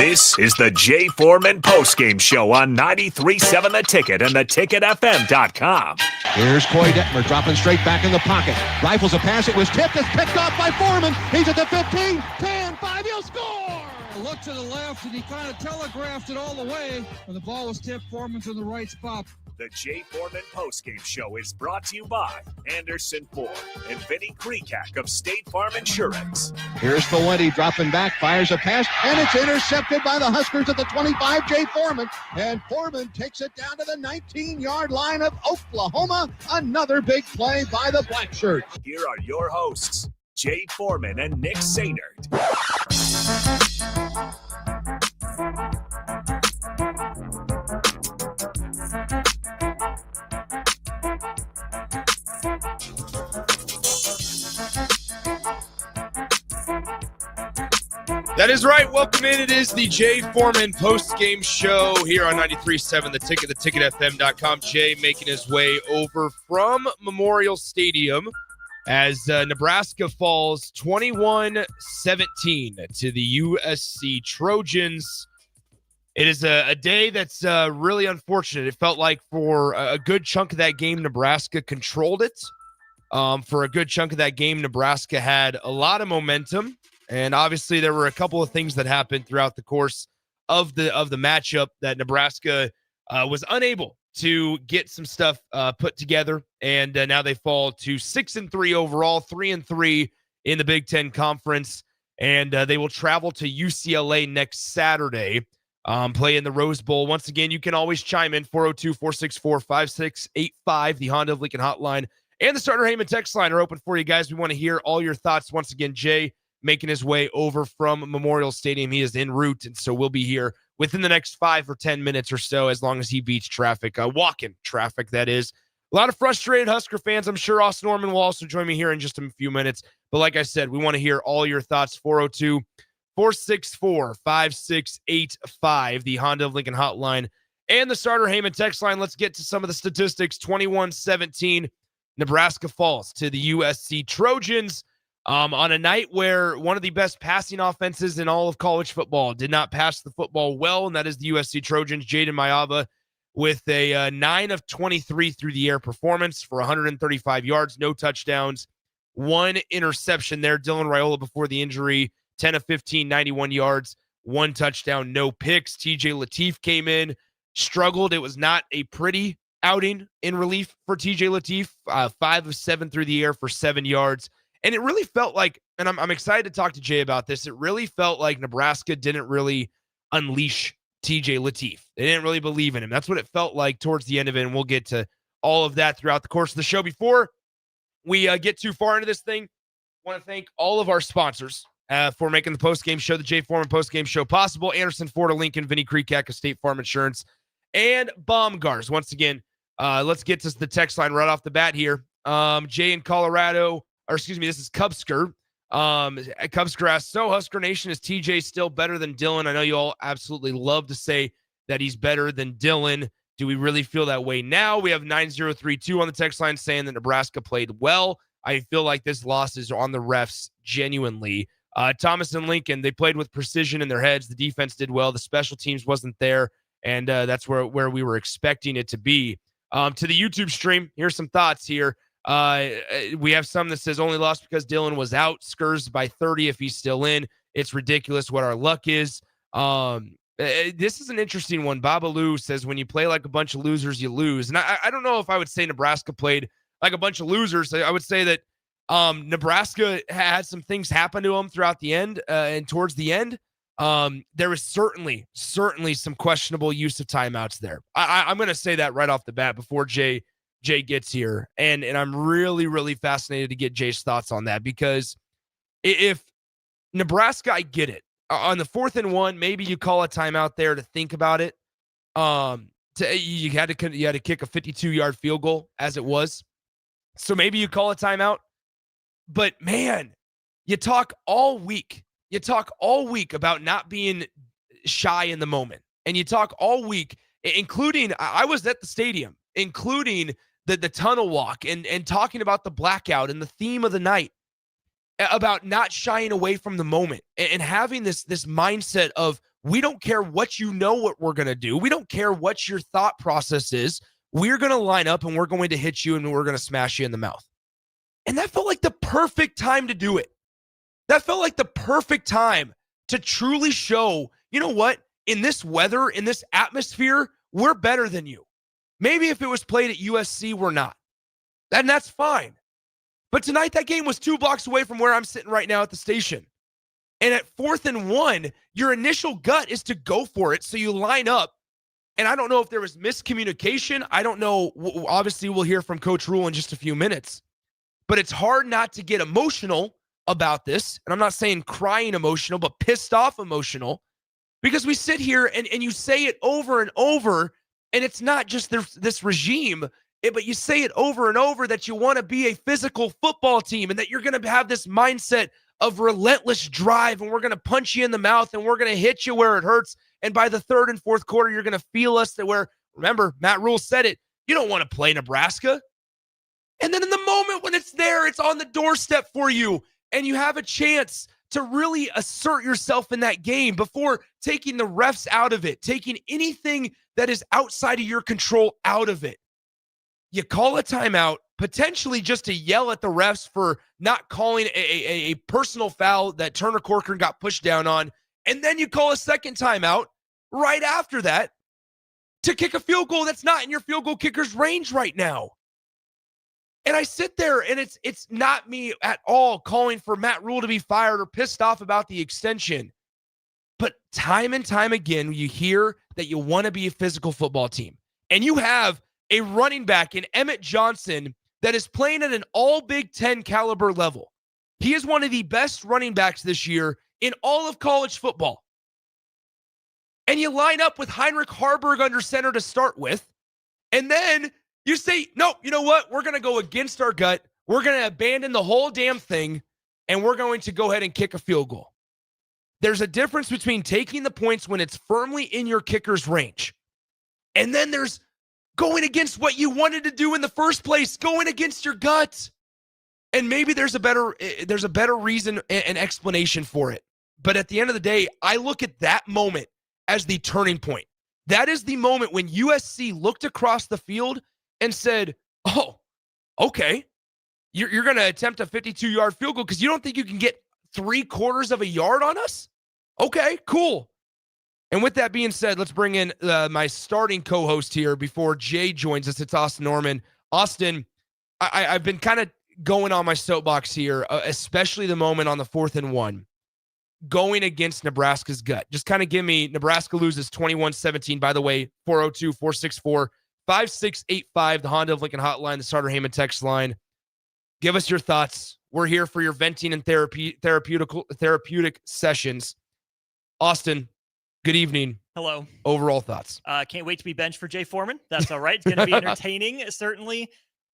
This is the Jay Foreman Postgame Show on 93.7 The Ticket and theticketfm.com. Here's Coy Detmer dropping straight back in the pocket. Rifles a pass. It was tipped. It's picked off by Foreman. He's at the 15, 10, 5. He'll score! Look to the left, and he kind of telegraphed it all the way. When the ball was tipped, Foreman's in the right spot. The Jay Foreman Postgame Show is brought to you by Anderson Ford and Vinny Kreekak of State Farm Insurance. Here's Valenti dropping back, fires a pass, and it's intercepted by the Huskers at the 25, Jay Foreman. And Foreman takes it down to the 19-yard line of Oklahoma. Another big play by the Black Shirts. Here are your hosts, Jay Foreman and Nick Sainert. That is right. Welcome in. It is the Jay Foreman Postgame Show here on 93.7 The Ticket, theticketfm.com. Jay making his way over from Memorial Stadium as Nebraska falls 21-17 to the USC Trojans. It is a day that's really unfortunate. It felt like for a good chunk of that game, Nebraska controlled it. For a good chunk of that game, Nebraska had a lot of momentum. And obviously, there were a couple of things that happened throughout the course of the matchup that Nebraska was unable to get some stuff put together. And now they fall to 6-3 overall, 3-3 in the Big Ten Conference. And they will travel to UCLA next Saturday, play in the Rose Bowl. Once again, you can always chime in, 402-464-5685, the Honda of Lincoln hotline. And the Starter Heyman text line are open for you guys. We want to hear all your thoughts. Once again, Jay making his way over from Memorial Stadium. He is en route, and so we'll be here within the next 5 or 10 minutes or so, as long as he beats traffic, walking traffic, that is. A lot of frustrated Husker fans. I'm sure Austin Norman will also join me here in just a few minutes. But like I said, we want to hear all your thoughts. 402-464-5685, the Honda of Lincoln hotline, and the Starter Heyman text line. Let's get to some of the statistics. 21-17, Nebraska falls to the USC Trojans. On a night where one of the best passing offenses in all of college football did not pass the football well, and that is the USC Trojans. Jaden Mayava with a 9 of 23 through the air performance for 135 yards, no touchdowns, 1 interception there. Dylan Raiola before the injury, 10 of 15, 91 yards, 1 touchdown, no picks. TJ Lateef came in, struggled. It was not a pretty outing in relief for TJ Lateef, 5 of 7 through the air for 7 yards. And it really felt like, and I'm excited to talk to Jay about this, it really felt like Nebraska didn't really unleash TJ Lateef. They didn't really believe in him. That's what it felt like towards the end of it, and we'll get to all of that throughout the course of the show. Before we get too far into this thing, I want to thank all of our sponsors for making the postgame show, the Jay Foreman postgame show, possible. Anderson Ford of Lincoln, Vinny Kreekak of State Farm Insurance, and Baumgars. Once again, let's get to the text line right off the bat here. Jay in Colorado, or excuse me, this is Cubsker. Cubsker asks, so Husker Nation, is TJ still better than Dylan? I know you all absolutely love to say that he's better than Dylan. Do we really feel that way now? We have 9032 on the text line saying that Nebraska played well. I feel like this loss is on the refs genuinely. Thomas and Lincoln, they played with precision in their heads. The defense did well. The special teams wasn't there, and that's where we were expecting it to be. To the YouTube stream, here's some thoughts here. We have some that says only lost because Dylan was out. Skurs by 30 if he's still in. It's ridiculous what our luck is. This is an interesting one. Babalu says when you play like a bunch of losers, you lose. And I don't know if I would say Nebraska played like a bunch of losers. I would say that Nebraska had some things happen to them throughout the end and towards the end. There was certainly some questionable use of timeouts there. I'm going to say that right off the bat before Jay gets here. And I'm really, really fascinated to get Jay's thoughts on that, because if Nebraska, I get it. On the 4th and 1, maybe you call a timeout there to think about it. You had to kick a 52-yard field goal as it was. So maybe you call a timeout. But man, you talk all week. You talk all week about not being shy in the moment. And you talk all week, including, I was at the stadium, including the tunnel walk and talking about the blackout and the theme of the night. about not shying away from the moment and having this mindset of We don't care what what we're going to do. We don't care what your thought process is. We're going to line up and we're going to hit you and we're going to smash you in the mouth. And that felt like the perfect time to do it. That felt like the perfect time to truly show, you know what? In this weather, in this atmosphere, we're better than you. Maybe if it was played at USC, we're not. And that's fine. But tonight, that game was 2 blocks away from where I'm sitting right now at the station. And at 4th and 1, your initial gut is to go for it. So you line up. And I don't know if there was miscommunication. I don't know. Obviously, we'll hear from Coach Rule in just a few minutes. But it's hard not to get emotional about this. And I'm not saying crying emotional, but pissed off emotional. Because we sit here and you say it over and over. And it's not just this regime, but you say it over and over that you want to be a physical football team and that you're going to have this mindset of relentless drive, and we're going to punch you in the mouth, and we're going to hit you where it hurts. And by the 3rd and 4th quarter, you're going to feel us that remember, Matt Rule said it, you don't want to play Nebraska. And then in the moment when it's there, it's on the doorstep for you, and you have a chance to really assert yourself in that game before taking the refs out of it, taking anything that is outside of your control out of it. You call a timeout, potentially just to yell at the refs for not calling a personal foul that Turner Corcoran got pushed down on, and then you call a second timeout right after that to kick a field goal that's not in your field goal kicker's range right now. And I sit there, and it's not me at all calling for Matt Rule to be fired or pissed off about the extension. But time and time again, you hear that you want to be a physical football team. And you have a running back in Emmett Johnson that is playing at an all Big Ten caliber level. He is one of the best running backs this year in all of college football. And you line up with Heinrich Haarberg under center to start with. And then you say, no, you know what? We're going to go against our gut. We're going to abandon the whole damn thing. And we're going to go ahead and kick a field goal. There's a difference between taking the points when it's firmly in your kicker's range. And then there's going against what you wanted to do in the first place, going against your gut. And maybe there's a better reason and explanation for it. But at the end of the day, I look at that moment as the turning point. That is the moment when USC looked across the field and said, oh, okay, you're going to attempt a 52-yard field goal because you don't think you can get 3/4 of a yard on us? Okay, cool. And with that being said, let's bring in my starting co-host here before Jay joins us. It's Austin Norman. Austin, I've been kind of going on my soapbox here, especially the moment on the 4th and 1, going against Nebraska's gut. Just kind of give me, Nebraska loses 21-17. By the way, 402-464-5685, the Honda of Lincoln hotline, the Starter Heyman text line. Give us your thoughts. We're here for your venting and therapeutic sessions. Austin, good evening. Hello. Overall thoughts. Can't wait to be benched for Jay Foreman. That's all right. It's going to be entertaining, certainly.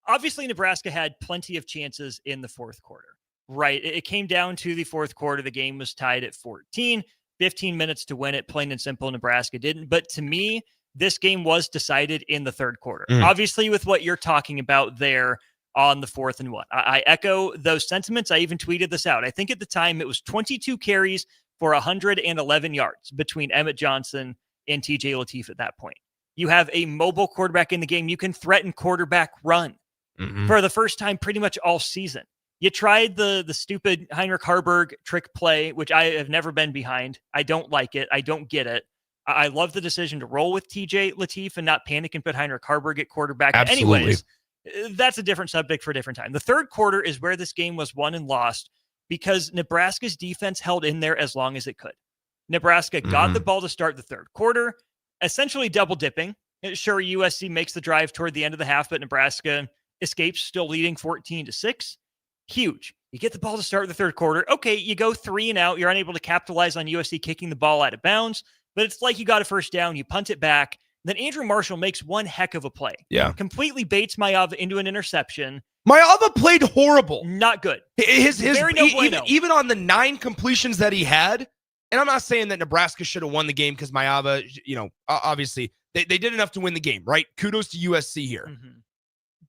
Obviously, Nebraska had plenty of chances in the 4th quarter, right? It came down to the 4th quarter. The game was tied at 14, 15 minutes to win it. Plain and simple, Nebraska didn't. But to me, this game was decided in the 3rd quarter. Obviously, with what you're talking about there on the 4th and 1. I echo those sentiments. I even tweeted this out. I think at the time it was 22 carries for 111 yards between Emmett Johnson and TJ Lateef at that point. You have a mobile quarterback in the game. You can threaten quarterback run for the first time pretty much all season. You tried the stupid Heinrich Haarberg trick play, which I have never been behind. I don't like it. I don't get it. I love the decision to roll with TJ Lateef and not panic and put Heinrich Haarberg at quarterback. Absolutely. Anyways, that's a different subject for a different time. The 3rd quarter is where this game was won and lost because Nebraska's defense held in there as long as it could. Nebraska got the ball to start the 3rd quarter, essentially double dipping. Sure, USC makes the drive toward the end of the half, but Nebraska escapes, still leading 14-6. Huge. You get the ball to start the 3rd quarter. Okay, you go 3 and out. You're unable to capitalize on USC kicking the ball out of bounds, but it's like you got a first down. You punt it back. Then Andrew Marshall makes one heck of a play. Yeah. Completely baits Mayava into an interception. Mayava played horrible. Not good. Even on the 9 completions that he had, and I'm not saying that Nebraska should have won the game because Mayava, obviously they did enough to win the game, right? Kudos to USC here.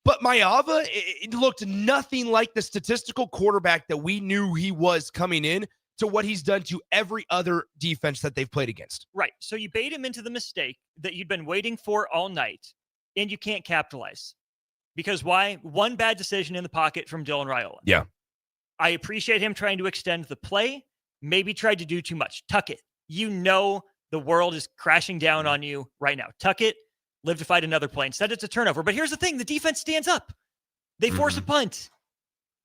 But Mayava, it looked nothing like the statistical quarterback that we knew he was coming in to what he's done to every other defense that they've played against. Right. So you bait him into the mistake that you'd been waiting for all night, and you can't capitalize. Because why? One bad decision in the pocket from Dylan Raiola. Yeah. I appreciate him trying to extend the play, maybe tried to do too much. Tuck it. You know the world is crashing down on you right now. Tuck it, live to fight another play. Instead, it's a turnover. But here's the thing. The defense stands up. They force a punt,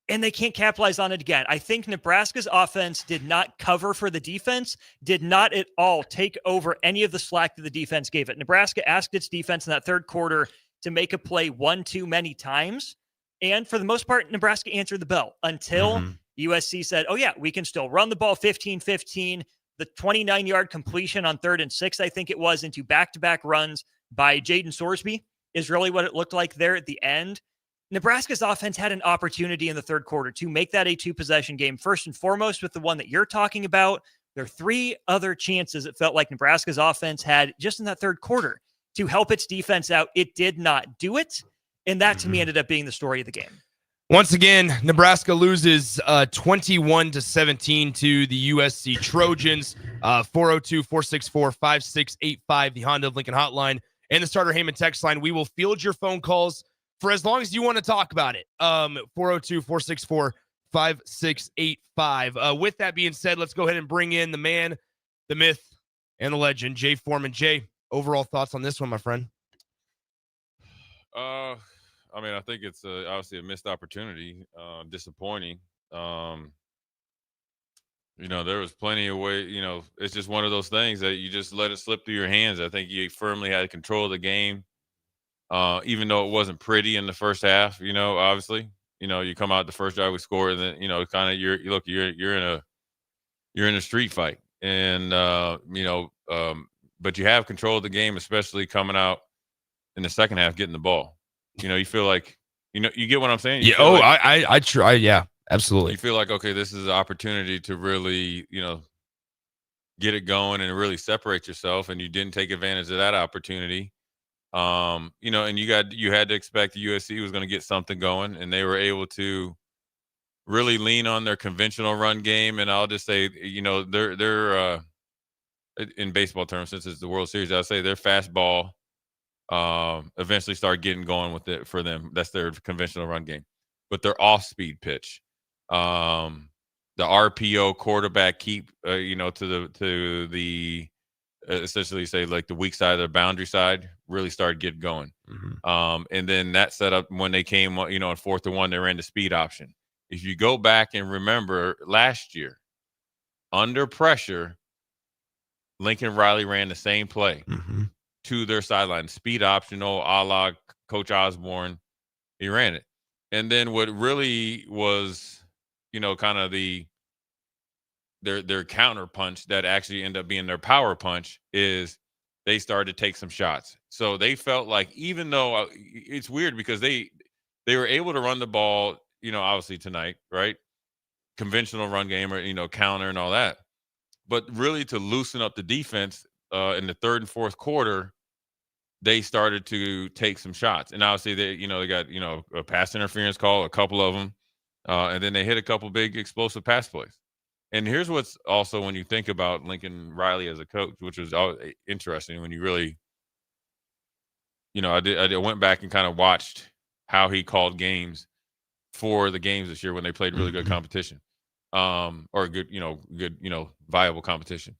and they can't capitalize on it again. I think Nebraska's offense did not cover for the defense, did not at all take over any of the slack that the defense gave it. Nebraska asked its defense in that third quarter to make a play one too many times. And for the most part, Nebraska answered the bell until USC said, oh, yeah, we can still run the ball 15-15. The 29-yard completion on 3rd and 6, I think it was, into back-to-back runs by Jaden Sorsby is really what it looked like there at the end. Nebraska's offense had an opportunity in the third quarter to make that a 2-possession game. First and foremost, with the one that you're talking about, there are 3 other chances it felt like Nebraska's offense had just in that third quarter to help its defense out. It did not do it. And that, to me, ended up being the story of the game. Once again, Nebraska loses 21-17 to the USC Trojans. 402-464-5685, the Honda of Lincoln hotline, and the Starter Heyman text line. We will field your phone calls for as long as you want to talk about it. 402-464-5685. With that being said, let's go ahead and bring in the man, the myth, and the legend, Jay Foreman. Jay, overall thoughts on this one, my friend? I mean, I think it's obviously a missed opportunity. Disappointing. There was plenty of way. It's just one of those things that you just let it slip through your hands. I think you firmly had control of the game, even though it wasn't pretty in the first half. Obviously, you come out the first drive, we score, and then kind of you're in a street fight, and but you have control of the game, especially coming out in the second half, getting the ball. You feel like, you get what I'm saying? Yeah. Oh, like, I try. Yeah, absolutely. You feel like, okay, this is an opportunity to really, get it going and really separate yourself. And you didn't take advantage of that opportunity. And you had to expect the USC was going to get something going, and they were able to really lean on their conventional run game. And I'll just say, they're in baseball terms, since it's the World Series, I'll say their fastball eventually start getting going with it for them. That's their conventional run game. But their off-speed pitch, the RPO quarterback keep, to the essentially say like the weak side of the boundary side, really started getting going. And then that set up when they came, on 4th and 1, they ran the speed option. If you go back and remember last year, under pressure, Lincoln Riley ran the same play. To their sideline, speed optional, a la Coach Osborne. He ran it. And then what really was, kind of their counter punch that actually ended up being their power punch is they started to take some shots. So they felt like, even though it's weird because they were able to run the ball, obviously tonight, right? Conventional run game or, counter and all that. But really to loosen up the defense, in the third and fourth quarter, they started to take some shots. And obviously they got, a pass interference call, a couple of them. And then they hit a couple big explosive pass plays. And here's what's also, when you think about Lincoln Riley as a coach, which was interesting when you really, I went back and kind of watched how he called games for the games this year when they played really good competition, or good, viable competition.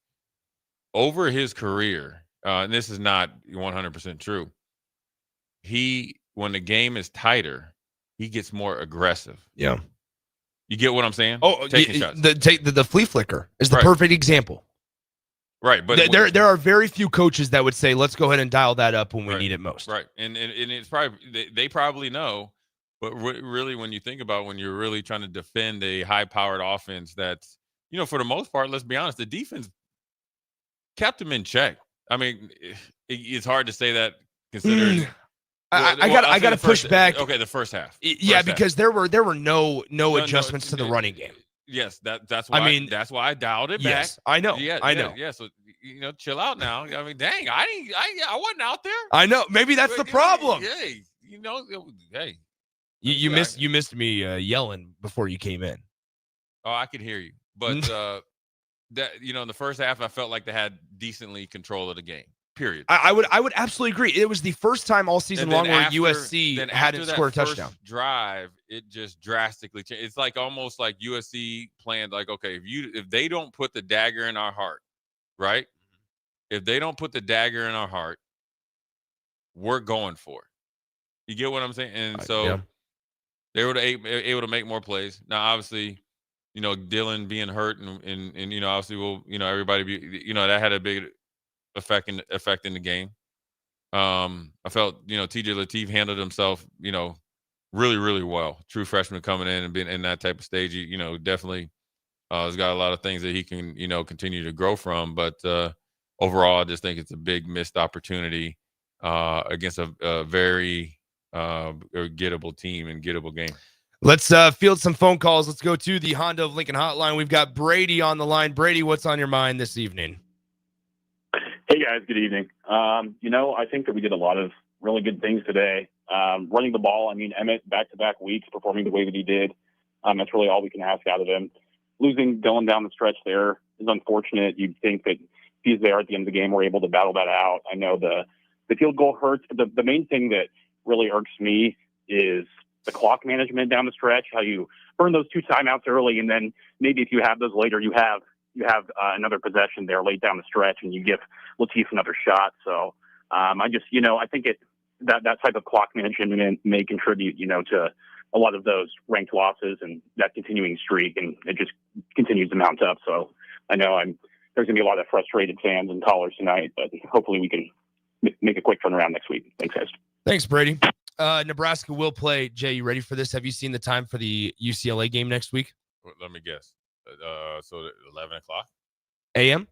Over his career, and this is not 100% true, when the game is tighter, he gets more aggressive. Yeah. You get what I'm saying? Oh, taking shots. The flea flicker is the perfect example. Right, but there are very few coaches that would say, let's go ahead and dial that up when we need it most. Right, and it's probably they probably know, but really when you think about when you're really trying to defend a high-powered offense, that's for the most part, let's be honest, the defense kept him in check. I mean, it's hard to say that considering. I got to push back. Okay, the first half. Because there were no adjustments to the running game. Yes, that's why. That's why I dialed it back. I know. I know. Yeah. So chill out now. I mean, dang, I wasn't out there. I know. Maybe that's the problem. Hey, hey. You missed me yelling before you came in. Oh, I could hear you, but that, in the first half, I felt like they had decently control of the game. Period. I would absolutely agree. It was the first time all season long where USC hadn't scored a touchdown. Drive, it just drastically changed. It's like almost like USC planned, like, okay, if they don't put the dagger in our heart, right? If they don't put the dagger in our heart, we're going for it. You get what I'm saying? And so they were able to make more plays. Now, obviously, Dylan being hurt and obviously everybody be, that had a big effect in the game. I felt, TJ Lateef handled himself, really, really well. True freshman coming in and being in that type of stage, definitely has got a lot of things that he can, continue to grow from. But overall, I just think it's a big missed opportunity against a very gettable team and gettable game. Let's field some phone calls. Let's go to the Honda of Lincoln hotline. We've got Brady on the line. Brady, what's on your mind this evening? Hey, guys. Good evening. I think that we did a lot of really good things today. Running the ball, Emmett, back-to-back weeks, performing the way that he did. That's really all we can ask out of him. Losing Dylan down the stretch there is unfortunate. You'd think that if he's there at the end of the game, we're able to battle that out. I know the field goal hurts, but the main thing that really irks me is the clock management down the stretch, how you burn those 2 timeouts early, and then maybe if you have those later, you have another possession there late down the stretch, and you give Lateef another shot. So I think that type of clock management may contribute, to a lot of those ranked losses and that continuing streak, and it just continues to mount up. So I know there's going to be a lot of frustrated fans and callers tonight, but hopefully we can make a quick turnaround next week. Thanks, guys. Thanks, Brady. Nebraska will play. Jay, you ready for this? Have you seen the time for the UCLA game next week? Let me guess. So 11 o'clock a.m.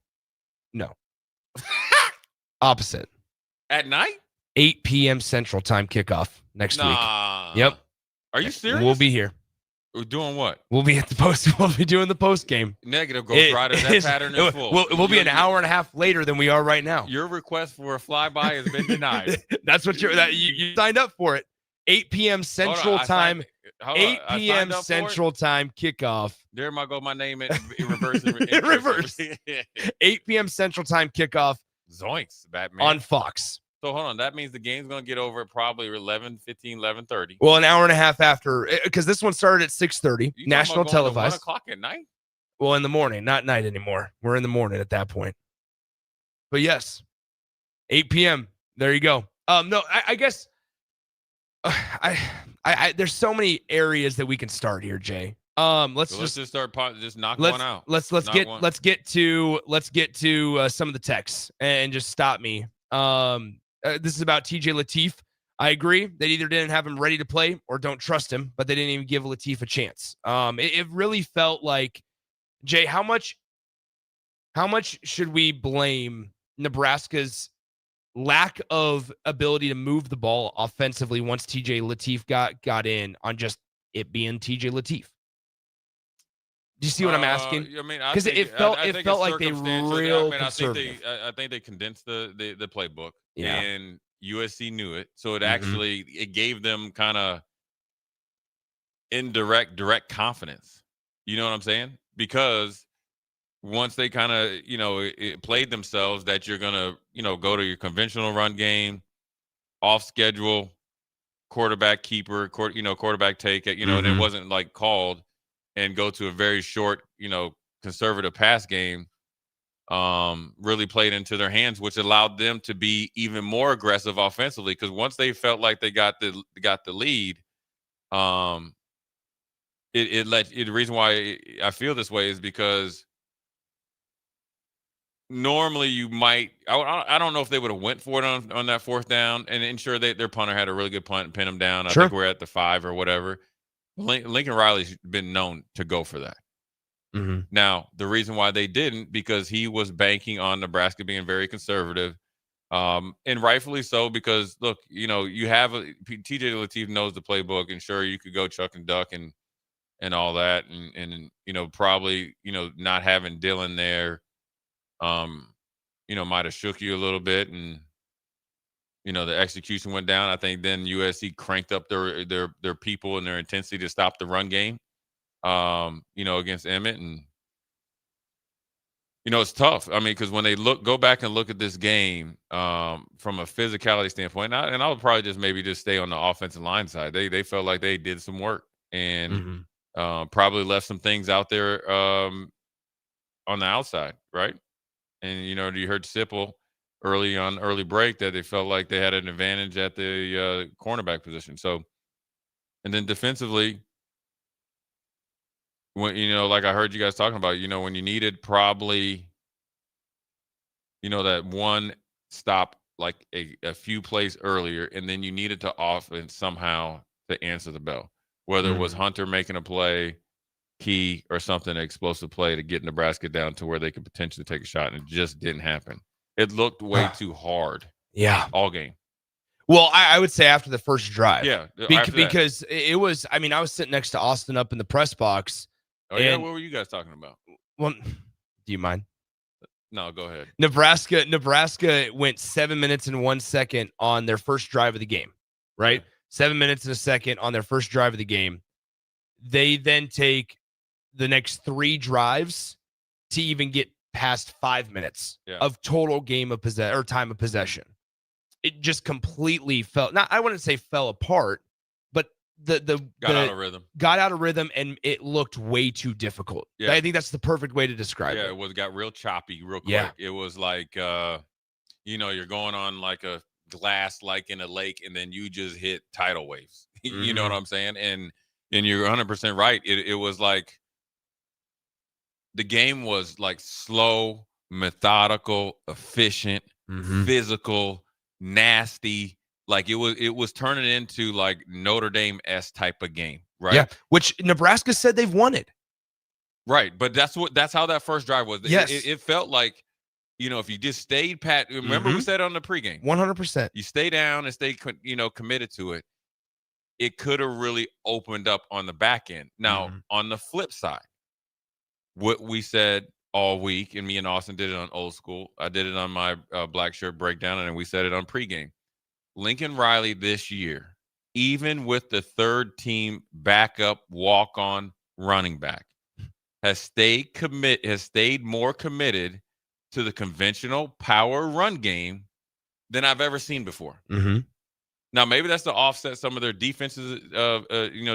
No. Opposite. At night? 8 p.m. Central Time kickoff next week. Yep. Are you serious? We'll be here. We're doing what? We'll be at the post. We'll be doing the post game. Negative, Ghost Rider. That pattern is full. We'll be an hour and a half later than we are right now. Your request for a flyby has been denied. That's what you signed up for it. 8 p.m. Central Time. 8 p.m. Central Time kickoff. There might go my name in reverse. In reverse. 8 p.m. Central Time kickoff. Zoinks, Batman. On Fox. So hold on. That means the game's going to get over at probably 11:15, 11:30. Well, an hour and a half after, because this one started at 6:30. National televised. 1 o'clock at night? Well, in the morning, not night anymore. We're in the morning at that point. But yes, 8 p.m. There you go. No, I guess there's so many areas that we can start here, Jay. Let's just start. Just knock one out. Let's get to some of the texts and just stop me. This is about TJ Lateef. I agree. They either didn't have him ready to play or don't trust him, but they didn't even give Lateef a chance. It really felt like, Jay, how much should we blame Nebraska's lack of ability to move the ball offensively once TJ Lateef got in on just it being TJ Lateef? Do you see what I'm asking? Because it felt like they real conservative. I think they condensed the playbook, and USC knew it, so it actually it gave them kind of direct confidence. You know what I'm saying? Because once they kind of it played themselves that you're gonna go to your conventional run game, off schedule, quarterback keeper, quarterback take it, and it wasn't like called. And go to a very short, conservative pass game, really played into their hands, which allowed them to be even more aggressive offensively. Because once they felt like they got the lead, the reason why I feel this way is because normally you might, I don't know if they would have went for it on that fourth down and ensure their punter had a really good punt and pin them down. I think we're at the 5 or whatever. Lincoln Riley's been known to go for that. Now, the reason why they didn't, because he was banking on Nebraska being very conservative, and rightfully so, because, look, you have TJ Lateef knows the playbook, and sure, you could go chuck and duck and all that, and probably, not having Dylan there, might have shook you a little bit, and the execution went down. I think then USC cranked up their people and their intensity to stop the run game, against Emmett. And It's tough. I mean, because when they go back and look at this game from a physicality standpoint, and I would probably just stay on the offensive line side. They felt like they did some work and probably left some things out there on the outside, right? And you heard Sipple early break that they felt like they had an advantage at the cornerback position. So, and then defensively, when like I heard you guys talking about, when you needed probably, that one stop like a few plays earlier, and then you needed to offense somehow to answer the bell, whether it was Hunter making a play, key, or something, an explosive play to get Nebraska down to where they could potentially take a shot, and it just didn't happen. It looked way too hard. Yeah. All game. Well, I would say after the first drive. Yeah. Because it was, I mean, I was sitting next to Austin up in the press box. Oh, yeah. What were you guys talking about? Well, do you mind? No, go ahead. Nebraska went 7 minutes and 1 second on their first drive of the game, right? 7 minutes and a second on their first drive of the game. They then take the next 3 drives to even get past 5 minutes of total game of time of possession. It just completely I wouldn't say fell apart, but got out of rhythm, and it looked way too difficult. Yeah. I think that's the perfect way to describe it. Yeah, it got real choppy real quick. Yeah. It was like you're going on like a glass like in a lake, and then you just hit tidal waves. You know what I'm saying? And you're 100% right. It was like the game was like slow, methodical, efficient, physical, nasty. Like it was turning into like Notre Dame-esque type of game, right? Yeah, which Nebraska said they've wanted. Right, but that's how that first drive was. Yes. It felt like, if you just stayed pat. Remember we said on the pregame, 100%. You stay down and stay, committed to it. It could have really opened up on the back end. Now, on the flip side, what we said all week, and me and Austin did it on Old School. I did it on my Black Shirt Breakdown, and then we said it on pregame. Lincoln Riley this year, even with the third team backup walk-on running back, has stayed more committed to the conventional power run game than I've ever seen before. Now, maybe that's to offset some of their defenses,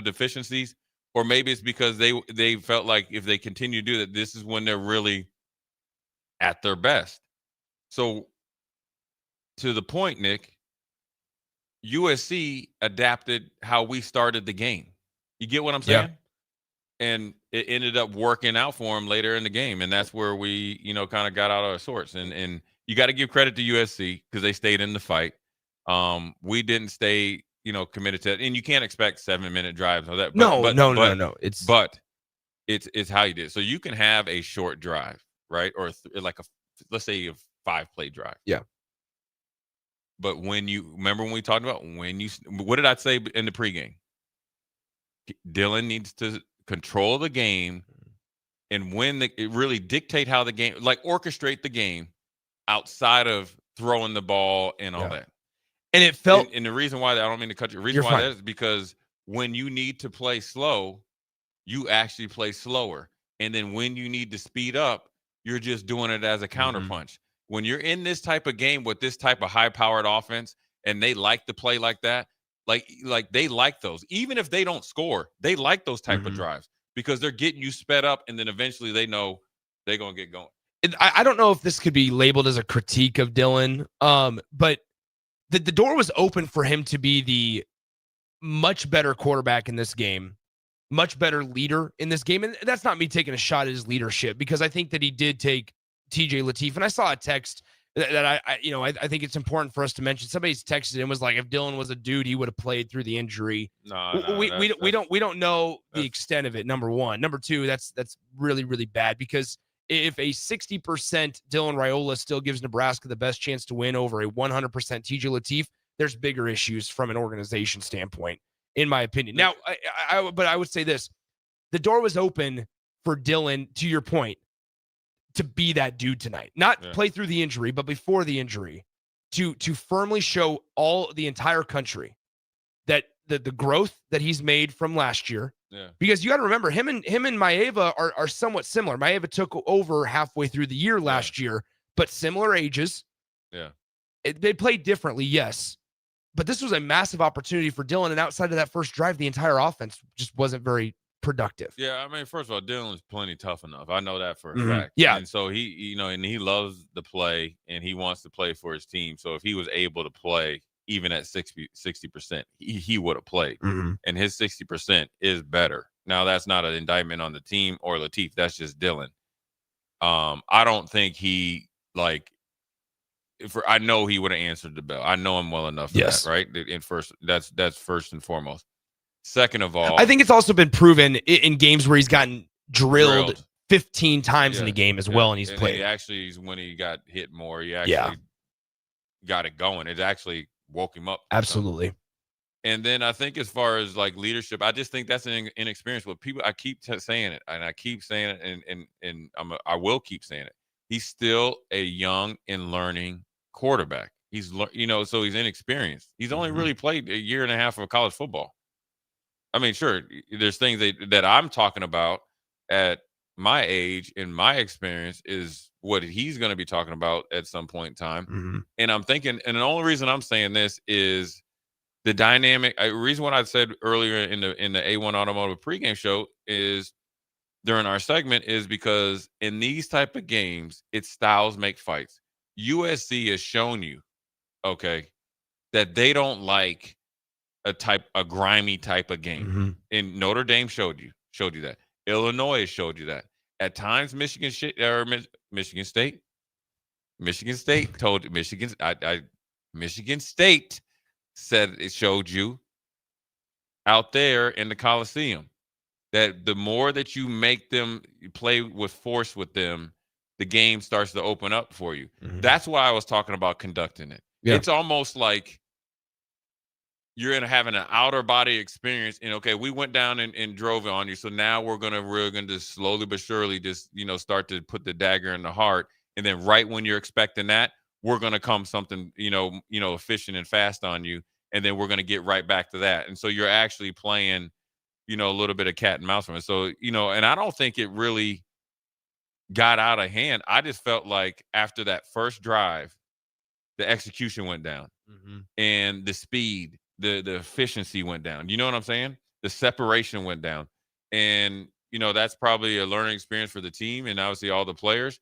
deficiencies, or maybe it's because they felt like if they continue to do that, this is when they're really at their best. So, to the point, Nick, USC adapted how we started the game. You get what I'm saying? Yeah. And it ended up working out for them later in the game, and that's where we, kind of got out of our sorts. And you got to give credit to USC because they stayed in the fight. We didn't stay, committed to it, and you can't expect 7-minute drives or that. No. It's how you did it. So you can have a short drive, right? Or like let's say a 5-play drive. Yeah. But remember when we talked about what did I say in the pregame? Dylan needs to control the game and it really dictate how the game, like orchestrate the game outside of throwing the ball and all that. And it felt, and the reason why I don't mean to cut you. The reason why that is because when you need to play slow, you actually play slower. And then when you need to speed up, you're just doing it as a counterpunch. When you're in this type of game with this type of high-powered offense, and they like to play like that, like they like those. Even if they don't score, they like those type of drives because they're getting you sped up, and then eventually they know they're going to get going. I don't know if this could be labeled as a critique of Dylan, but the door was open for him to be the much better quarterback in this game, much better leader in this game. And that's not me taking a shot at his leadership, because I think that he did take TJ Lateef. And I saw a text that I think it's important for us to mention. Somebody's texted and was like, if Dylan was a dude, he would have played through the injury. We don't know the extent of it. Number one. Number two, that's really, really bad, because if a 60% Dylan Raiola still gives Nebraska the best chance to win over a 100% TJ Lateef, there's bigger issues from an organization standpoint, in my opinion. Now, but I would say this: the door was open for Dylan, to your point, to be that dude tonight, not play through the injury, but before the injury, to firmly show the entire country that the growth that he's made from last year, Yeah. Because you got to remember, him and Maeva are somewhat similar. Maeva took over halfway through the year last year, but similar ages. Yeah. They played differently, yes. But this was a massive opportunity for Dylan, and outside of that first drive, the entire offense just wasn't very productive. Yeah, I mean, first of all, Dylan's plenty tough enough. I know that for a Mhm. fact. Yeah. And so he, and he loves the play and he wants to play for his team. So if he was able to play even at 60%, he would have played. Mhm. And his 60% is better. Now, that's not an indictment on the team or Latif. That's just Dylan. I don't think he, I know he would have answered the bell. I know him well enough for that, right? In first, that's first and foremost. Second of all, I think it's also been proven in games where he's gotten drilled 15 times in a game as well, and he's played. He actually, when he got hit more, he actually got it going. It actually woke him up. Absolutely. And then I think as far as leadership, I just think that's an inexperience. But people, I keep saying it, and I keep saying it, and I will keep saying it. He's still a young and learning quarterback. He's so he's inexperienced. He's only really played a year and a half of college football. I mean, sure, there's things that I'm talking about at my age in my experience is what he's going to be talking about at some point in time. And I'm thinking, and the only reason I'm saying this is the dynamic. Reason what I said earlier in the A1 Automotive pregame show is during our segment is because in these type of games, it's styles make fights. USC has shown you, okay, that they don't like a grimy type of game. And Notre Dame showed you that. Illinois has showed you that. At times, Michigan State told Michigan State said it showed you out there in the Coliseum that the more that you make them play with force with them, the game starts to open up for you. That's why I was talking about conducting it. Yeah. It's almost like you're going to have an outer body experience. And okay, we went down and drove on you. So now we're going to slowly but surely just, start to put the dagger in the heart. And then right when you're expecting that, we're going to come something, efficient and fast on you. And then we're going to get right back to that. And so you're actually playing, a little bit of cat and mouse from it. So, and I don't think it really got out of hand. I just felt like after that first drive, the execution went down and the speed, the efficiency went down. You know what I'm saying? The separation went down. And, that's probably a learning experience for the team and obviously all the players.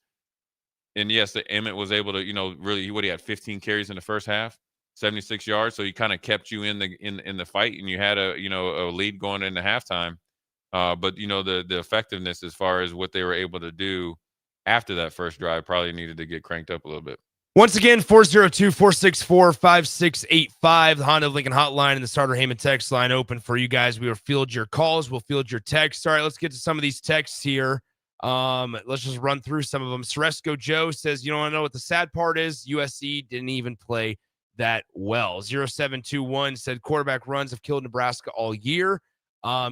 And yes, Emmett was able to, really, he had 15 carries in the first half, 76 yards. So he kind of kept you in the fight and you had a lead going into halftime. But the effectiveness as far as what they were able to do after that first drive probably needed to get cranked up a little bit. Once again, 402-464-5685, the Honda of Lincoln hotline and the Starter Heyman text line open for you guys. We will field your calls. We'll field your texts. All right, let's get to some of these texts here. Let's just run through some of them. Soresco Joe says, you don't want to know what the sad part is? USC didn't even play that well. 0721 said quarterback runs have killed Nebraska all year.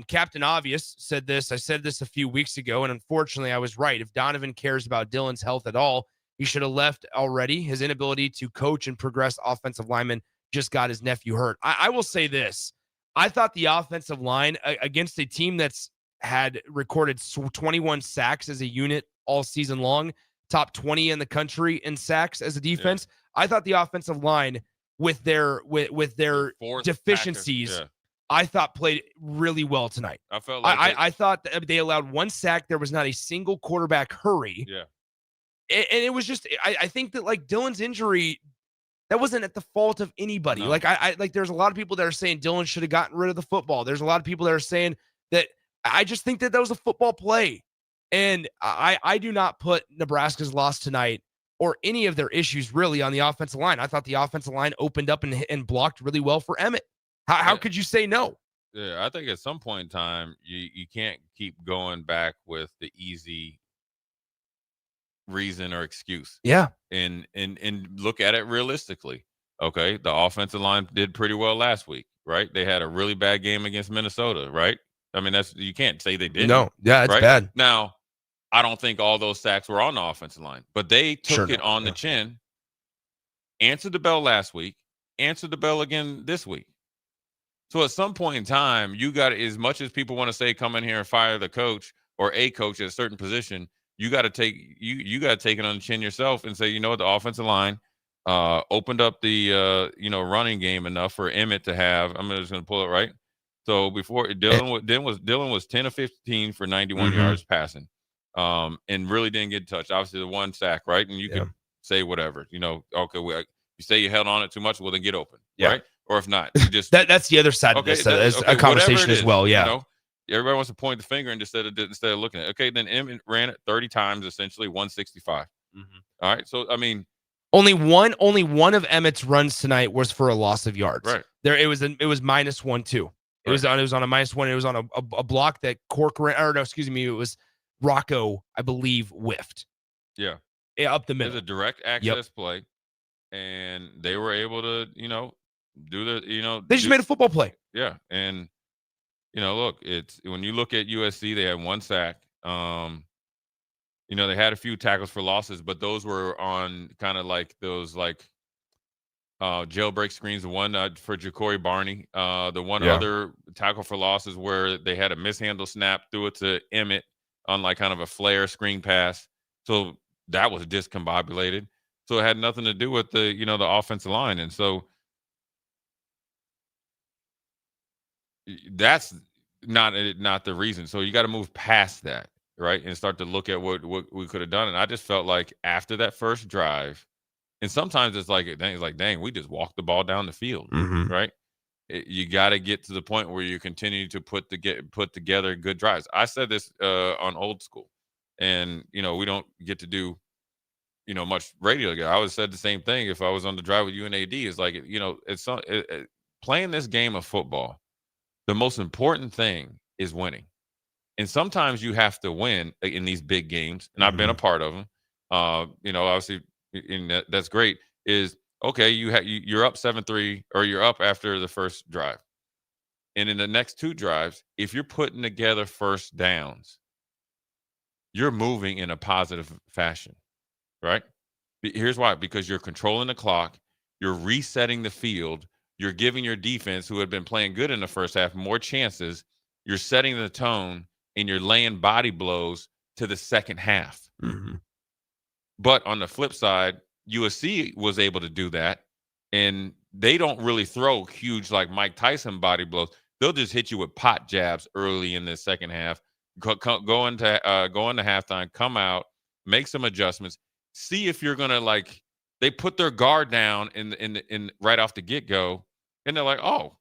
Captain Obvious said this. I said this a few weeks ago, and unfortunately I was right. If Donovan cares about Dylan's health at all, he should have left already. His inability to coach and progress offensive linemen just got his nephew hurt. I will say this. I thought the offensive line against a team that's had recorded 21 sacks as a unit all season long, top 20 in the country in sacks as a defense. Yeah. I thought the offensive line with their deficiencies, I thought played really well tonight. I felt like I thought that they allowed one sack. There was not a single quarterback hurry. Yeah. And it was just, I think that Dylan's injury, that wasn't at the fault of anybody. No. There's a lot of people that are saying Dylan should have gotten rid of the football. There's a lot of people that are saying that. I just think that was a football play. And I do not put Nebraska's loss tonight or any of their issues really on the offensive line. I thought the offensive line opened up and blocked really well for Emmett. How could you say no? Yeah, I think at some point in time, you can't keep going back with the easy reason or excuse. Yeah. And look at it realistically. Okay, the offensive line did pretty well last week, right? They had a really bad game against Minnesota, right? I mean, you can't say they didn't. No, yeah, it's right? bad. Now, I don't think all those sacks were on the offensive line, but they took it on the chin, answered the bell last week, answered the bell again this week. So at some point in time, you got, as much as people want to say come in here and fire the coach or a coach at a certain position, you got to take it on the chin yourself and say, you know what, the offensive line opened up the running game enough for Emmett to have. I'm just going to pull it right. So before Dylan was 10 of 15 for 91 yards passing, and really didn't get touched. Obviously the one sack, right? And you could say whatever, okay, you say you held on it too much, well then get open, right? Or if not, you just that's the other side of this as a conversation as well. Yeah. Everybody wants to point the finger and instead of looking at it. Okay, then Emmett ran it 30 times, essentially 165. All right. So I mean, only one of Emmett's runs tonight was for a loss of yards. Right. There it was -1 too. It was on a -1. It was on a block that it was Rocco, I believe, whiffed. Yeah. Up the middle. It was a direct access play, and they were able to, do the, they just made a football play. Yeah. And, look, it's when you look at USC, they had one sack. They had a few tackles for losses, but those were on kind of like those jailbreak screens. The one for Ja'Cory Barney, the one other tackle for losses where they had a mishandle snap, threw it to Emmett on like kind of a flare screen pass. So that was discombobulated. So it had nothing to do with the offensive line. And so that's not the reason. So you got to move past that, right? And start to look at what we could have done. And I just felt like after that first drive, and sometimes it's like, dang, we just walked the ball down the field, right? You got to get to the point where you continue to put together good drives. I said this on Old School, and we don't get to do much radio together. I would have said the same thing if I was on the drive with you and AD. Is like it's playing this game of football. The most important thing is winning, and sometimes you have to win in these big games. And I've been a part of them. Obviously, that's great. Is okay. You're up 7-3, or you're up after the first drive, and in the next two drives, if you're putting together first downs, you're moving in a positive fashion, right? Here's why: because you're controlling the clock, you're resetting the field. You're giving your defense, who had been playing good in the first half, more chances. You're setting the tone, and you're laying body blows to the second half. But on the flip side, USC was able to do that, and they don't really throw huge like Mike Tyson body blows. They'll just hit you with pot jabs early in the second half. Go into halftime, come out, make some adjustments, see if you're gonna they put their guard down in right off the get-go. And they're like, oh,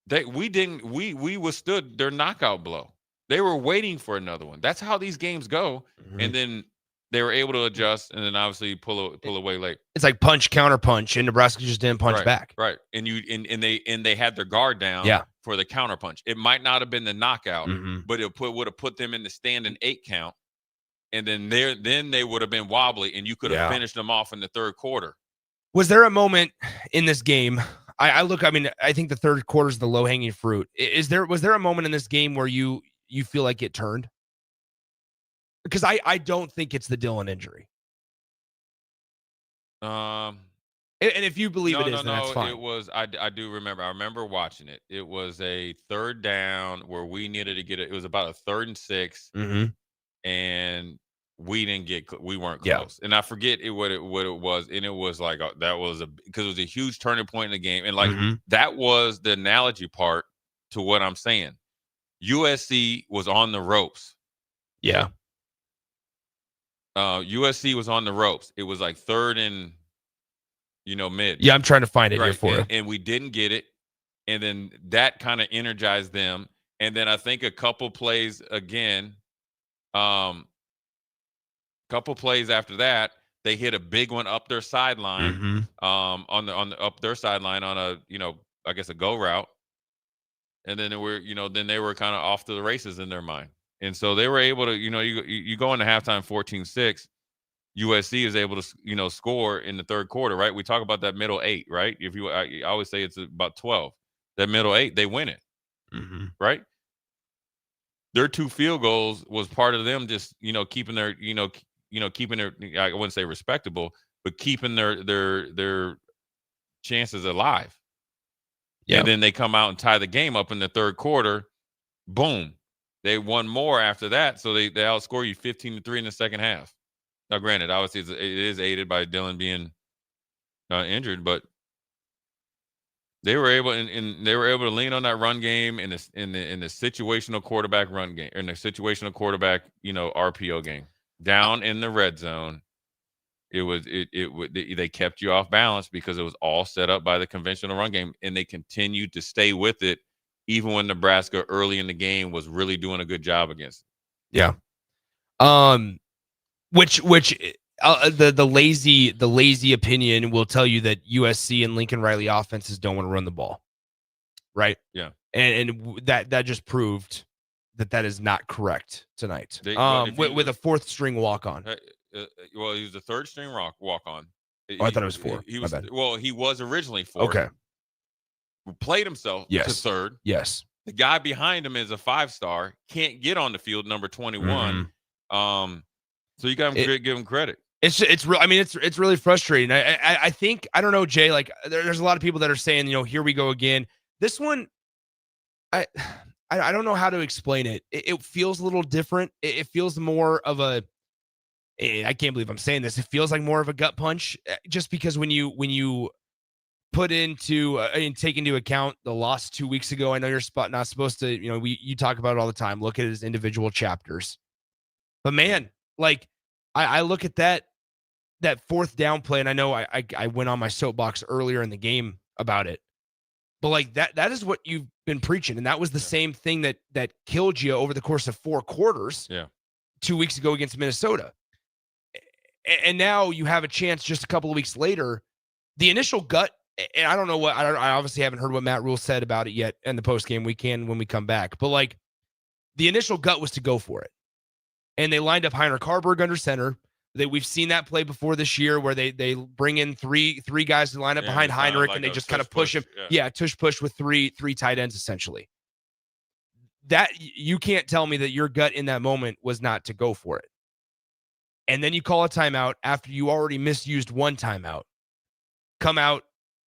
we withstood their knockout blow. They were waiting for another one. That's how these games go. And then they were able to adjust, and then obviously pull away late. It's like punch, counter punch, and Nebraska just didn't punch back. Right. And they had their guard down for the counter punch. It might not have been the knockout, but it would have put them in the standing 8 count. And then they would have been wobbly, and you could have finished them off in the third quarter. Was there a moment in this game? I think the third quarter is the low-hanging fruit. Was there a moment in this game where you feel like it turned? Because I don't think it's the Dylan injury. And if you believe it is, then that's fine. It was. I do remember. I remember watching it. It was a third down where we needed to get it. It was about a 3rd and 6, and we weren't close. And I forget what it was. And it was like, because it was a huge turning point in the game. And that was the analogy part to what I'm saying. USC was on the ropes. Yeah. USC was on the ropes. It was like 3rd and, mid. Yeah, I'm trying to find it here for you. And we didn't get it. And then that kind of energized them. And then I think a couple plays again, couple plays after that, they hit a big one up their sideline, up their sideline on a, I guess a go route. And then they were kind of off to the races in their mind. And so they were able to, you go into halftime 14-6, USC is able to, score in the third quarter, right? We talk about that middle 8, right? I always say it's about 12. That middle 8, they win it, right? Their 2 field goals was part of them just, keeping their, keeping their, I wouldn't say respectable, but keeping their chances alive. Yeah. And then they come out and tie the game up in the third quarter. Boom. They won more after that. So they outscore you 15-3 in the second half. Now, granted, obviously it is aided by Dillon being injured, but they were able to lean on that run game in the situational quarterback run game, in the situational quarterback, RPO game. Down in the red zone, they kept you off balance because it was all set up by the conventional run game, and they continued to stay with it even when Nebraska early in the game was really doing a good job against it. Yeah. Which the lazy opinion will tell you that USC and Lincoln Riley offenses don't want to run the ball, right? Yeah. And that just proved that is not correct tonight. With a fourth string walk on. Well, he was the third string walk on. I thought it was four. He was originally four. Okay. Played himself to third. Yes. The guy behind him is a 5-star. Can't get on the field, number 21. So you got to give him credit. It's real. I mean, it's really frustrating. I think, I don't know, Jay. Like, there's a lot of people that are saying, here we go again. This one, I don't know how to explain it. It feels a little different. It feels more of a. I can't believe I'm saying this. It feels like more of a gut punch, just because when you put into and take into account the loss 2 weeks ago. I know you're not supposed to. You talk about it all the time. Look at it as individual chapters. But man, like I look at that fourth down play, and I know I went on my soapbox earlier in the game about it. But like that is what you've been preaching, and that was the same thing that killed you over the course of 4 quarters. Yeah. 2 weeks ago against Minnesota. And now you have a chance just a couple of weeks later. The initial gut, and I don't know what, I obviously haven't heard what Matt Rule said about it yet in the postgame. We can when we come back. But like the initial gut was to go for it. And they lined up Heinrich Harburg under center. We've seen that play before this year where they bring in three guys to line up behind Heinrich, and they just kind of push him. Yeah, tush push with three tight ends essentially. That you can't tell me that your gut in that moment was not to go for it. And then you call a timeout after you already misused one timeout. Come out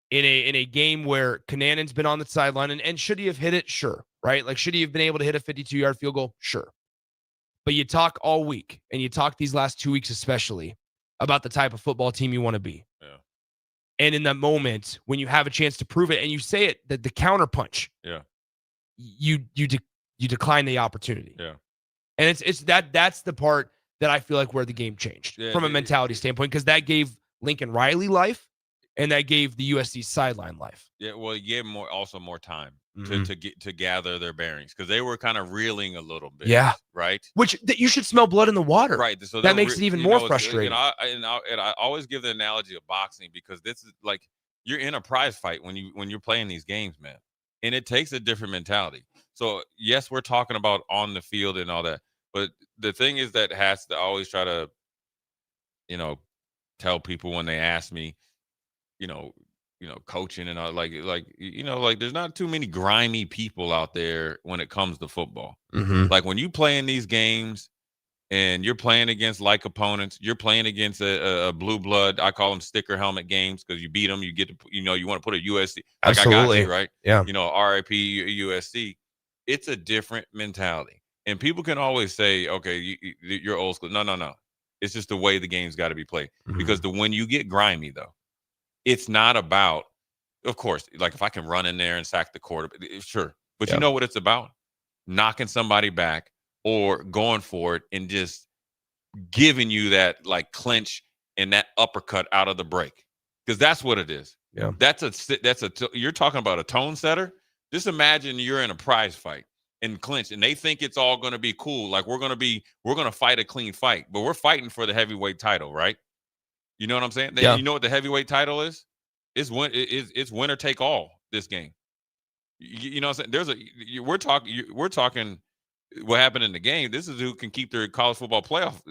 in a game where Kananen's been on the sideline, and should he have hit it? Sure, right? Like, should he have been able to hit a 52-yard field goal? Sure. But you talk all week, and you talk these last 2 weeks especially, about the type of football team you want to be. Yeah. And in that moment, when you have a chance to prove it, and you say it, that the counter punch, you decline the opportunity. Yeah. And that's the part that I feel like where the game changed from a mentality standpoint, because that gave Lincoln Riley life, and that gave the USC sideline life. Yeah, well, it gave them more time to gather their bearings, because they were kind of reeling a little bit. Yeah, right. Which you should smell blood in the water. Right. So that makes it even more frustrating. And I always give the analogy of boxing, because this is like you're in a prize fight when you're playing these games, man, and it takes a different mentality. So yes, we're talking about on the field and all that. But the thing is that has to always try to, tell people when they ask me, coaching and all, like there's not too many grimy people out there when it comes to football. Like when you play in these games and you're playing against like opponents, you're playing against a blue blood. I call them sticker helmet games, because you beat them, you get to, you want to put a USC. Like Absolutely. I got you, right? Yeah. RIP USC. It's a different mentality. And people can always say, okay, you're old school. No. It's just the way the game's got to be played. Because when you get grimy, though, it's not about, of course, like if I can run in there and sack the quarterback, sure. But you know what it's about? Knocking somebody back or going for it and just giving you that like clinch and that uppercut out of the break. Because that's what it is. Yeah. You're talking about a tone setter. Just imagine you're in a prize fight and clinch, and they think it's all going to be cool. Like we're going to fight a clean fight, but we're fighting for the heavyweight title, right? You know what I'm saying? Yeah. You know what the heavyweight title is? It's winner take all this game. You know what I'm saying? We're talking what happened in the game. This is who can keep their college football playoff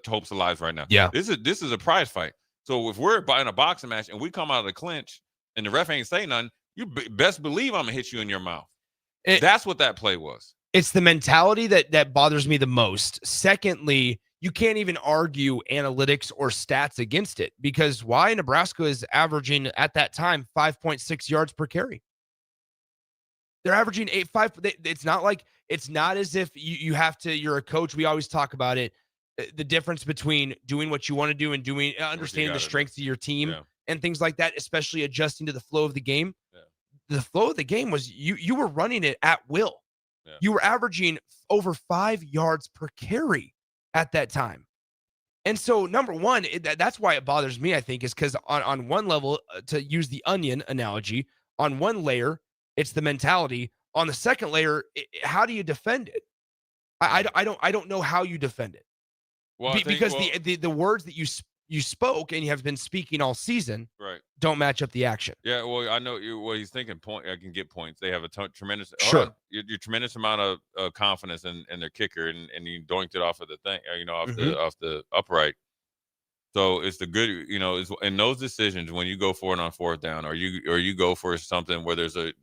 hopes alive right now. Yeah. This is a prize fight. So if we're in a boxing match and we come out of the clinch and the ref ain't say nothing, you best believe I'm gonna hit you in your mouth. That's what that play was. It's the mentality that bothers me the most. Secondly, you can't even argue analytics or stats against it, because why? Nebraska is averaging at that time 5.6 yards per carry. They're averaging 8.5. It's not as if you have to, you're a coach. We always talk about it. The difference between doing what you want to do and doing, understanding the strengths of your team and things like that, especially adjusting to the flow of the game. Yeah. The flow of the game was you were running it at will. Yeah. You were averaging over 5 yards per carry at that time. And so, number one, that's why it bothers me, I think, is because on one level, to use the onion analogy, on one layer, it's the mentality. On the second layer, how do you defend it? I don't know how you defend it. Well, Because the words that you spoke and you have been speaking all season don't match up the action. Yeah, well, I know what he's thinking. I can get points. They have a tremendous your tremendous amount of confidence in their kicker, and you doinked it off of the thing, off the upright. So it's the good, is in those decisions when you go for it on fourth down, or you go for something where there's a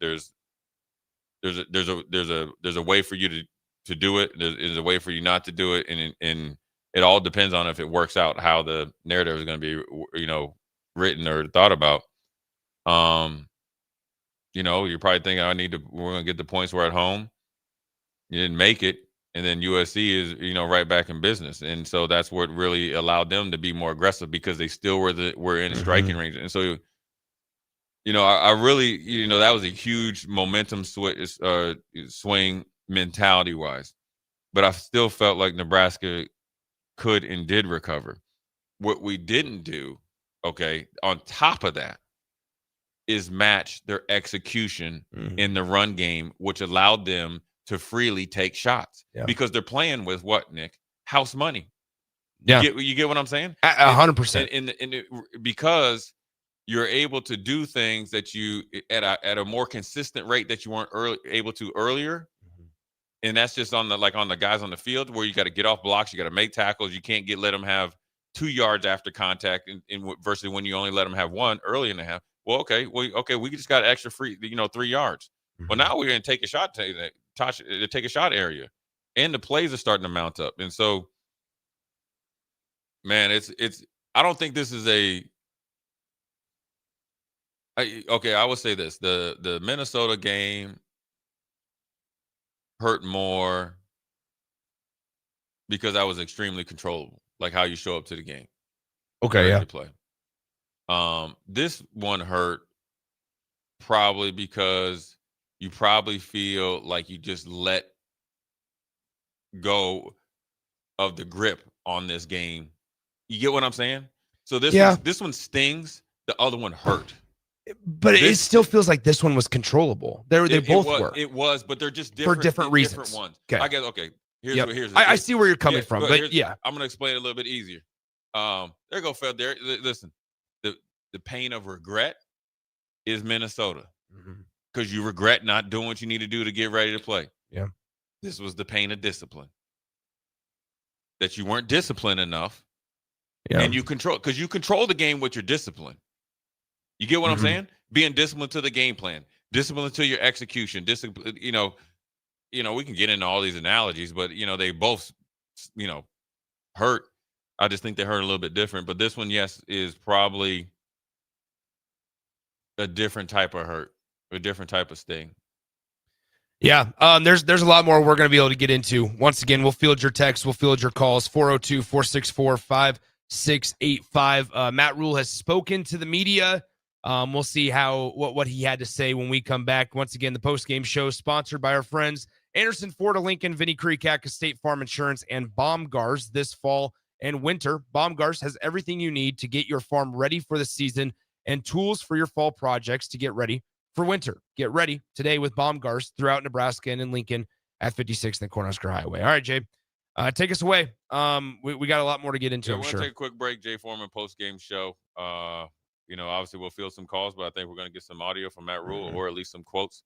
way for you to do it. There's a way for you not to do it, and it all depends on if it works out how the narrative is going to be, written or thought about. You're probably thinking, we're going to get the points. We're at home. You didn't make it. And then USC is, right back in business. And so that's what really allowed them to be more aggressive, because they still were in striking range. And so, I really, that was a huge momentum swing mentality wise, but I still felt like Nebraska could and did recover. What we didn't do, on top of that, is match their execution in the run game, which allowed them to freely take shots, because they're playing with what, Nick? House money. Yeah. You get what I'm saying? 100%. Because you're able to do things that you at a more consistent rate that you weren't able to earlier. And that's just on the guys on the field, where you got to get off blocks, you got to make tackles, you can't let them have 2 yards after contact, versus when you only let them have 1 early in the half. Well, we just got extra free, 3 yards. Well, now we're going to take a shot take a shot area, and the plays are starting to mount up. And so, man, it's I don't think this is I will say this: the Minnesota game hurt more because I was extremely controllable, like how you show up to the game. To play. This one hurt probably because you probably feel like you just let go of the grip on this game. You get what I'm saying? So this one stings. The other one hurt. But it still feels like this one was controllable. They both were. It was, but they're just different, for different reasons. Different ones. Okay. I guess. Okay. I see where you're coming from, but yeah, I'm gonna explain it a little bit easier. There go Phil. There. Listen, the pain of regret is Minnesota, because you regret not doing what you need to do to get ready to play. Yeah. This was the pain of discipline, that you weren't disciplined enough, and you control the game with your discipline. You get what I'm saying? Being disciplined to the game plan, disciplined to your execution, discipline. We can get into all these analogies, but they both, hurt. I just think they hurt a little bit different. But this one, yes, is probably a different type of hurt, a different type of sting. Yeah, there's a lot more we're going to be able to get into. Once again, we'll field your texts, we'll field your calls, 402-464-5685. Matt Rule has spoken to the media. We'll see what he had to say when we come back. Once again, the post-game show sponsored by our friends Anderson Ford of Lincoln, Vinny Krikak of State Farm Insurance, and Baumgars this fall and winter. Baumgars has everything you need to get your farm ready for the season and tools for your fall projects to get ready for winter. Get ready today with Baumgars throughout Nebraska and in Lincoln at 56th and Cornhusker Highway. All right, Jay, take us away. We got a lot more to get into, I'm sure. We'll take a quick break. Jay Foreman post-game show. Obviously we'll field some calls, but I think we're going to get some audio from Matt Rule, or at least some quotes.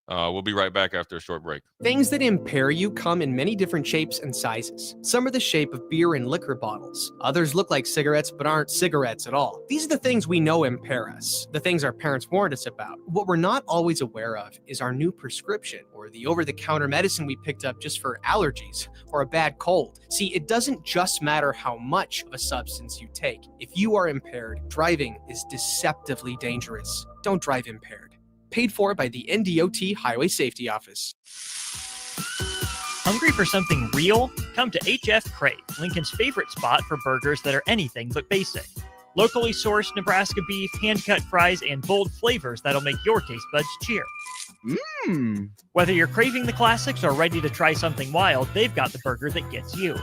We'll be right back after a short break. Things that impair you come in many different shapes and sizes. Some are the shape of beer and liquor bottles. Others look like cigarettes but aren't cigarettes at all. These are the things we know impair us, the things our parents warned us about. What we're not always aware of is our new prescription, or the over-the-counter medicine we picked up just for allergies or a bad cold. See, it doesn't just matter how much of a substance you take. If you are impaired, driving is deceptively dangerous. Don't drive impaired. Paid for by the NDOT Highway Safety Office. Hungry for something real? Come to HF Crave, Lincoln's favorite spot for burgers that are anything but basic. Locally sourced Nebraska beef, hand-cut fries, and bold flavors that'll make your taste buds cheer. Whether you're craving the classics or ready to try something wild, they've got the burger that gets you.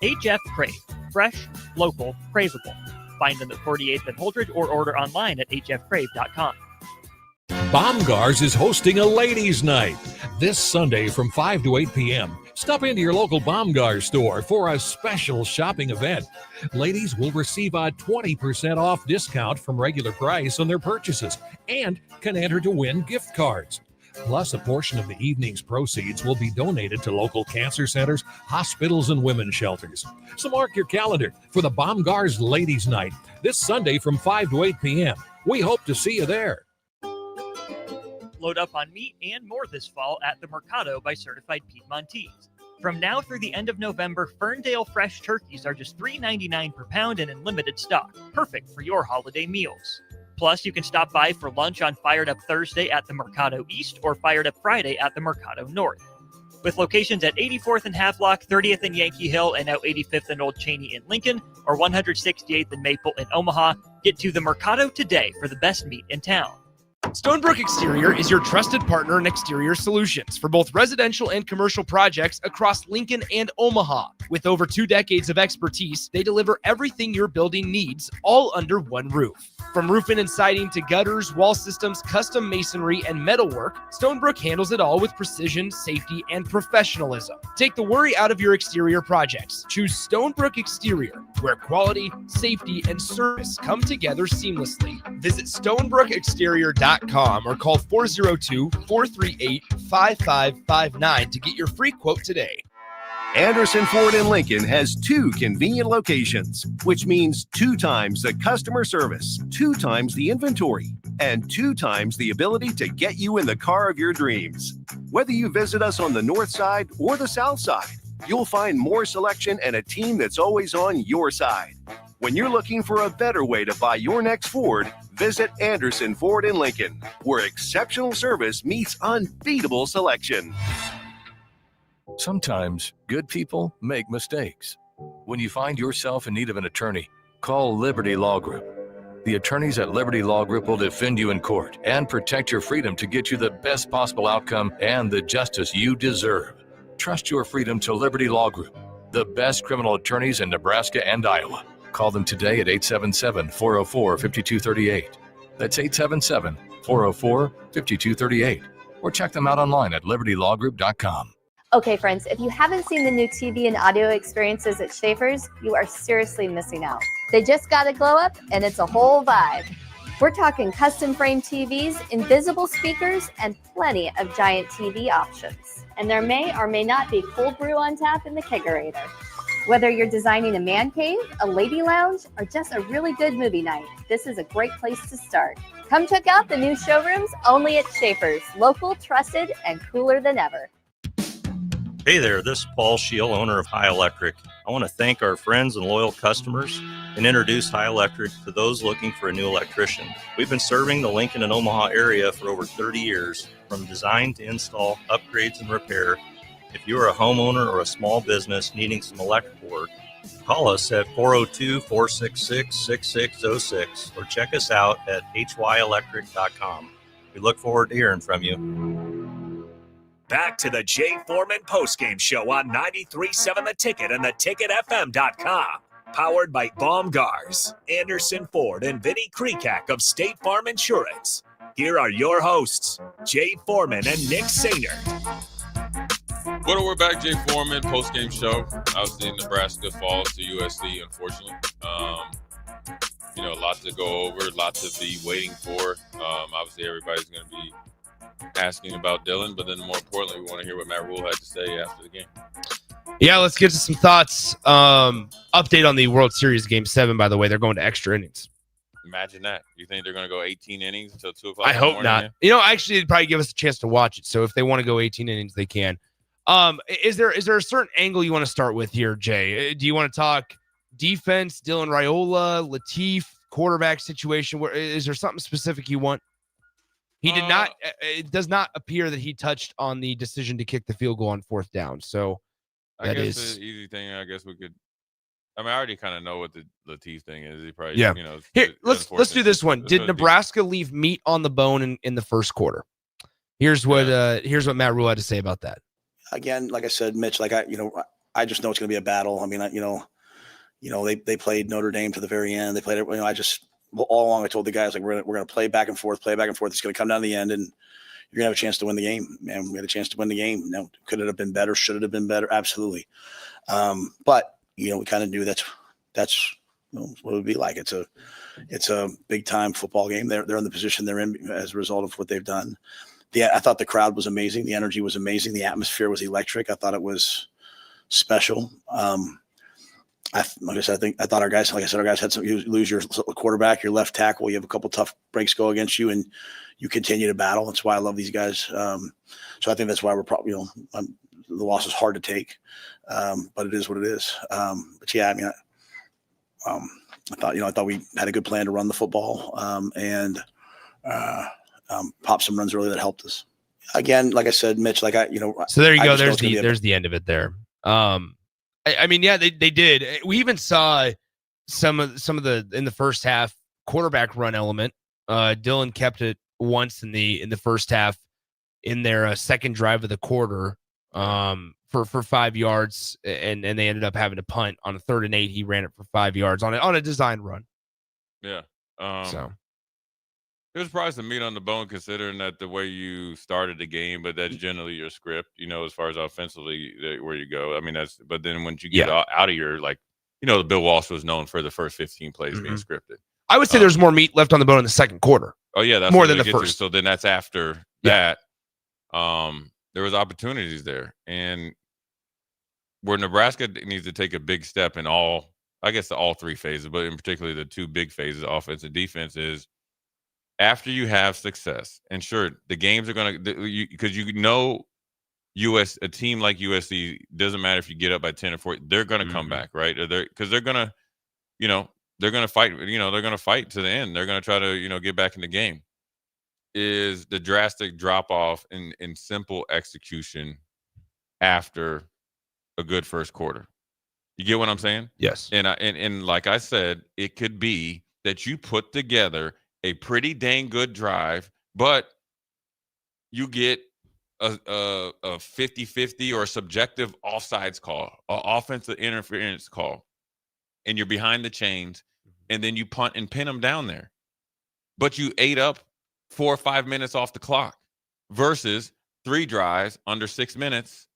HF Crave. Fresh, local, craveable. Find them at 48th and Holdridge or order online at hfcrave.com. Baumgars is hosting a ladies' night this Sunday from 5 to 8 p.m. Stop into your local Baumgars store for a special shopping event. Ladies will receive a 20% off discount from regular price on their purchases and can enter to win gift cards. Plus, a portion of the evening's proceeds will be donated to local cancer centers, hospitals, and women's shelters. So mark your calendar for the Baumgars Ladies' Night this Sunday from 5 to 8 p.m. We hope to see you there. Load up on meat and more this fall at the Mercado by Certified Piedmontese. From now through the end of November, Ferndale fresh turkeys are just $3.99 per pound and in limited stock, perfect for your holiday meals. Plus, you can stop by for lunch on Fired Up Thursday at the Mercado East or Fired Up Friday at the Mercado North. With locations at 84th and Havelock, 30th and Yankee Hill, and now 85th and Old Cheney in Lincoln, or 168th and Maple in Omaha, get to the Mercado today for the best meat in town. Stonebrook Exterior is your trusted partner in exterior solutions for both residential and commercial projects across Lincoln and Omaha. With over 2 decades of expertise, they deliver everything your building needs, all under one roof. From roofing and siding to gutters, wall systems, custom masonry, and metalwork, Stonebrook handles it all with precision, safety, and professionalism. Take the worry out of your exterior projects. Choose Stonebrook Exterior, where quality, safety, and service come together seamlessly. Visit stonebrookexterior.com or call 402-438-5559 to get your free quote today. Anderson Ford in Lincoln has 2 convenient locations, which means 2 times the customer service, 2 times the inventory, and 2 times the ability to get you in the car of your dreams. Whether you visit us on the north side or the south side, you'll find more selection and a team that's always on your side. When you're looking for a better way to buy your next Ford, visit Anderson Ford in Lincoln, where exceptional service meets unbeatable selection. Sometimes good people make mistakes. When you find yourself in need of an attorney, call Liberty Law Group. The attorneys at Liberty Law Group will defend you in court and protect your freedom to get you the best possible outcome and the justice you deserve. Trust your freedom to Liberty Law Group, the best criminal attorneys in Nebraska and Iowa. Call them today at 877-404-5238. That's 877-404-5238. Or check them out online at libertylawgroup.com. Okay, friends, if you haven't seen the new TV and audio experiences at Schaefer's, you are seriously missing out. They just got a glow up, and it's a whole vibe. We're talking custom frame TVs, invisible speakers, and plenty of giant TV options. And there may or may not be cold brew on tap in the kegerator. Whether you're designing a man cave, a lady lounge, or just a really good movie night, this is a great place to start. Come check out the new showrooms only at Schaefer's, local, trusted, and cooler than ever. Hey there, this is Paul Scheel, owner of High Electric. I want to thank our friends and loyal customers and introduce High Electric to those looking for a new electrician. We've been serving the Lincoln and Omaha area for over 30 years, from design to install, upgrades, and repair. If you are a homeowner or a small business needing some electrical work, call us at 402-466-6606 or check us out at hyelectric.com. We look forward to hearing from you. Back to the Jay Foreman Postgame Show on 93.7 The Ticket and theticketfm.com. Powered by Baumgars, Anderson Ford, and Vinny Krikak of State Farm Insurance. Here are your hosts, Jay Foreman and Nick Sainer. Well, we're back, Jay Foreman Postgame Show. Obviously, Nebraska falls to USC, unfortunately. Lots to go over, lots to be waiting for. Obviously, everybody's going to be asking about Dylan, but then more importantly, we want to hear what Matt Rule had to say after the game. Yeah, let's get to some thoughts. Update on the World Series Game 7, by the way. They're going to extra innings. Imagine that. You think they're going to go 18 innings until 2 o'clock? I hope not. Actually, they'd probably give us a chance to watch it. So if they want to go 18 innings, they can. Is there a certain angle you want to start with here, Jay? Do you want to talk defense, Dylan Raiola, Latif, quarterback situation? Is there something specific you want? He did not. It does not appear that he touched on the decision to kick the field goal on 4th down. So I guess the easy thing. I guess we could. I mean, I already kind of know what the Latif thing is. He probably, Here, let's do this one. Did Nebraska leave meat on the bone in the first quarter? Here's what Matt Rule had to say about that. Again, like I said, Mitch, I just know it's going to be a battle. I mean, they played Notre Dame to the very end. They played it. All along I told the guys, we're going to play back and forth. It's going to come down to the end, and you're going to have a chance to win the game. Man, we had a chance to win the game. Now, could it have been better? Should it have been better? Absolutely. But we kind of knew that's what it would be like. It's a big time football game. They're in the position they're in as a result of what they've done. I thought the crowd was amazing. The energy was amazing. The atmosphere was electric. I thought it was special. I thought our guys had some. You lose your quarterback, your left tackle. You have a couple tough breaks go against you, and you continue to battle. That's why I love these guys. So I think that's why we're probably, the loss is hard to take, but it is what it is. But yeah, I mean, I thought we had a good plan to run the football and pop some runs early that helped us. Again, like I said, Mitch, So there you go. There's the end of it there. I mean, yeah, they did. We even saw some of the in the first half quarterback run element. Dylan kept it once in the first half in their second drive of the quarter for 5 yards, and they ended up having to punt on a 3rd and 8. He ran it for 5 yards on a design run. Yeah. So it was probably some meat on the bone considering that the way you started the game, but that's generally your script, as far as offensively where you go. I mean, but then once you get out of your, Bill Walsh was known for the first 15 plays being scripted. I would say there's more meat left on the bone in the second quarter. Oh yeah. That's more than the first. So then that's after that. There was opportunities there, and where Nebraska needs to take a big step in all 3 phases, but in particular the 2 big phases, offense and defense, is after you have success, and sure, the games are going to, because a team like USC, doesn't matter if you get up by 10 or 14, they're going to come back, right? Because they're going to, they're going to fight, they're going to fight to the end. They're going to try to, get back in the game. Is the drastic drop off in simple execution after a good first quarter. You get what I'm saying? Yes. And like I said, it could be that you put together a pretty dang good drive, but you get a 50-50 or a subjective offsides call, an offensive interference call, and you're behind the chains, and then you punt and pin them down there. But you ate up 4 or 5 minutes off the clock versus 3 drives under 6 minutes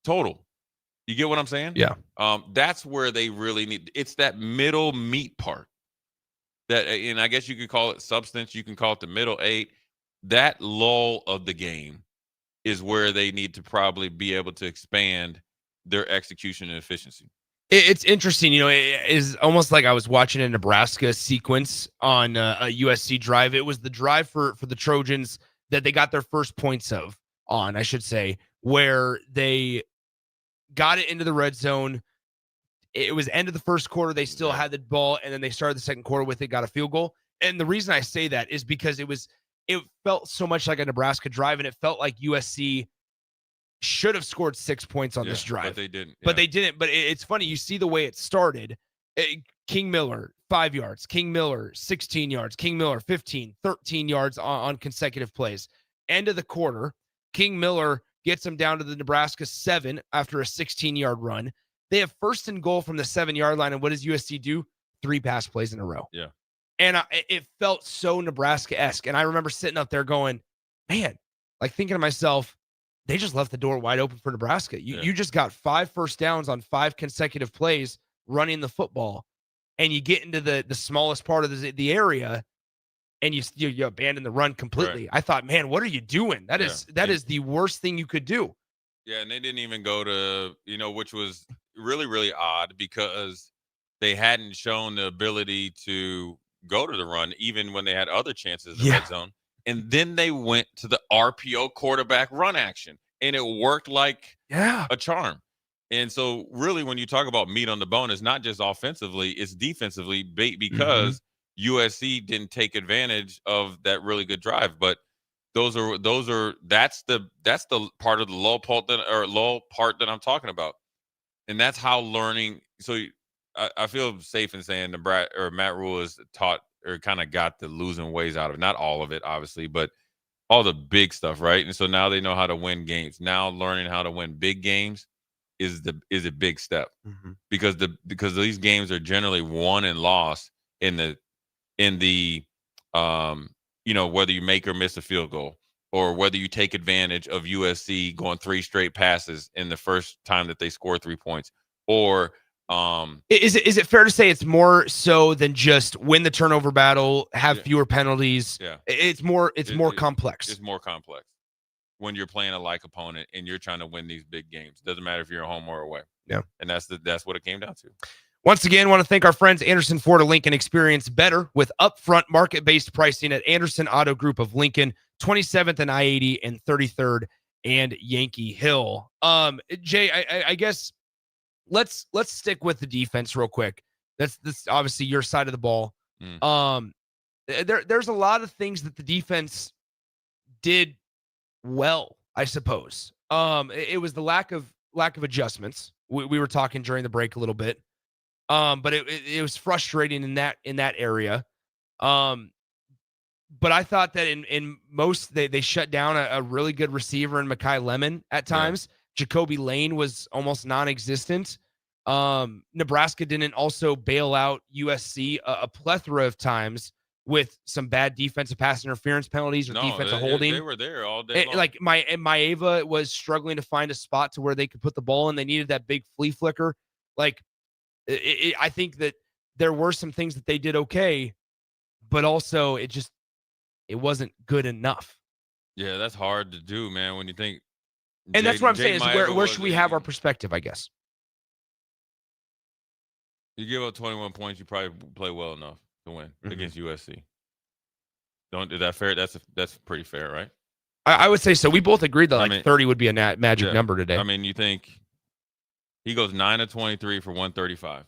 total. You get what I'm saying? Yeah. That's where they really need. It's that middle meat part. And I guess you could call it substance. You can call it the middle 8. That lull of the game is where they need to probably be able to expand their execution and efficiency. It's interesting, it is almost like I was watching a Nebraska sequence on a USC drive. It was the drive for the Trojans that they got their first points on, I should say, where they got it into the red zone. It was end of the first quarter. They still had the ball, and then they started the second quarter with it, got a field goal. And the reason I say that is because it felt so much like a Nebraska drive, and it felt like USC should have scored 6 points on this drive. But they didn't. But they didn't. But it's funny. You see the way it started. King Miller, 5 yards. King Miller, 16 yards. King Miller, 15, 13 yards on consecutive plays. End of the quarter, King Miller gets them down to the Nebraska 7 after a 16-yard run. They have 1st and goal from the 7-yard line. And what does USC do? 3 pass plays in a row. Yeah. And it felt so Nebraska-esque. And I remember sitting up there going, man, thinking to myself, they just left the door wide open for Nebraska. You just got 5 first downs on 5 consecutive plays running the football, and you get into the smallest part of the area, and you abandon the run completely. Right. I thought, man, what are you doing? That is the worst thing you could do. Yeah, and they didn't even go to, which was really, really odd because they hadn't shown the ability to go to the run even when they had other chances in the red zone. And then they went to the RPO quarterback run action, and it worked like a charm. And so really when you talk about meat on the bone, it's not just offensively, it's defensively because USC didn't take advantage of that really good drive. But That's the part of the lull part that I'm talking about. And that's how learning. So I feel safe in saying Matt Rule has taught or kind of got the losing ways out of it. Not all of it, obviously, but all the big stuff, right? And so now they know how to win games. Now learning how to win big games is a big step because these games are generally won and lost in the whether you make or miss a field goal, or whether you take advantage of USC going 3 straight passes in the first time that they score 3 points, or is it fair to say it's more so than just win the turnover battle, have fewer penalties? Yeah, it's more complex. It's more complex when you're playing a like opponent and you're trying to win these big games. Doesn't matter if you're home or away. Yeah, and that's what it came down to. Once again, want to thank our friends Anderson Ford of Lincoln. Experience better with upfront market-based pricing at Anderson Auto Group of Lincoln, 27th and I-80 and 33rd and Yankee Hill. Jay, I guess let's stick with the defense real quick. That's obviously your side of the ball. There's a lot of things that the defense did well, I suppose. It was the lack of adjustments. We were talking during the break a little bit. But it was frustrating in that area. But I thought that in most they shut down a really good receiver in Mekhi Lemon at times. Yeah. Jacoby Lane was almost non-existent. Nebraska didn't also bail out USC a plethora of times with some bad defensive pass interference penalties or defensive holding. They were there all day long. Like Maeva was struggling to find a spot to where they could put the ball in. They needed that big flea flicker. Like, I think that there were some things that they did okay, but also it wasn't good enough. Yeah, that's hard to do, man, when you think. And that's what I'm saying is where should we have our perspective, I guess? You give up 21 points, you probably play well enough to win against USC. Is that fair? That's pretty fair, right? I would say so. We both agreed that 30 would be a magic number today. I mean, you think he goes 9 of 23 for 135.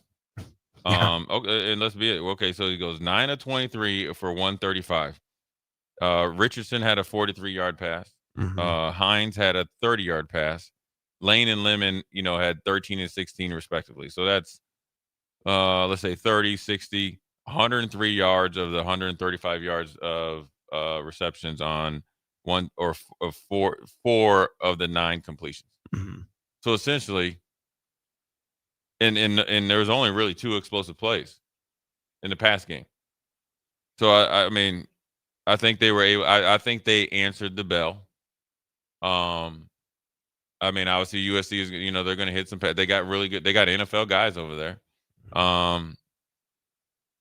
Yeah. Okay, and let's be it. Okay, so he goes 9 of 23 for 135. Richardson had a 43-yard pass. Hines had a 30-yard pass. Lane and Lemon, had 13 and 16 respectively. So that's let's say 30, 60, 103 yards of the 135 yards of receptions on four of the 9 completions. So essentially, and there was only really 2 explosive plays in the pass game. So I mean, I think they were able. I think they answered the bell. I mean, obviously USC is, they're going to hit some. They got really good. They got NFL guys over there.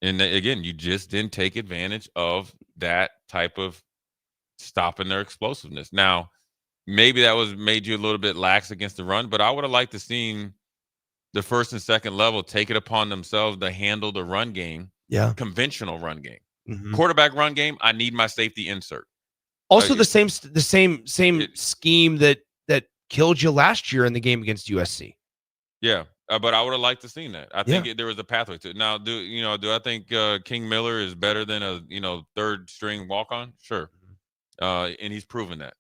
And again, you just didn't take advantage of that type of stopping their explosiveness. Now, maybe that made you a little bit lax against the run, but I would have liked to seen the first and second level take it upon themselves to handle the run game. Yeah, conventional run game, quarterback run game. I need my safety insert. Also, the same scheme that killed you last year in the game against USC. Yeah. But I would have liked to seen that. I think there was a pathway to it. Now, do I think King Miller is better than a third string walk on? Sure, and he's proven that.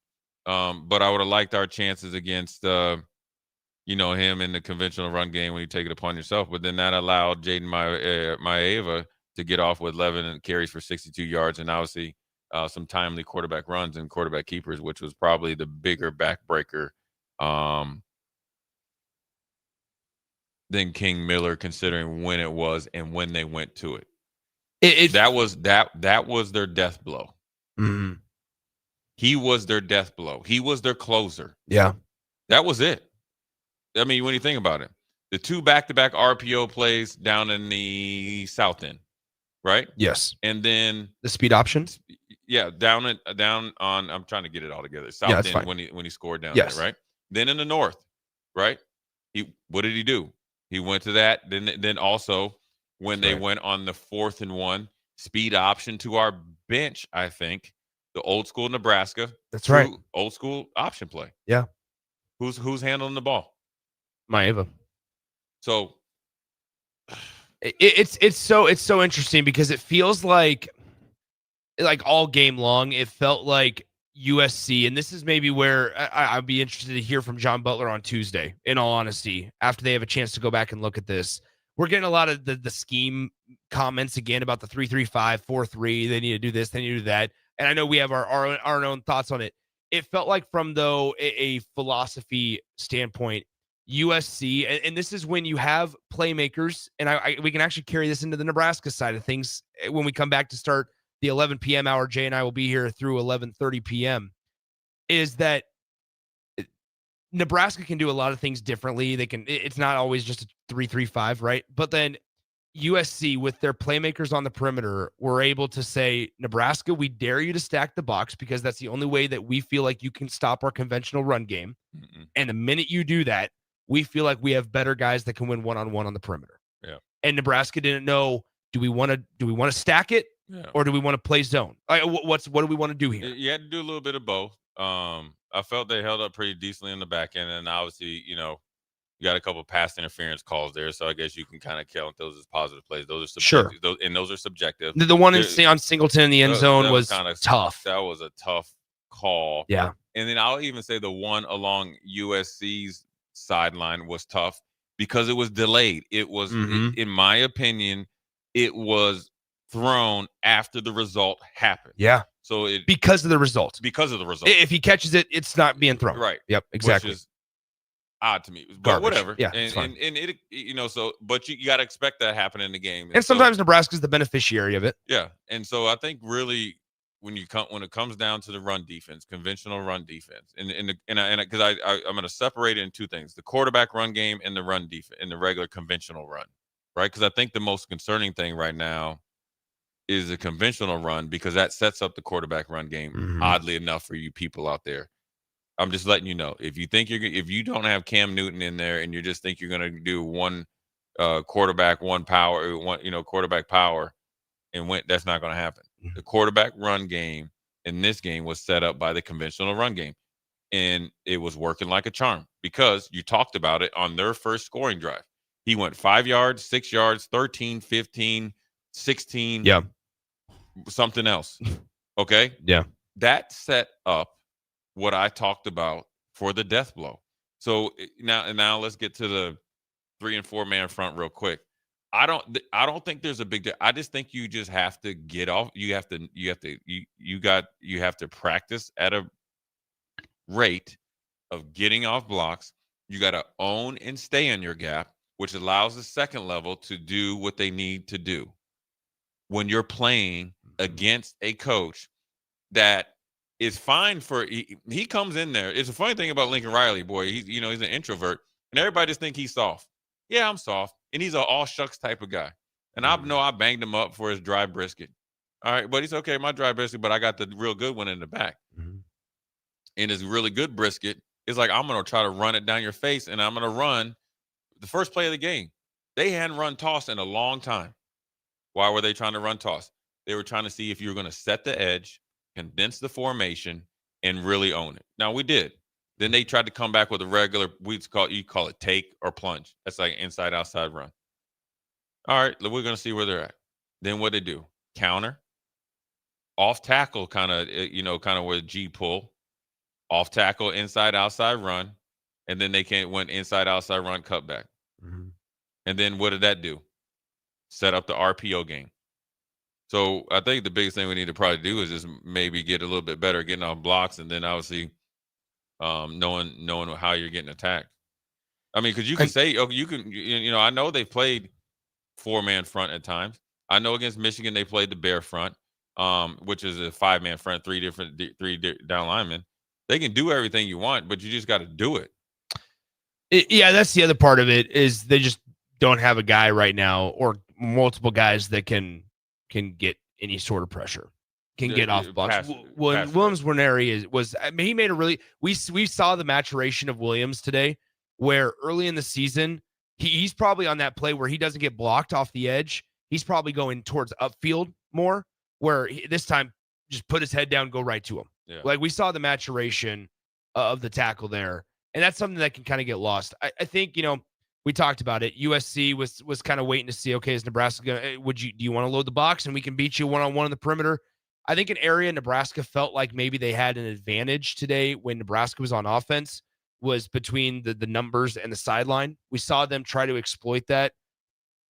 But I would have liked our chances against him in the conventional run game when you take it upon yourself. But then that allowed Jaden Maeva to get off with 11 carries for 62 yards, and obviously some timely quarterback runs and quarterback keepers, which was probably the bigger backbreaker. Than King Miller, considering when it was and when they went to it. That was their death blow. He was their death blow. He was their closer. Yeah, that was it. I mean, when you think about it, the 2 back-to-back RPO plays down in the south end, right? Yes, and then the speed options. Yeah, down on. I'm trying to get it all together. South end when he scored down there, right? Then in the north, right? What did he do? He went to that. Then also when they went on the 4th and 1 speed option to our bench, I think the old school Nebraska. That's right. Old school option play. Yeah. Who's handling the ball? Maeva. So it's so interesting because it feels like all game long, it felt like USC, and this is maybe where I'd be interested to hear from John Butler on Tuesday, in all honesty, after they have a chance to go back and look at this. We're getting a lot of the scheme comments again about the 3-3-5, 4-3. They need to do this, they need to do that. And I know we have our own thoughts on it. It felt like from, though, a philosophy standpoint, USC, and this is when you have playmakers, and we can actually carry this into the Nebraska side of things when we come back to start the 11 p.m. hour. Jay and I will be here through 11:30 p.m. is that Nebraska can do a lot of things differently. It's not always just a 3-3-5, right? But then USC, with their playmakers on the perimeter, were able to say, Nebraska, we dare you to stack the box because that's the only way that we feel like you can stop our conventional run game. And the minute you do that, we feel like we have better guys that can win one-on-one on the perimeter. Yeah. And Nebraska didn't know, do we want to stack it? Yeah. Or do we want to play zone? What do we want to do here? You had to do a little bit of both. I felt they held up pretty decently in the back end, and obviously, you got a couple pass interference calls there, so I guess you can kind of count those as positive plays. Those are subjective. Sure. Those are subjective. The one on Singleton in the end zone was kinda tough. That was a tough call. Yeah. And then I'll even say the one along USC's sideline was tough because it was delayed. It was, in my opinion, it was thrown after the result happened. Yeah. So because of the result. Because of the result. If he catches it, it's not being thrown. Right. Yep. Exactly. Which is odd to me. But Garbage. whatever. Yeah. And it's fine. it, so, but you got to expect that to happen in the game. And sometimes Nebraska's the beneficiary of it. Yeah. And so I think really when it comes down to the run defense, conventional run defense, and because I'm going to separate it in two things: the quarterback run game and the run defense, and the regular conventional run, right? Because I think the most concerning thing right now is the conventional run, because that sets up the quarterback run game. Oddly enough, for you people out there, I'm just letting you know, if you don't have Cam Newton in there and you just think you're going to do one quarterback, one power, quarterback power, and that's not going to happen. The quarterback run game in this game was set up by the conventional run game, and it was working like a charm because you talked about it on their first scoring drive. He went 5 yards, 6 yards, 13, 15, 16. Yeah. Something else. Okay. Yeah. That set up what I talked about for the death blow. So now let's get to the 3 and 4 man front real quick. I don't think there's a big deal. I just think you just have to get off. You have to practice at a rate of getting off blocks. You got to own and stay in your gap, which allows the second level to do what they need to do. When you're playing against a coach that is fine he comes in there. It's a funny thing about Lincoln Riley, boy. He's an introvert, and everybody just think he's soft. Yeah, I'm soft, and he's an all shucks type of guy. And I know I banged him up for his dry brisket. All right, but he's okay, my dry brisket, but I got the real good one in the back. And his really good brisket is like, I'm going to try to run it down your face, and I'm going to run the first play of the game. They hadn't run toss in a long time. Why were they trying to run toss? They were trying to see if you were going to set the edge, condense the formation, and really own it. Now, we did. Then they tried to come back with a regular, you call it take or plunge. That's like inside, outside run. All right, we're going to see where they're at. Then what they do? Counter. Off tackle, kind of where G pull. Off tackle, inside, outside run. And then they went inside, outside run, cut back. And then what did that do? Set up the RPO game. So I think the biggest thing we need to probably do is just maybe get a little bit better at getting off blocks, and then obviously knowing how you're getting attacked. I mean, because you can say, I know they've played 4-man front at times. I know against Michigan they played the bear front, which is a 5-man front, three down linemen. They can do everything you want, but you just got to do it. Yeah, that's the other part of it, is they just don't have a guy right now, or multiple guys that can get any sort of pressure, get off blocks. Williams Nwaneri he made a really, we saw the maturation of Williams today, where early in the season, he's probably on that play where he doesn't get blocked off the edge. He's probably going towards upfield more, where this time just put his head down, go right to him. Yeah. Like, we saw the maturation of the tackle there. And that's something that can kind of get lost. I think, we talked about it. USC was kind of waiting to see, okay, is Nebraska do you want to load the box and we can beat you one-on-one on the perimeter? I think an area Nebraska felt like maybe they had an advantage today when Nebraska was on offense was between the numbers and the sideline. We saw them try to exploit that,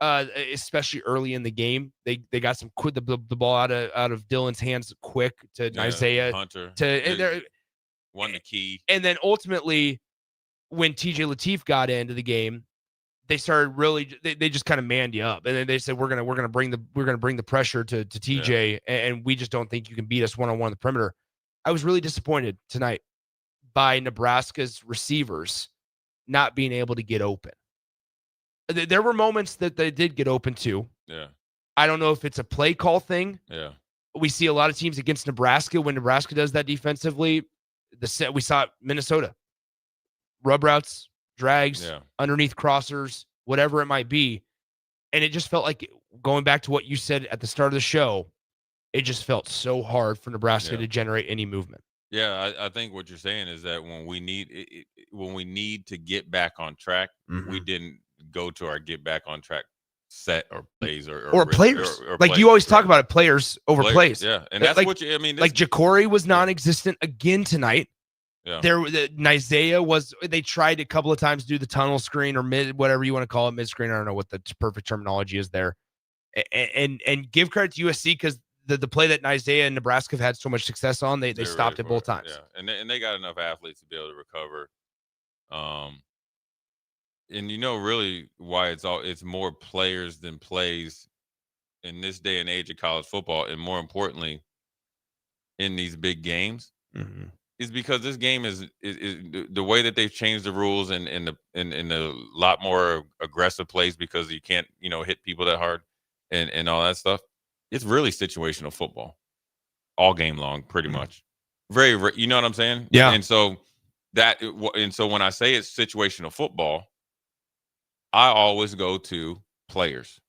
especially early in the game. They got some quick the ball out of Dylan's hands quick to Isaiah Hunter won the key, and then ultimately when TJ Lateef got into the game, they started really they just kind of manned you up, and then they said we're gonna bring the pressure to TJ, and we just don't think you can beat us one-on-one on the perimeter. I was really disappointed tonight by Nebraska's receivers not being able to get open. There were moments that they did get open too. Yeah. I don't know if it's a play call thing. Yeah. We see a lot of teams against Nebraska when Nebraska does that defensively. We saw it Minnesota. Rub routes, drags, underneath crossers, whatever it might be. And it just felt like, going back to what you said at the start of the show, it just felt so hard for Nebraska to generate any movement. Yeah, I think what you're saying is that when we need to get back on track, we didn't go to our get back on track set or plays or players. Or like players, you always talk about it, players over plays. Yeah, and that's what you. I mean, like Ja'Cory was non-existent again tonight. Yeah. Isaiah was. They tried a couple of times to do the tunnel screen or mid, whatever you want to call it, mid screen. I don't know what the perfect terminology is there. And give credit to USC because the play that Isaiah and Nebraska have had so much success on, they stopped it both times. Yeah, and they got enough athletes to be able to recover. And really why it's more players than plays in this day and age of college football, and more importantly, in these big games, is because this game is the way that they've changed the rules and a lot more aggressive plays because you can't hit people that hard and all that stuff. It's really situational football all game long, pretty much. Very, you know what I'm saying? Yeah. And so when I say it's situational football, I always go to players,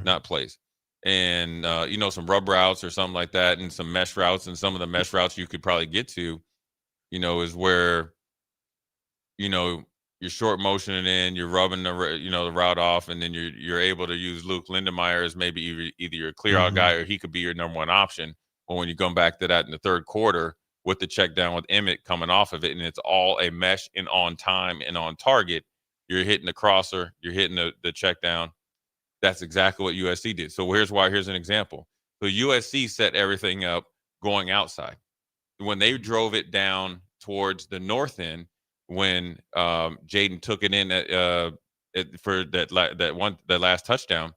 not plays. And, some rub routes or something like that, and some mesh routes, and some of the mesh routes you could probably get to, is where, you're short motioning in, you're rubbing the route off, and then you're able to use Luke Lindenmeyer as maybe either your clear out guy or he could be your number one option. But when you come back to that in the third quarter with the check down with Emmett coming off of it, and it's all a mesh and on time and on target, you're hitting the crosser, you're hitting the check down. That's exactly what USC did. So here's an example. So USC set everything up going outside. When they drove it down towards the north end, when Jaden took it in for that last touchdown,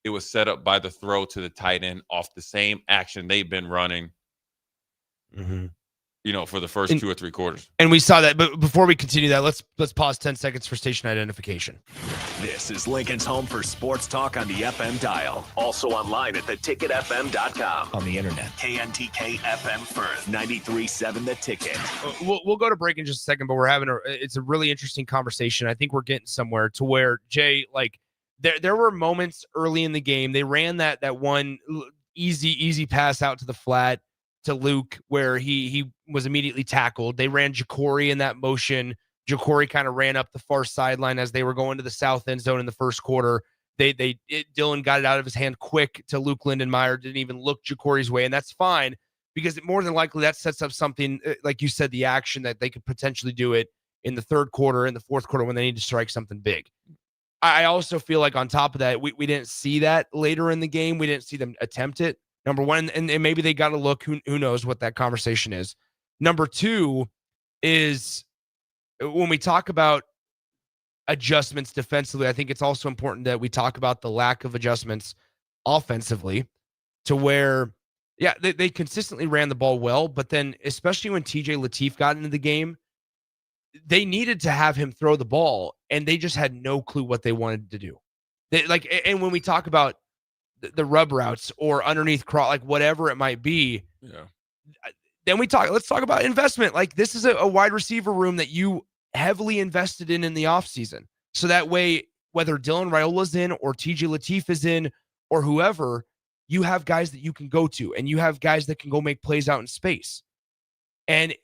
it was set up by the throw to the tight end off the same action they've been running. For the first 2 or 3 quarters. And we saw that, but before we continue that, let's pause 10 seconds for station identification. This is Lincoln's home for sports talk on the FM dial. Also online at theticketfm.com. On the internet, KNTK FM Firth, 93.7 The Ticket. We'll go to break in just a second, but we're having it's a really interesting conversation. I think we're getting somewhere to where, Jay, like there were moments early in the game. They ran that one easy pass out to the flat to Luke where he was immediately tackled. They ran Ja'Cory in that motion. Ja'Cory kind of ran up the far sideline as they were going to the south end zone in the first quarter. Dylan got it out of his hand quick to Luke Lindenmeyer, didn't even look Ja'Cory's way, and that's fine because more than likely that sets up something, like you said, the action that they could potentially do it in the third quarter, in the fourth quarter when they need to strike something big. I also feel like on top of that, we didn't see that later in the game. We didn't see them attempt it. Number one, and maybe they got to look, who knows what that conversation is. Number two is when we talk about adjustments defensively, I think it's also important that we talk about the lack of adjustments offensively to where, they consistently ran the ball well, but then especially when TJ Lateef got into the game, they needed to have him throw the ball, and they just had no clue what they wanted to do. And when we talk about the rub routes or underneath cross, like whatever it might be. Yeah. Then let's talk about investment. Like this is a wide receiver room that you heavily invested in the offseason. So that way, whether Dylan Raiola's in or TJ Lateef is in or whoever, you have guys that you can go to and you have guys that can go make plays out in space. And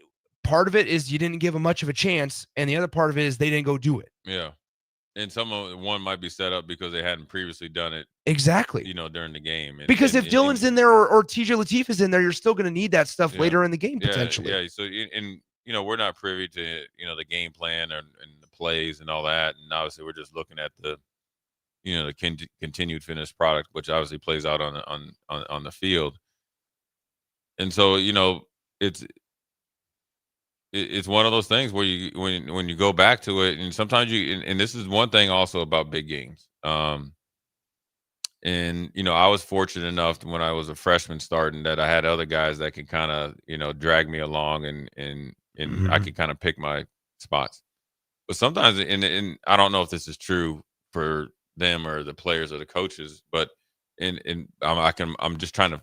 part of it is you didn't give them much of a chance. And the other part of it is they didn't go do it. Yeah. And one might be set up because they hadn't previously done it. Exactly. During the game. Because if Dylan's in there or TJ Latif is in there, you're still going to need that stuff later in the game potentially. Yeah. So we're not privy to the game plan and the plays and all that, and obviously we're just looking at the continued finished product, which obviously plays out on the field. And so it's one of those things where when you go back to it, and sometimes and this is one thing also about big games. And I was fortunate enough when I was a freshman starting that I had other guys that could kind of drag me along and I could kind of pick my spots. But sometimes, and I don't know if this is true for them or the players or the coaches, but I'm just trying to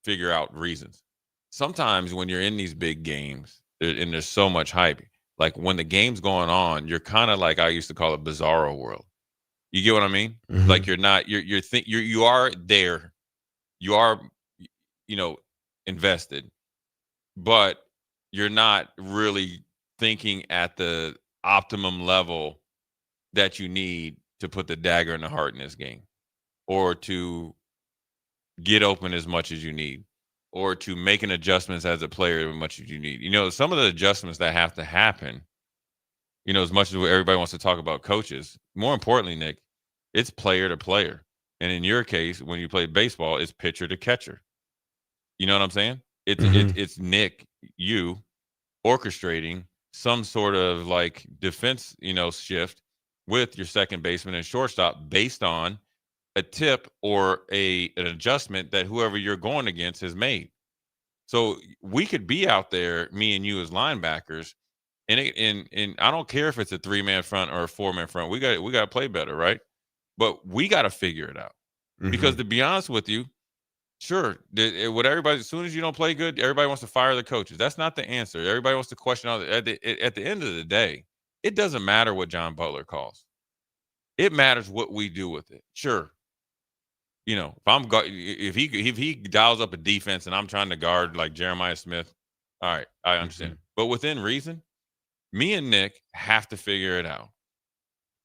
figure out reasons. Sometimes when you're in these big games and there's so much hype, like when the game's going on, you're kind of like, I used to call it bizarro world. You get what I mean? Mm-hmm. Like you are there, you are, invested, but you're not really thinking at the optimum level that you need to put the dagger in the heart in this game, or to get open as much as you need, or to make an adjustments as a player as much as you need. Some of the adjustments that have to happen, as much as everybody wants to talk about coaches, more importantly, Nick, it's player to player. And in your case, when you play baseball, it's pitcher to catcher. You know what I'm saying? It's Nick, you orchestrating some sort of like defense, shift with your second baseman and shortstop based on a tip or an adjustment that whoever you're going against has made. So we could be out there, me and you as linebackers, and I don't care if it's a 3-man front or a 4-man front. We got to play better, right? But we got to figure it out. Because to be honest with you, sure, what everybody, as soon as you don't play good, everybody wants to fire the coaches. That's not the answer. Everybody wants to question all at the end of the day, it doesn't matter what John Butler calls. It matters what we do with it. Sure. If he dials up a defense and I'm trying to guard like Jeremiah Smith, all right, I understand. But within reason, me and Nick have to figure it out.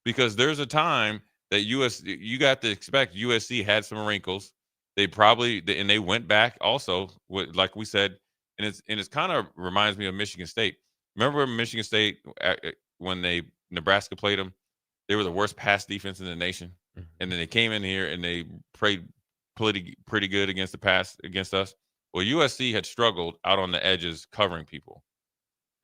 Because there's a time that you got to expect USC had some wrinkles. They went back also with, like we said, and it's kind of reminds me of Michigan State. Remember Michigan State when Nebraska played them? They were the worst pass defense in the nation, and then they came in here and they played pretty good against the pass against us. Well, USC had struggled out on the edges covering people,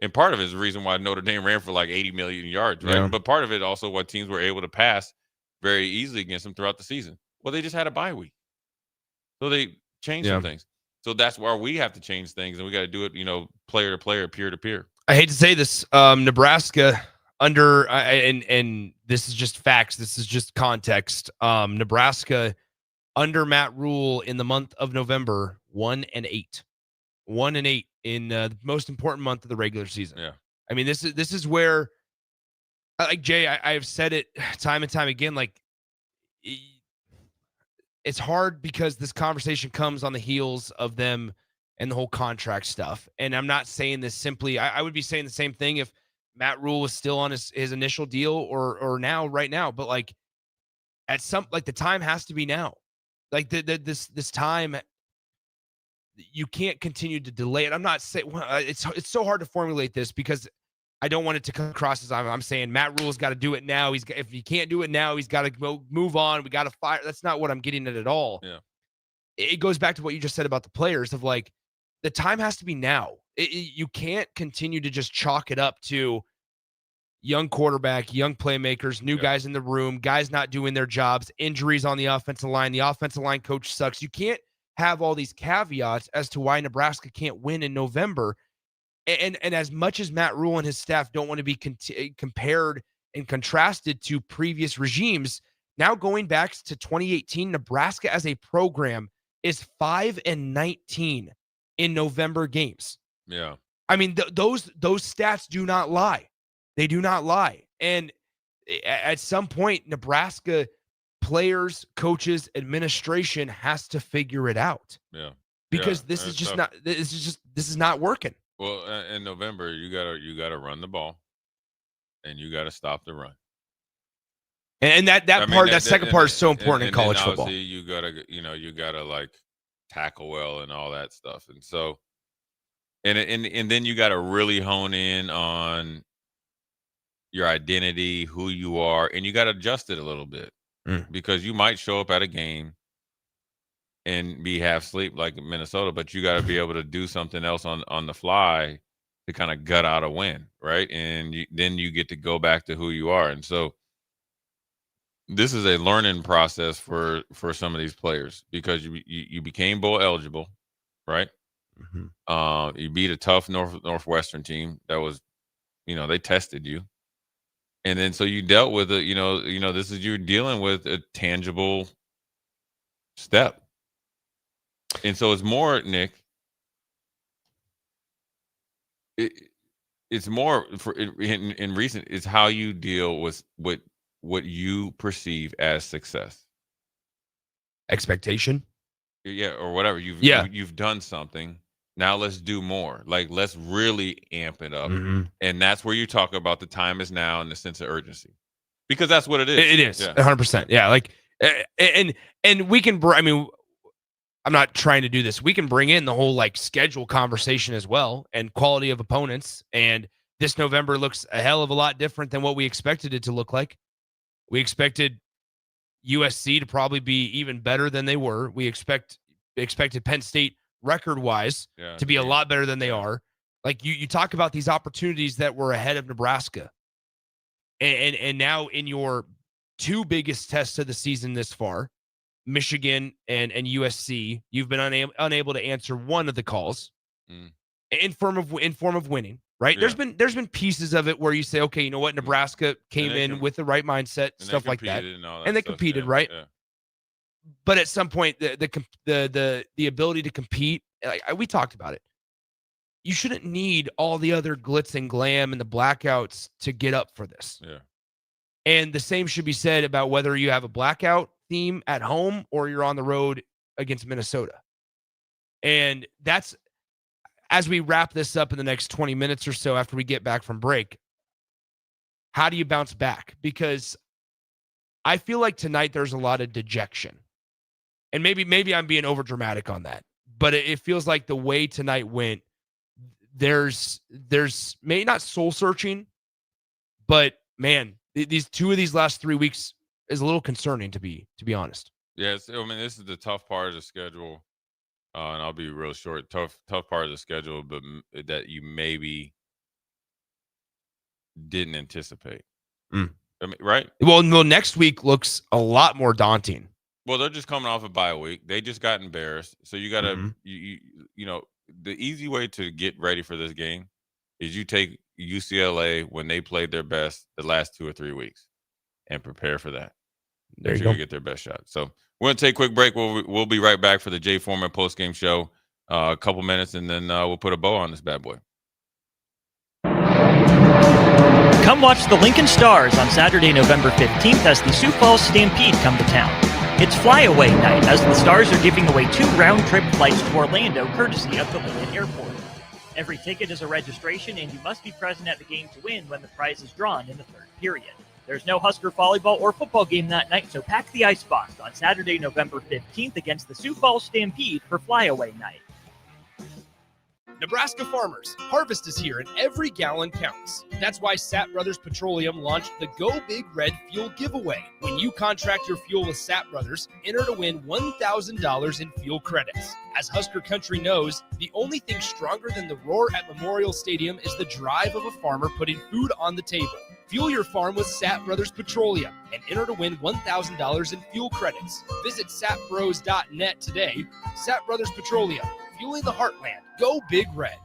and part of it is the reason why Notre Dame ran for like 80 million yards, right? Yeah. But part of it also why teams were able to pass very easily against them throughout the season. Well, they just had a bye week. So they changed some things. So that's why we have to change things, and we got to do it, player to player, peer to peer. I hate to say this, Nebraska under and this is just facts. This is just context. Nebraska under Matt Rule in the month of November, 1-8, 1-8 in the most important month of the regular season. Yeah, I mean this is where, like Jay, I have said it time and time again, like. It's hard because this conversation comes on the heels of them and the whole contract stuff. And I'm not saying this simply. I would be saying the same thing if Matt Rule was still on his initial deal or right now. But like the time has to be now. Like this time, you can't continue to delay it. I'm not saying it's so hard to formulate this because I don't want it to come across as I'm saying Matt Rule's got to do it now. If he can't do it now, he's got to move on. We got to fire. That's not what I'm getting at all. Yeah. It goes back to what you just said about the players of like, the time has to be now. You can't continue to just chalk it up to young quarterback, young playmakers, new guys in the room, guys not doing their jobs, injuries on the offensive line. The offensive line coach sucks. You can't have all these caveats as to why Nebraska can't win in November. And as much as Matt Rule and his staff don't want to be compared and contrasted to previous regimes, now going back to 2018, Nebraska as a program is 5-19 in November games. Yeah. I mean, those stats do not lie. They do not lie. And at some point, Nebraska players, coaches, administration has to figure it out. Yeah. Because this is not working. Well, in November, you gotta run the ball, and you gotta stop the run. And that second part is so important in college football. You gotta like tackle well and all that stuff. And so, and then you gotta really hone in on your identity, who you are, and you gotta adjust it a little bit because you might show up at a game and be half asleep like in Minnesota, but you gotta be able to do something else on the fly to kind of gut out a win, right? And then you get to go back to who you are. And so this is a learning process for some of these players because you became bowl eligible, right? You beat a tough Northwestern team that was, they tested you, and then so you dealt with it. This is you're dealing with a tangible step, and so it's more, Nick. It's more in recent. It's how you deal with what you perceive as success, expectation, or whatever. You've done something. Now let's do more. Like let's really amp it up, and that's where you talk about the time is now and the sense of urgency, because that's what it is. It is 100%. Yeah, like and we can. I mean, I'm not trying to do this. We can bring in the whole like schedule conversation as well and quality of opponents. And this November looks a hell of a lot different than what we expected it to look like. We expected USC to probably be even better than they were. We expected Penn State record-wise to be a lot better than they are. Like you talk about these opportunities that were ahead of Nebraska. And now in your two biggest tests of the season this far, Michigan and USC, you've been unable to answer one of the calls in form of winning. Right. Yeah. There's been pieces of it where you say, okay, you know what? Nebraska came in with the right mindset, stuff like that. And they competed, right? Yeah. But at some point, the ability to compete, like we talked about it. You shouldn't need all the other glitz and glam and the blackouts to get up for this. Yeah. And the same should be said about whether you have a blackout theme at home or you're on the road against Minnesota. And that's, as we wrap this up in the next 20 minutes or so after we get back from break, how do you bounce back? Because I feel like tonight there's a lot of dejection. And maybe I'm being over dramatic on that, but it feels like the way tonight went, there's maybe not soul searching, but man, these last 3 weeks is a little concerning to be honest. Yes. I mean, this is the tough part of the schedule. And I'll be real short. Tough part of the schedule, but that you maybe didn't anticipate. I mean, right? Well, next week looks a lot more daunting. Well, they're just coming off a bye week. They just got embarrassed. So you got to, the easy way to get ready for this game is you take UCLA when they played their best the last 2 or 3 weeks and prepare for that. There you go. Get their best shot. So we're going to take a quick break. We'll be right back for the Jay Foreman postgame show. A couple minutes, and then we'll put a bow on this bad boy. Come watch the Lincoln Stars on Saturday, November 15th as the Sioux Falls Stampede come to town. It's flyaway night as the Stars are giving away 2 round-trip flights to Orlando courtesy of the Lincoln Airport. Every ticket is a registration, and you must be present at the game to win when the prize is drawn in the third period. There's no Husker volleyball or football game that night, so pack the icebox on Saturday, November 15th against the Sioux Falls Stampede for flyaway night. Nebraska farmers, harvest is here and every gallon counts. That's why Sapp Brothers Petroleum launched the Go Big Red Fuel Giveaway. When you contract your fuel with Sapp Brothers, enter to win $1,000 in fuel credits. As Husker Country knows, the only thing stronger than the roar at Memorial Stadium is the drive of a farmer putting food on the table. Fuel your farm with Sapp Brothers Petroleum and enter to win $1,000 in fuel credits. Visit sapbros.net today. Sapp Brothers Petroleum, fueling the heartland. Go Big Red.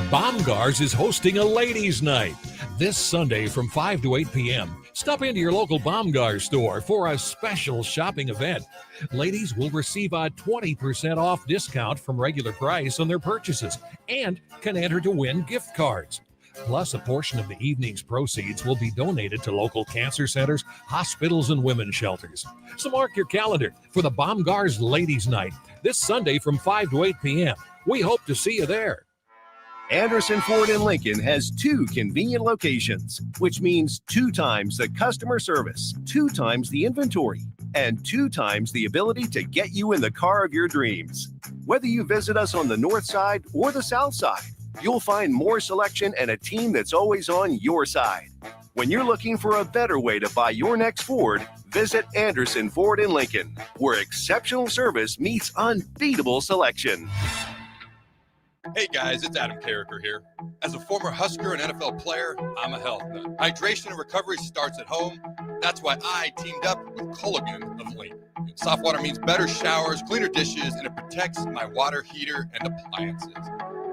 Baumgars is hosting a ladies' night this Sunday from 5 to 8 p.m. Stop into your local Baumgars store for a special shopping event. Ladies will receive a 20% off discount from regular price on their purchases and can enter to win gift cards. Plus, a portion of the evening's proceeds will be donated to local cancer centers, hospitals, and women's shelters. So mark your calendar for the Baumgars Ladies' Night this Sunday from 5 to 8 p.m. We hope to see you there. Anderson Ford in Lincoln has 2 convenient locations, which means 2 times the customer service, 2 times the inventory, and 2 times the ability to get you in the car of your dreams. Whether you visit us on the north side or the south side, you'll find more selection and a team that's always on your side. When you're looking for a better way to buy your next Ford, visit Anderson Ford in Lincoln, where exceptional service meets unbeatable selection. Hey guys, it's Adam Carricker here. As a former Husker and NFL player, I'm a health nut. Hydration and recovery starts at home. That's why I teamed up with Culligan of Lincoln. Soft water means better showers, cleaner dishes, and it protects my water heater and appliances.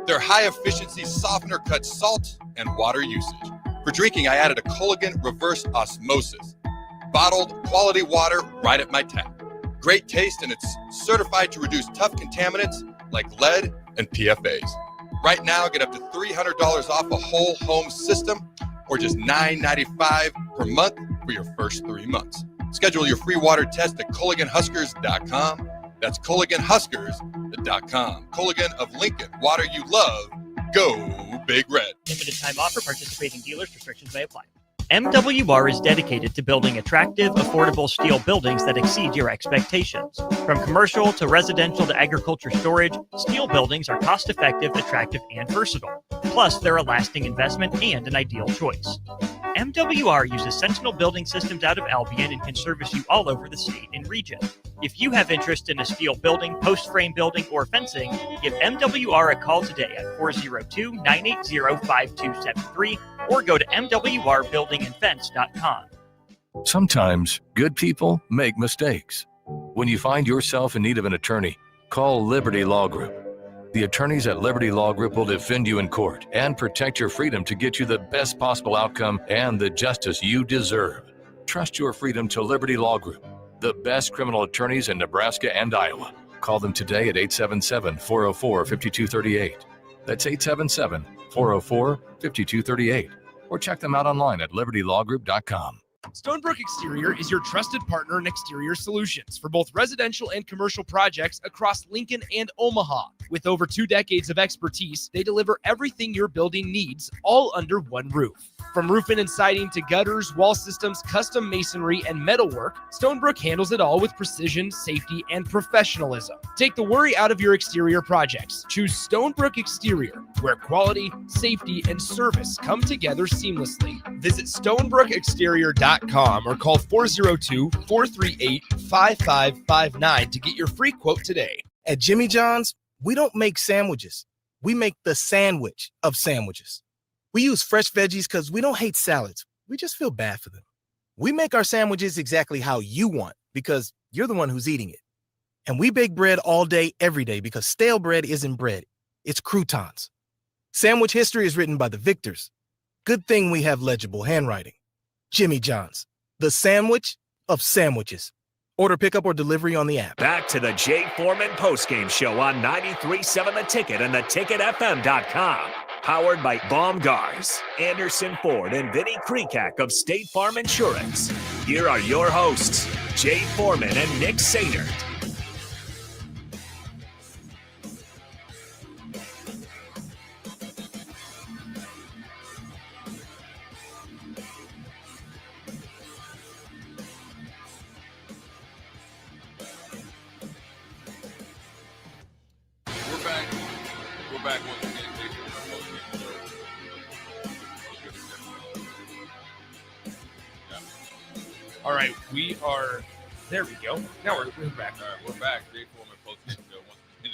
Their high-efficiency softener cuts salt and water usage. For drinking, I added a Culligan reverse osmosis. Bottled quality water right at my tap. Great taste, and it's certified to reduce tough contaminants like lead and PFAs. Right now, get up to $300 off a whole home system or just $9.95 per month for your first 3 months. Schedule your free water test at CulliganHuskers.com. That's CulliganHuskers.com. Culligan of Lincoln, water you love. Go Big Red. Limited time offer. Participating dealers. Restrictions may apply. MWR is dedicated to building attractive, affordable steel buildings that exceed your expectations. From commercial to residential to agriculture storage, steel buildings are cost-effective, attractive, and versatile. Plus, they're a lasting investment and an ideal choice. MWR uses Sentinel Building Systems out of Albion and can service you all over the state and region. If you have interest in a steel building, post-frame building, or fencing, give MWR a call today at 402-980-5273 or go to mwrbuildingandfence.com. Sometimes good people make mistakes. When you find yourself in need of an attorney, call Liberty Law Group. The attorneys at Liberty Law Group will defend you in court and protect your freedom to get you the best possible outcome and the justice you deserve. Trust your freedom to Liberty Law Group, the best criminal attorneys in Nebraska and Iowa. Call them today at 877-404-5238. That's 877-404-5238. Or check them out online at libertylawgroup.com. Stonebrook Exterior is your trusted partner in exterior solutions for both residential and commercial projects across Lincoln and Omaha. With over 2 decades of expertise, they deliver everything your building needs, all under one roof. From roofing and siding to gutters, wall systems, custom masonry, and metalwork, Stonebrook handles it all with precision, safety, and professionalism. Take the worry out of your exterior projects. Choose Stonebrook Exterior, where quality, safety, and service come together seamlessly. Visit stonebrookexterior.com or call 402-438-5559 to get your free quote today. At Jimmy John's, we don't make sandwiches. We make the sandwich of sandwiches. We use fresh veggies because we don't hate salads. We just feel bad for them. We make our sandwiches exactly how you want because you're the one who's eating it. And we bake bread all day, every day because stale bread isn't bread. It's croutons. Sandwich history is written by the victors. Good thing we have legible handwriting. Jimmy John's, the sandwich of sandwiches. Order pickup or delivery on the app. Back to the Jay Foreman Postgame Show on 93.7 The Ticket and theticketfm.com. Powered by Baumgars, Anderson Ford, and Vinny Kreekak of State Farm Insurance. Here are your hosts, Jay Foreman and Nick Sainert. We're back once again. All right, we are. There we go. Now we're back. All right, we're back. Jay Foreman Postgame Show. Once again,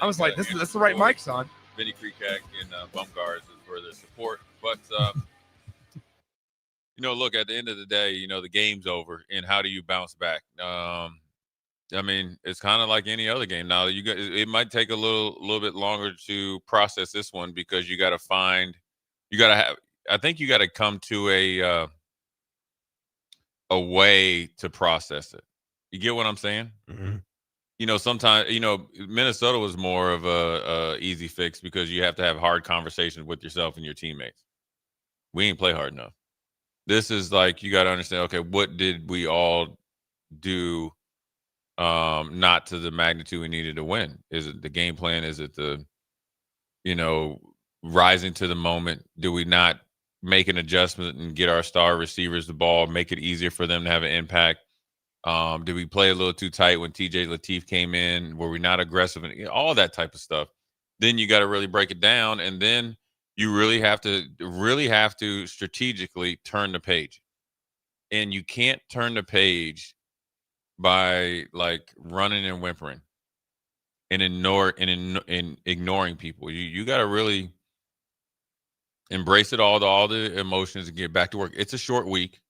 I was like, this is the right mics on. Vinny Kreekak and Baumgars is for their support. But look, at the end of the day, the game's over, and how do you bounce back? I mean, it's kind of like any other game. Now, it might take a little bit longer to process this one because you got to I think you got to come to a way to process it. You get what I'm saying? Mm-hmm. Sometimes, Minnesota was more of a easy fix because you have to have hard conversations with yourself and your teammates. We ain't play hard enough. This is like, you got to understand, okay, what did we all do not to the magnitude we needed to win? Is it the game plan? Is it the, rising to the moment? Do we not make an adjustment and get our star receivers the ball, make it easier for them to have an impact? Did we play a little too tight when TJ Lateef came in? Were we not aggressive? And all that type of stuff. Then you got to really break it down, and then you really have to strategically turn the page. And you can't turn the page by like running and whimpering and ignoring people. You got to really embrace it all the emotions and get back to work. It's a short week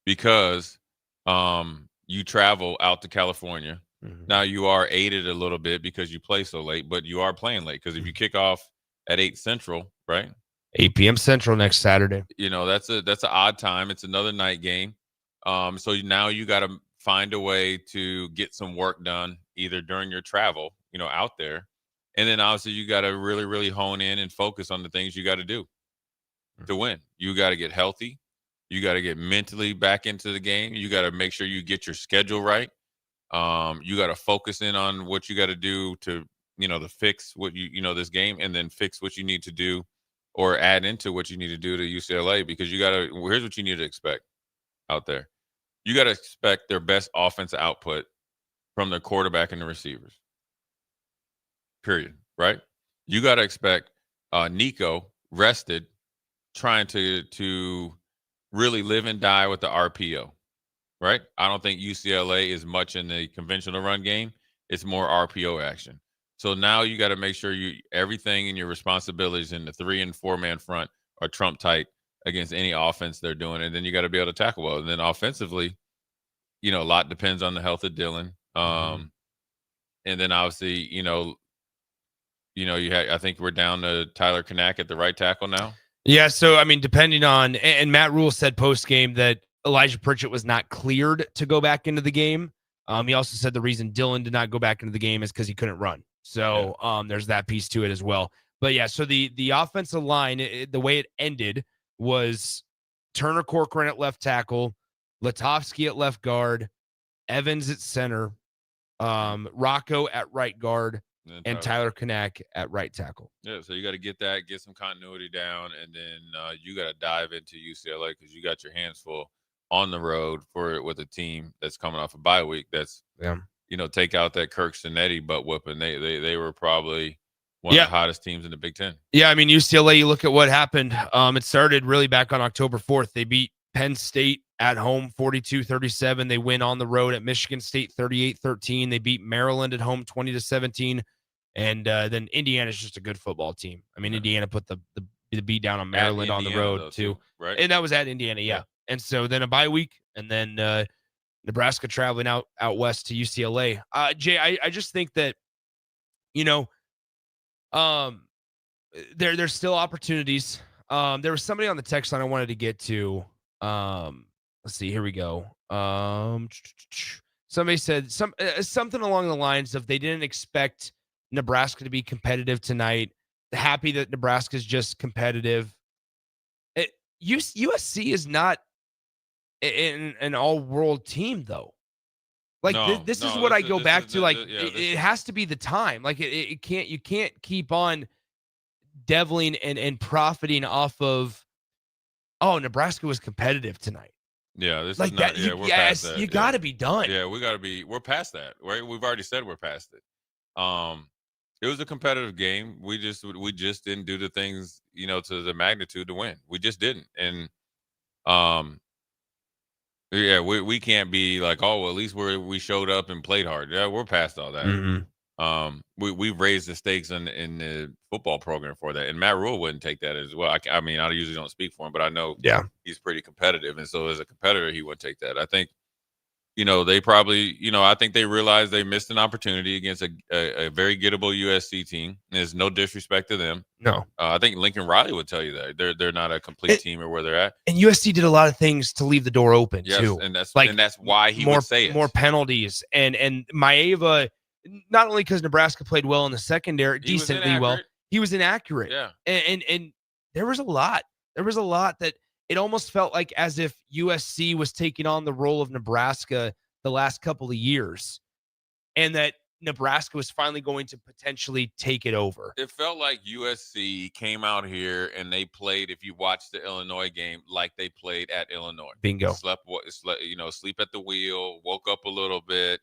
because you travel out to California. Now you are aided a little bit because you play so late, but you are playing late because if you kick off at 8 Central, right? 8 p.m. Central next Saturday. You know, that's an odd time. It's another night game. So now you got to find a way to get some work done either during your travel, you know, out there. And then obviously you got to really, really hone in and focus on the things you got to do to win. You got to get healthy. You got to get mentally back into the game. You got to make sure you get your schedule right. You got to focus in on what you got to do to, you know, to fix what this game, and then fix what you need to do or add into what you need to do to UCLA, because here's what you need to expect out there. You got to expect their best offensive output from their quarterback and the receivers. Period. Right? You got to expect Nico rested, trying to really live and die with the RPO. Right? I don't think UCLA is much in the conventional run game. It's more RPO action. So now you got to make sure everything in your responsibilities in the 3 and 4 man front are trump tight against any offense they're doing, and then you got to be able to tackle well. And then offensively, you know, a lot depends on the health of Dylan. And then obviously, I think we're down to Tyler Kanak at the right tackle now. Yeah, so I mean, depending on, and Matt Rule said post game that Elijah Pritchett was not cleared to go back into the game. He also said the reason Dylan did not go back into the game is because he couldn't run. So there's that piece to it as well. But yeah, so the offensive line, the way it ended was Turner Corcoran at left tackle, Latovsky at left guard, Evans at center, Rocco at right guard, and Tyler Kanak at right tackle. Yeah, so you got to get some continuity down, and then you got to dive into UCLA because you got your hands full on the road with a team that's coming off a bye week. That's take out that Kirk Cinetti butt whooping. They were probably one of the hottest teams in the Big Ten. Yeah, I mean, UCLA, you look at what happened. It started really back on October 4th. They beat Penn State at home 42-37. They win on the road at Michigan State 38-13. They beat Maryland at home 20-17. And then Indiana's just a good football team. I mean, Indiana put the beat down on Maryland on the road too. Right? And that was at Indiana, yeah. And so then a bye week, and then Nebraska traveling out west to UCLA. Jay, I just think that, there's still opportunities. There was somebody on the text line I wanted to get to. Let's see, here we go. Somebody said something along the lines of they didn't expect Nebraska to be competitive tonight. Happy that Nebraska's just competitive. USC is not an all-world team, though. This is what I go back to. It has to be the time. Like you can't keep on deviling and profiting off of, Nebraska was competitive tonight. Yeah, this like is not, that. we're past that. You got to be done. Yeah, we're past that. Right? We've already said we're past it. It was a competitive game. We just didn't do the things, to the magnitude to win. We just didn't. And we can't be like, at least we showed up and played hard. Yeah, we're past all that. Mm-hmm. We've raised the stakes in the football program for that. And Matt Rule wouldn't take that as well. I mean, I usually don't speak for him, but I know he's pretty competitive. And so as a competitor, he wouldn't take that. I think, they probably, I think they realized they missed an opportunity against a very gettable USC team. There's no disrespect to them. No. I think Lincoln Riley would tell you that. They're not a complete team or where they're at. And USC did a lot of things to leave the door open, too. And that's why he would say it. More penalties. And Maeva, not only because Nebraska played well in the secondary, decently well, he was inaccurate. Yeah. And there was a lot. There was a lot that it almost felt like as if USC was taking on the role of Nebraska the last couple of years. And that Nebraska was finally going to potentially take it over. It felt like USC came out here and they played, if you watched the Illinois game, like they played at Illinois. Bingo. Sleep at the wheel, woke up a little bit,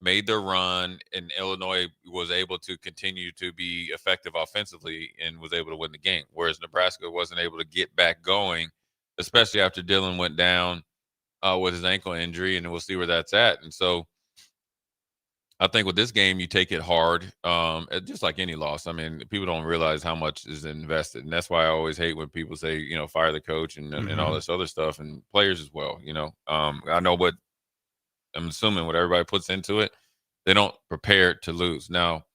made their run, and Illinois was able to continue to be effective offensively and was able to win the game, whereas Nebraska wasn't able to get back going, especially after Dylan went down with his ankle injury, and we'll see where that's at. And so I think with this game, you take it hard, just like any loss. I mean, people don't realize how much is invested, and that's why I always hate when people say, fire the coach and all this other stuff, and players as well. I know what I'm assuming what everybody puts into it. They don't prepare to lose. Now,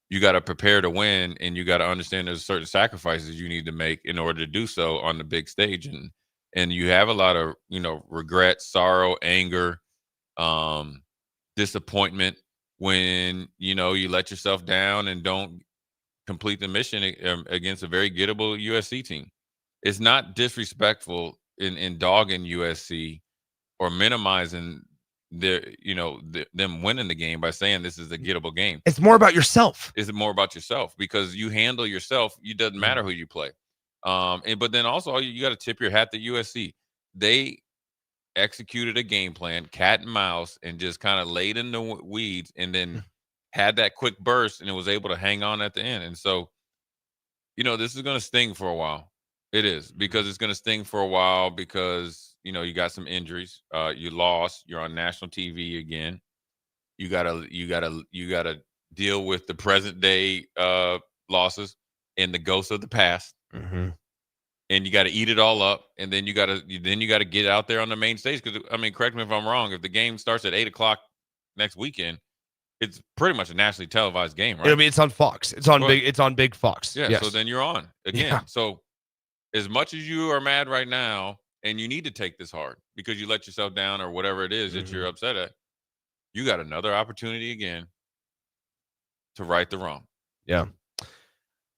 you got to prepare to win, and you got to understand there's certain sacrifices you need to make in order to do so on the big stage, and you have a lot of regret, sorrow, anger, disappointment when you let yourself down and don't complete the mission against a very gettable USC team. It's not disrespectful in dogging USC or minimizing them winning the game by saying this is a gettable game. It's more about yourself. It's more about yourself because you handle yourself. It doesn't matter who you play. But then also you got to tip your hat to USC. They executed a game plan, cat and mouse, and just kind of laid in the weeds and then had that quick burst and it was able to hang on at the end. And so, this is going to sting for a while. It is, because it's going to sting for a while because, you got some injuries. You lost. You're on national TV again. You gotta deal with the present day losses and the ghosts of the past. Mm-hmm. And you got to eat it all up, and then you got to get out there on the main stage. Because correct me if I'm wrong. If the game starts at 8:00 next weekend, it's pretty much a nationally televised game, right? It's on Fox. It's on Big Fox. Yeah. Yes. So then you're on again. Yeah. So as much as you are mad right now, and you need to take this hard because you let yourself down or whatever it is that you're upset at, you got another opportunity again to right the wrong. Yeah.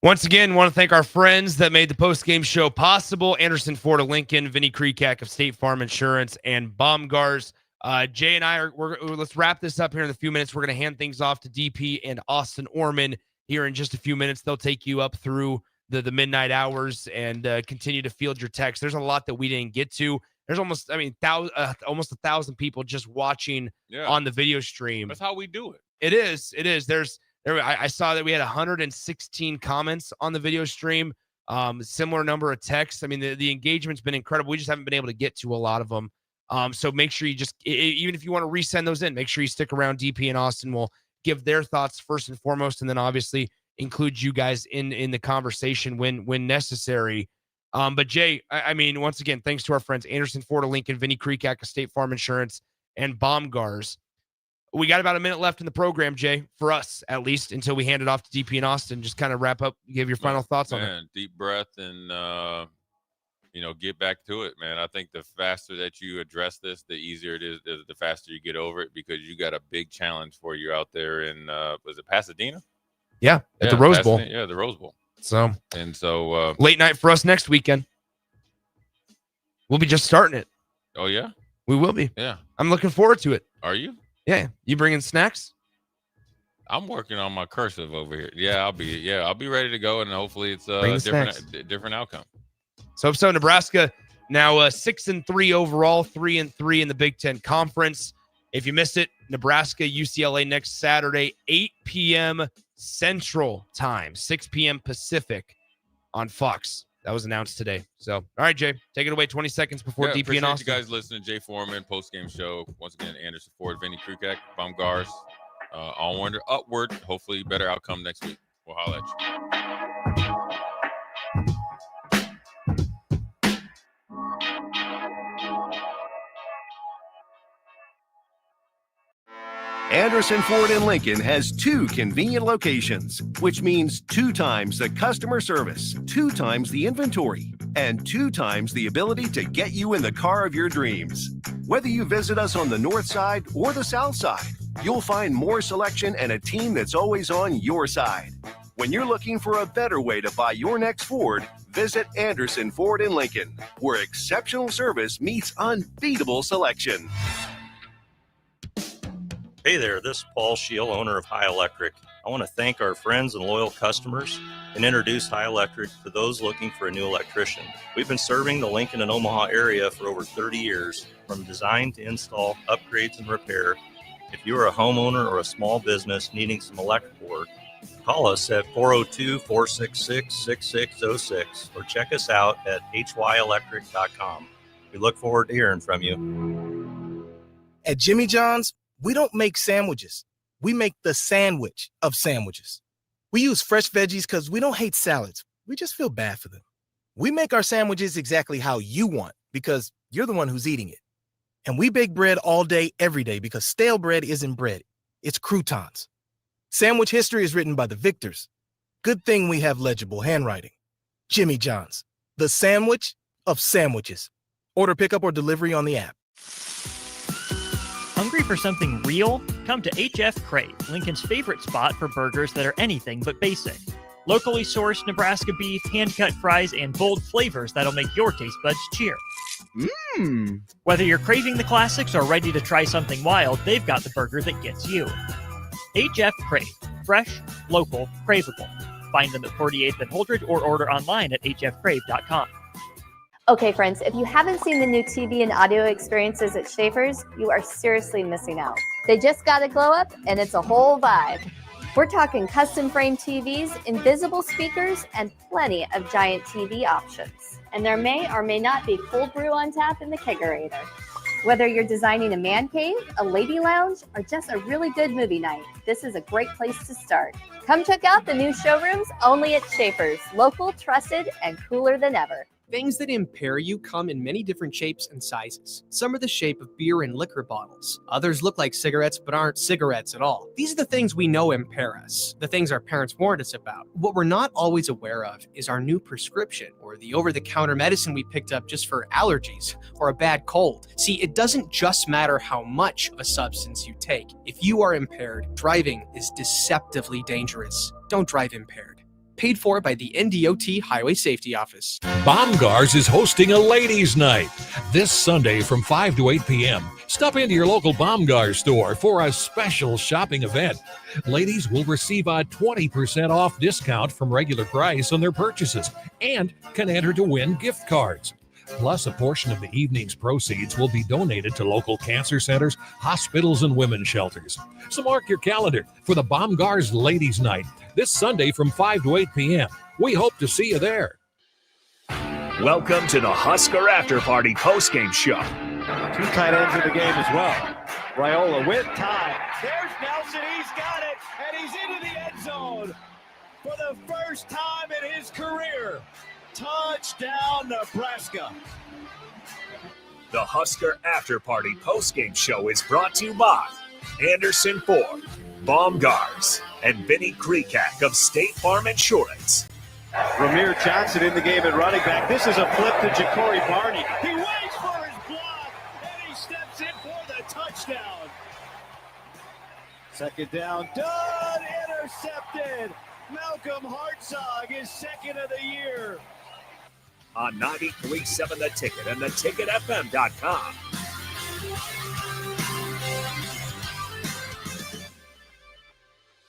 Once again, want to thank our friends that made the post-game show possible. Anderson Ford of Lincoln, Vinny Krekak of State Farm Insurance, and Baumgars. Jay and I let's wrap this up here in a few minutes. We're going to hand things off to DP and Austin Orman here in just a few minutes. They'll take you up through the midnight hours and continue to field your texts. There's a lot that we didn't get to. There's almost 1,000 people just watching on the video stream. That's how we do it. It is. I saw that we had 116 comments on the video stream. Similar number of texts. The engagement's been incredible. We just haven't been able to get to a lot of them. So make sure you even if you want to resend those in, make sure you stick around. DP and Austin will give their thoughts first and foremost, and then obviously include you guys in the conversation when necessary. But Jay, once again, thanks to our friends Anderson Ford of Lincoln, Vinny Krekak of State Farm Insurance, and Baumgars. We got about a minute left in the program, Jay, for us at least, until we hand it off to DP and Austin. Just kind of wrap up, give your final thoughts on it. Deep breath and get back to it, man. I think the faster that you address this, the easier it is, the faster you get over it, because you got a big challenge for you out there in was it Pasadena? Yeah, at the Rose Bowl. Yeah, the Rose Bowl. So late night for us next weekend. We'll be just starting it. Oh yeah, we will be. Yeah, I'm looking forward to it. Are you? Yeah, you bringing snacks? I'm working on my cursive over here. Yeah, I'll be ready to go, and hopefully it's a different outcome. So Nebraska now 6-3 overall, 3-3 in the Big Ten Conference. If you missed it, Nebraska, UCLA next Saturday, 8 p.m. Central Time, 6 p.m. Pacific on Fox. That was announced today. So, all right, Jay, take it away. 20 seconds before DP and Austin. You guys listening to Jay Foreman post-game show. Once again, Anderson Ford, Vinny Krekak, Baumgars, onward, upward. Hopefully, better outcome next week. We'll holler at you. Anderson Ford in Lincoln has 2 convenient locations, which means 2 times the customer service, 2 times the inventory, and 2 times the ability to get you in the car of your dreams. Whether you visit us on the north side or the south side, you'll find more selection and a team that's always on your side. When you're looking for a better way to buy your next Ford, visit Anderson Ford in Lincoln, where exceptional service meets unbeatable selection. Hey there, this is Paul Shield, owner of High Electric. I want to thank our friends and loyal customers and introduce High Electric to those looking for a new electrician. We've been serving the Lincoln and Omaha area for over 30 years, from design to install, upgrades, and repair. If you are a homeowner or a small business needing some electrical work, call us at 402-466-6606 or check us out at hyelectric.com. We look forward to hearing from you. At Jimmy John's, we don't make sandwiches. We make the sandwich of sandwiches. We use fresh veggies because we don't hate salads. We just feel bad for them. We make our sandwiches exactly how you want because you're the one who's eating it. And we bake bread all day, every day because stale bread isn't bread. It's croutons. Sandwich history is written by the victors. Good thing we have legible handwriting. Jimmy John's, the sandwich of sandwiches. Order pickup or delivery on the app. Hungry for something real? Come to HF Crave, Lincoln's favorite spot for burgers that are anything but basic. Locally sourced Nebraska beef, hand-cut fries, and bold flavors that'll make your taste buds cheer. Whether you're craving the classics or ready to try something wild, they've got the burger that gets you. HF Crave. Fresh, local, craveable. Find them at 48th and Holdridge or order online at hfcrave.com. Okay, friends, if you haven't seen the new TV and audio experiences at Schaefer's, you are seriously missing out. They just got a glow up, and it's a whole vibe. We're talking custom frame TVs, invisible speakers, and plenty of giant TV options. And there may or may not be cold brew on tap in the kegerator. Whether you're designing a man cave, a lady lounge, or just a really good movie night, this is a great place to start. Come check out the new showrooms only at Schaefer's, local, trusted, and cooler than ever. Things that impair you come in many different shapes and sizes. Some are the shape of beer and liquor bottles. Others look like cigarettes but aren't cigarettes at all. These are the things we know impair us, the things our parents warned us about. What we're not always aware of is our new prescription or the over-the-counter medicine we picked up just for allergies or a bad cold. See, it doesn't just matter how much of a substance you take. If you are impaired, driving is deceptively dangerous. Don't drive impaired. Paid for by the NDOT Highway Safety Office. Bombgars is hosting a ladies' night this Sunday from 5 to 8 p.m. Stop into your local Bombgars store for a special shopping event. Ladies will receive a 20% off discount from regular price on their purchases and can enter to win gift cards. Plus, a portion of the evening's proceeds will be donated to local cancer centers, hospitals, and women's shelters. So mark your calendar for the Bombgars Ladies' Night this Sunday from 5 to 8 p.m. We hope to see you there. Welcome to the Husker After Party postgame show. Two tight ends in the game as well. Raiola with time. There's Nelson. He's got it, and he's into the end zone for the first time in his career. Touchdown, Nebraska. The Husker After Party postgame show is brought to you by Anderson Ford, Bombgars, and Vinny Kreekak of State Farm Insurance. Ramir Johnson in the game at running back. This is a flip to Ja'Cory Barney. He waits for his block, and he steps in for the touchdown. Second down, done, intercepted. Malcolm Hartzog is second of the year. On 93.7 The Ticket and theticketfm.com.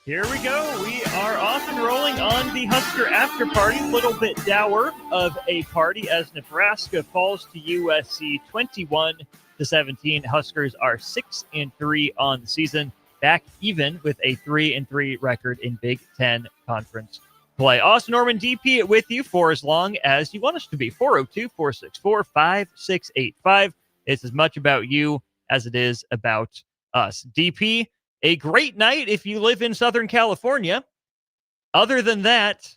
Here we go. We are off and rolling on the Husker After Party. A little bit dour of a party as Nebraska falls to USC 21-17. Huskers are 6-3 on the season, back even with a 3-3 record in Big Ten Conference play. Austin Norman, DP, with you for as long as you want us to be. 402-464-5685. It's as much about you as it is about us. DP, a great night if you live in Southern California. Other than that,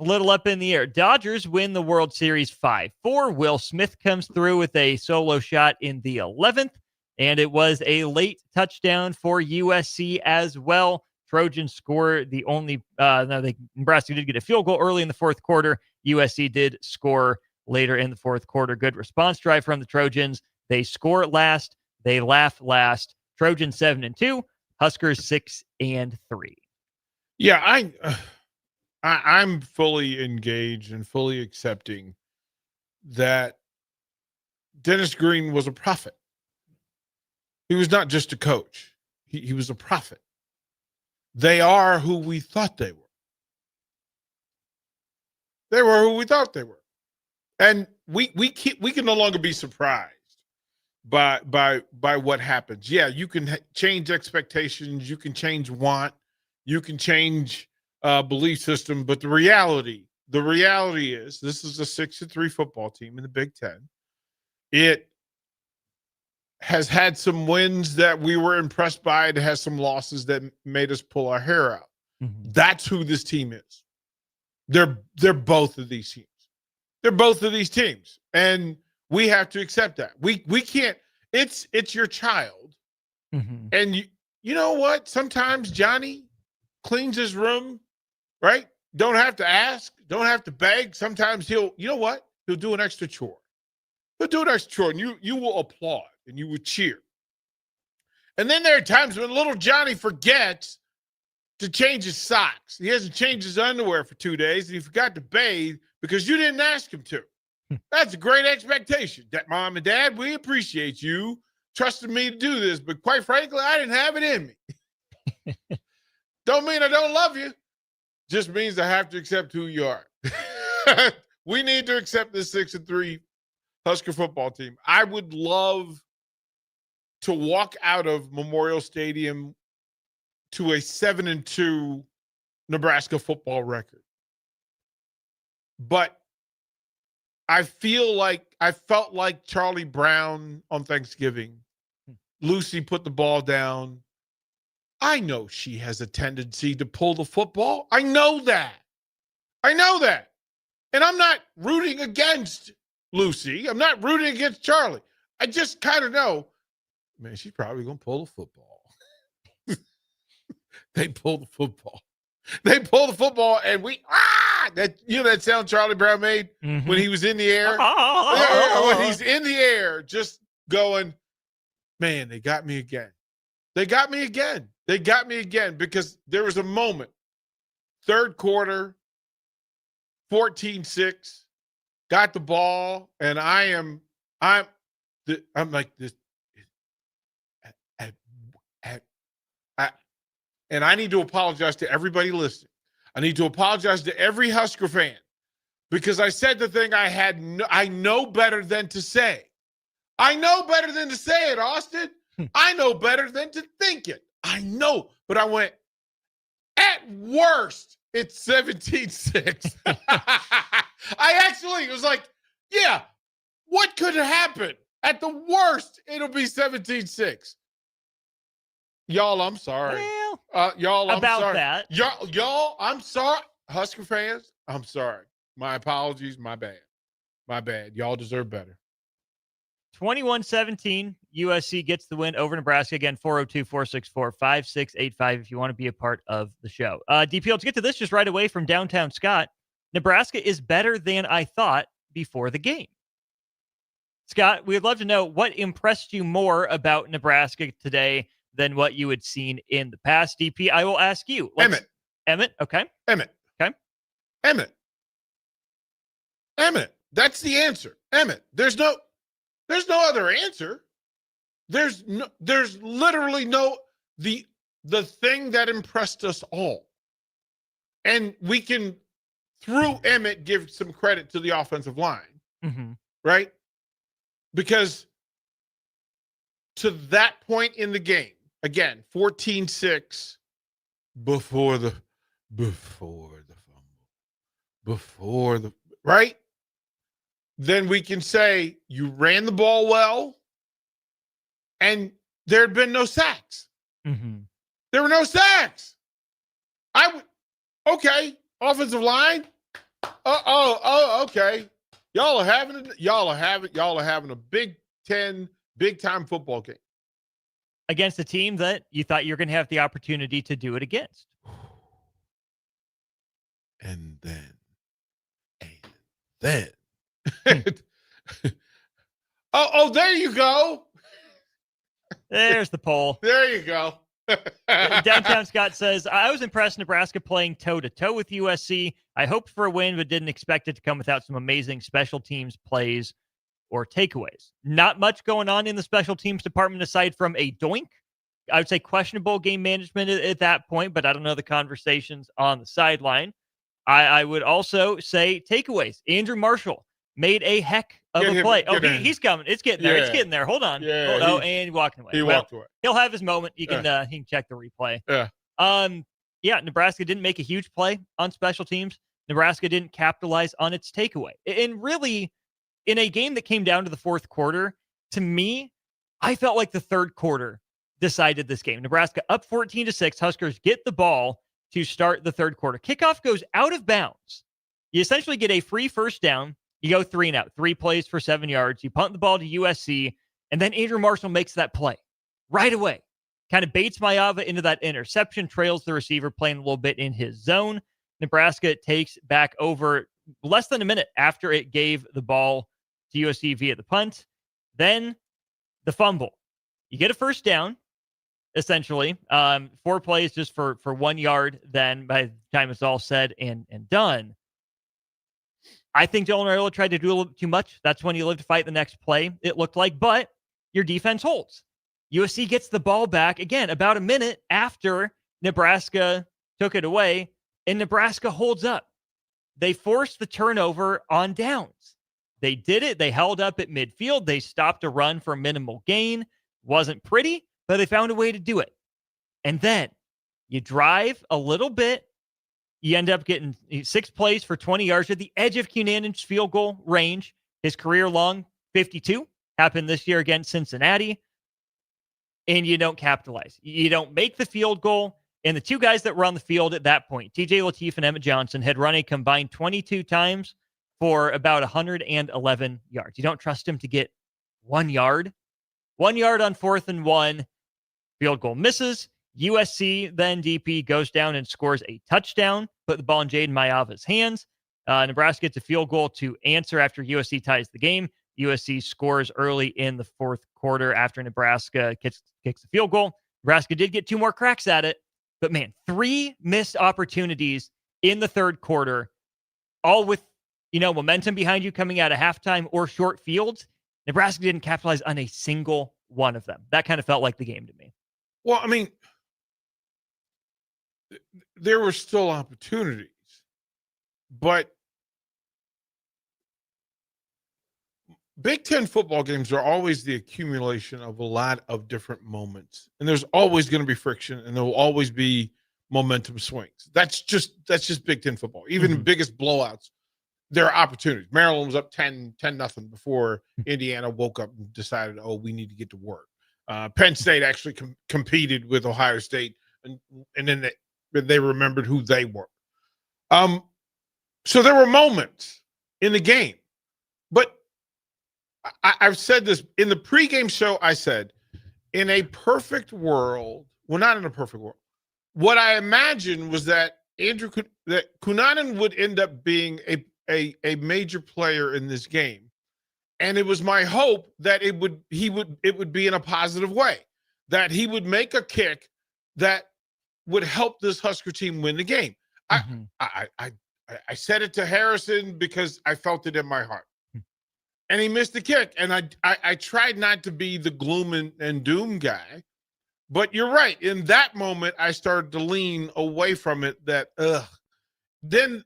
a little up in the air. Dodgers win the World Series 5-4. Will Smith comes through with a solo shot in the 11th, and it was a late touchdown for USC as well. Trojans score the only Nebraska did get a field goal early in the fourth quarter. USC did score later in the fourth quarter. Good response drive from the Trojans. They score last. They laugh last. Trojans 7-2. Huskers 6-3. Yeah, I'm fully engaged and fully accepting that Dennis Green was a prophet. He was not just a coach. He was a prophet. They are who we thought they were. They were who we thought they were. And we can no longer be surprised by what happens. Yeah, you can change expectations, you can change want, you can change belief system, but the reality is this is a 6-3 football team in the Big Ten. It has had some wins that we were impressed by. It has some losses that made us pull our hair out. Mm-hmm. That's who this team is. They're both of these teams. They're both of these teams, and we have to accept that. We can't. It's your child, mm-hmm. and you know what? Sometimes Johnny cleans his room, right? Don't have to ask, don't have to beg. Sometimes he'll do an extra chore. He'll do an extra chore, and you will applaud and you will cheer. And then there are times when little Johnny forgets to change his socks. He hasn't changed his underwear for 2 days, and he forgot to bathe because you didn't ask him to. That's a great expectation. That Mom and Dad, we appreciate you trusting me to do this, but quite frankly, I didn't have it in me. Don't mean I don't love you. Just means I have to accept who you are. We need to accept this 6-3 Husker football team. I would love to walk out of Memorial Stadium to a 7-2 Nebraska football record. But I felt like Charlie Brown on Thanksgiving. Lucy put the ball down. I know she has a tendency to pull the football. I know that. And I'm not rooting against Lucy. I'm not rooting against Charlie. I just kind of know, man, she's probably going to pull the football. They pull the football. And that sound Charlie Brown made when he was in the air. When he's in the air, just going, man, they got me again. They got me again because there was a moment, third quarter, 14-6, got the ball, and I'm like this. And I need to apologize to everybody listening. I need to apologize to every Husker fan because I said the thing I know better than to say. I know better than to say it, Austin. I know better than to think it. I know. But I went, at worst, it's 17-6. I actually was like, yeah, what could happen? At the worst, it'll be 17-6. Y'all, I'm sorry. Well, y'all, I'm about sorry. that. Y'all, I'm sorry. Husker fans, I'm sorry. My apologies. My bad. Y'all deserve better. 21-17, USC gets the win over Nebraska. Again, 402-464-5685 if you want to be a part of the show. DP, let's get to this just right away from downtown Scott. Nebraska is better than I thought before the game. Scott, we'd love to know what impressed you more about Nebraska today than what you had seen in the past. DP, I will ask you. Emmett, okay. Emmett. That's the answer. Emmett. There's no other answer. There's literally no the thing that impressed us all. And we can, through Emmett, give some credit to the offensive line. Mm-hmm. Right? Because to that point in the game, again, 14-6 before the fumble. Right? Then we can say you ran the ball well and there had been no sacks. Mm-hmm. There were no sacks. Okay, offensive line. Okay. Y'all are having a Big Ten, big time football game against a team that you thought you're going to have the opportunity to do it against. And then. There you go. There's the poll. There you go. Downtown Scott says, I was impressed Nebraska playing toe-to-toe with USC. I hoped for a win, but didn't expect it to come without some amazing special teams plays or takeaways. Not much going on in the special teams department aside from a doink I would say questionable game management at that point, but I don't know the conversations on the sideline. I would also say takeaways. Andrew Marshall made a heck of a play. He's coming. It's getting there. It's getting there. Hold on. Yeah, and walking away. He walked away. He'll have his moment. He can check the replay. Yeah. Nebraska didn't make a huge play on special teams. Nebraska didn't capitalize on its takeaway. And really, in a game that came down to the fourth quarter, to me, I felt like the third quarter decided this game. Nebraska up 14-6. Huskers get the ball to start the third quarter. Kickoff goes out of bounds. You essentially get a free first down. You go 3 and out, 3 plays for 7 yards. You punt the ball to USC, and then Andrew Marshall makes that play right away. Kind of baits Maiyava into that interception, trails the receiver, playing a little bit in his zone. Nebraska takes back over less than a minute after it gave the ball to USC via the punt. Then the fumble. You get a first down, essentially. 4 plays just for 1 yard. Then by the time it's all said and done, I think Dylan Raiola tried to do a little too much. That's when you live to fight the next play, it looked like. But your defense holds. USC gets the ball back, again, about a minute after Nebraska took it away, and Nebraska holds up. They forced the turnover on downs. They did it. They held up at midfield. They stopped a run for minimal gain. Wasn't pretty, but they found a way to do it. And then you drive a little bit. You end up getting 6 plays for 20 yards at the edge of Cunanan's field goal range. His career-long 52 happened this year against Cincinnati. And you don't capitalize. You don't make the field goal. And the 2 guys that were on the field at that point, TJ Lateef and Emmett Johnson, had run a combined 22 times for about 111 yards. You don't trust him to get 1 yard. 1 yard on 4th and 1. Field goal misses. USC then DP goes down and scores a touchdown, put the ball in Jaden Maiyava's hands. Nebraska gets a field goal to answer after USC ties the game. USC scores early in the fourth quarter after Nebraska kicks the field goal. Nebraska did get 2 more cracks at it, but man, 3 missed opportunities in the third quarter, all with, momentum behind you coming out of halftime or short fields. Nebraska didn't capitalize on a single one of them. That kind of felt like the game to me. Well, I mean, there were still opportunities, but Big Ten football games are always the accumulation of a lot of different moments, and there's always going to be friction, and there will always be momentum swings. That's just Big Ten football. Even the biggest blowouts, there are opportunities. Maryland was up 10-0 before Indiana woke up and decided, we need to get to work. Penn State actually competed with Ohio State, and then they remembered who they were. So there were moments in the game, but I've said this in the pregame show. I said, in a perfect world, well, not in a perfect world, what I imagined was that Cunanan would end up being a major player in this game, and it was my hope that it would be in a positive way, that he would make a kick that would help this Husker team win the game. I said it to Harrison because I felt it in my heart. And he missed the kick. And I tried not to be the gloom and doom guy. But you're right. In that moment, I started to lean away from it that, then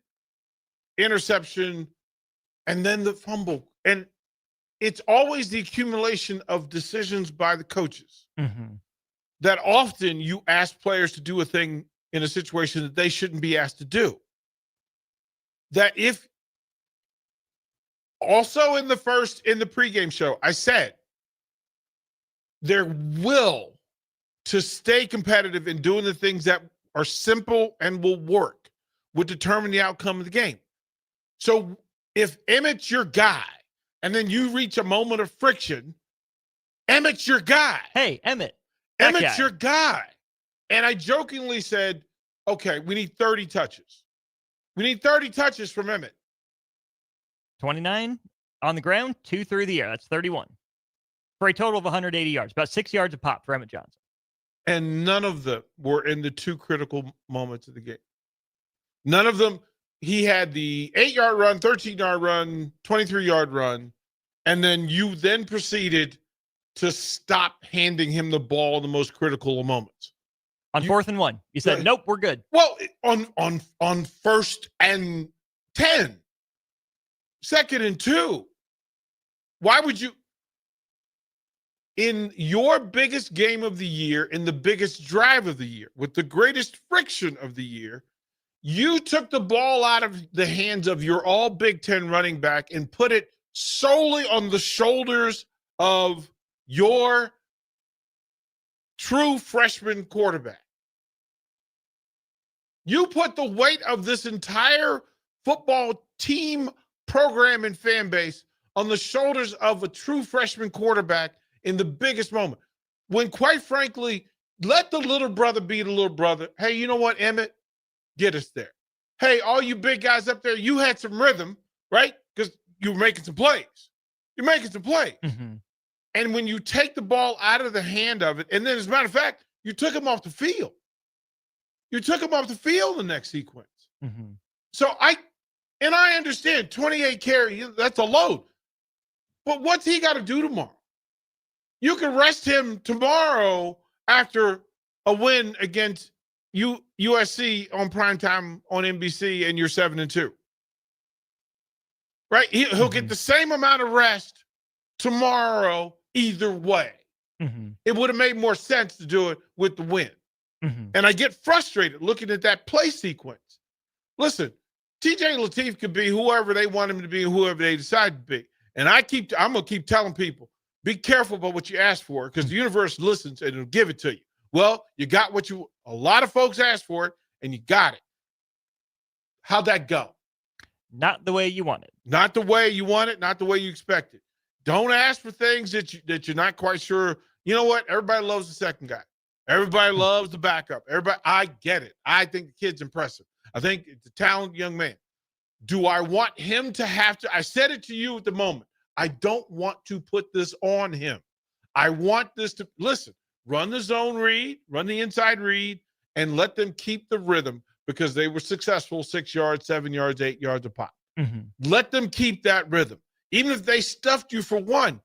interception, and then the fumble. And it's always the accumulation of decisions by the coaches. That often you ask players to do a thing in a situation that they shouldn't be asked to do. That if also in the pregame show, I said their will to stay competitive in doing the things that are simple and will work would determine the outcome of the game. So if Emmett's your guy and then you reach a moment of friction, Emmett's your guy. Hey, Emmett. Emmett's your guy. And I jokingly said, okay, we need 30 touches. We need 30 touches from Emmett. 29 on the ground, 2 through the air. That's 31. For a total of 180 yards, about 6 yards a pop for Emmett Johnson. And none of them were in the 2 critical moments of the game. None of them. He had the 8-yard run, 13-yard run, 23-yard run, and then you proceeded to stop handing him the ball in the most critical of moments. On 4th and 1, you said, nope, we're good. Well, on 1st and 10, 2nd and 2, why would you, in your biggest game of the year, in the biggest drive of the year, with the greatest friction of the year, you took the ball out of the hands of your all Big Ten running back and put it solely on the shoulders of your true freshman quarterback. You put the weight of this entire football team, program, and fan base on the shoulders of a true freshman quarterback in the biggest moment. When, quite frankly, let the little brother be the little brother. Hey, you know what, Emmett? Get us there. Hey, all you big guys up there, you had some rhythm, right? Because you were making some plays. You're making some plays. Mm-hmm. And when you take the ball out of the hand of it, and then as a matter of fact, you took him off the field. You took him off the field in the next sequence. Mm-hmm. So I understand 28 carry, that's a load. But what's he got to do tomorrow? You can rest him tomorrow after a win against USC on primetime on NBC and you're 7-2. Right? He'll get the same amount of rest tomorrow either way. Mm-hmm. It would have made more sense to do it with the win. Mm-hmm. And I get frustrated looking at that play sequence. Listen, TJ Lateef could be whoever they want him to be, whoever they decide to be. And I'm going to keep telling people, be careful about what you ask for because the universe listens and it'll give it to you. Well, you got a lot of folks asked for it and you got it. How'd that go? Not the way you want it. Not the way you want it, not the way you expect it. Don't ask for things that you're not quite sure. You know what? Everybody loves the second guy. Everybody loves the backup. I get it. I think the kid's impressive. I think it's a talented young man. Do I want him to have to? I said it to you at the moment. I don't want to put this on him. I want this to, listen, run the zone read, run the inside read, and let them keep the rhythm because they were successful 6 yards, 7 yards, 8 yards a pop. Mm-hmm. Let them keep that rhythm. Even if they stuffed you for one,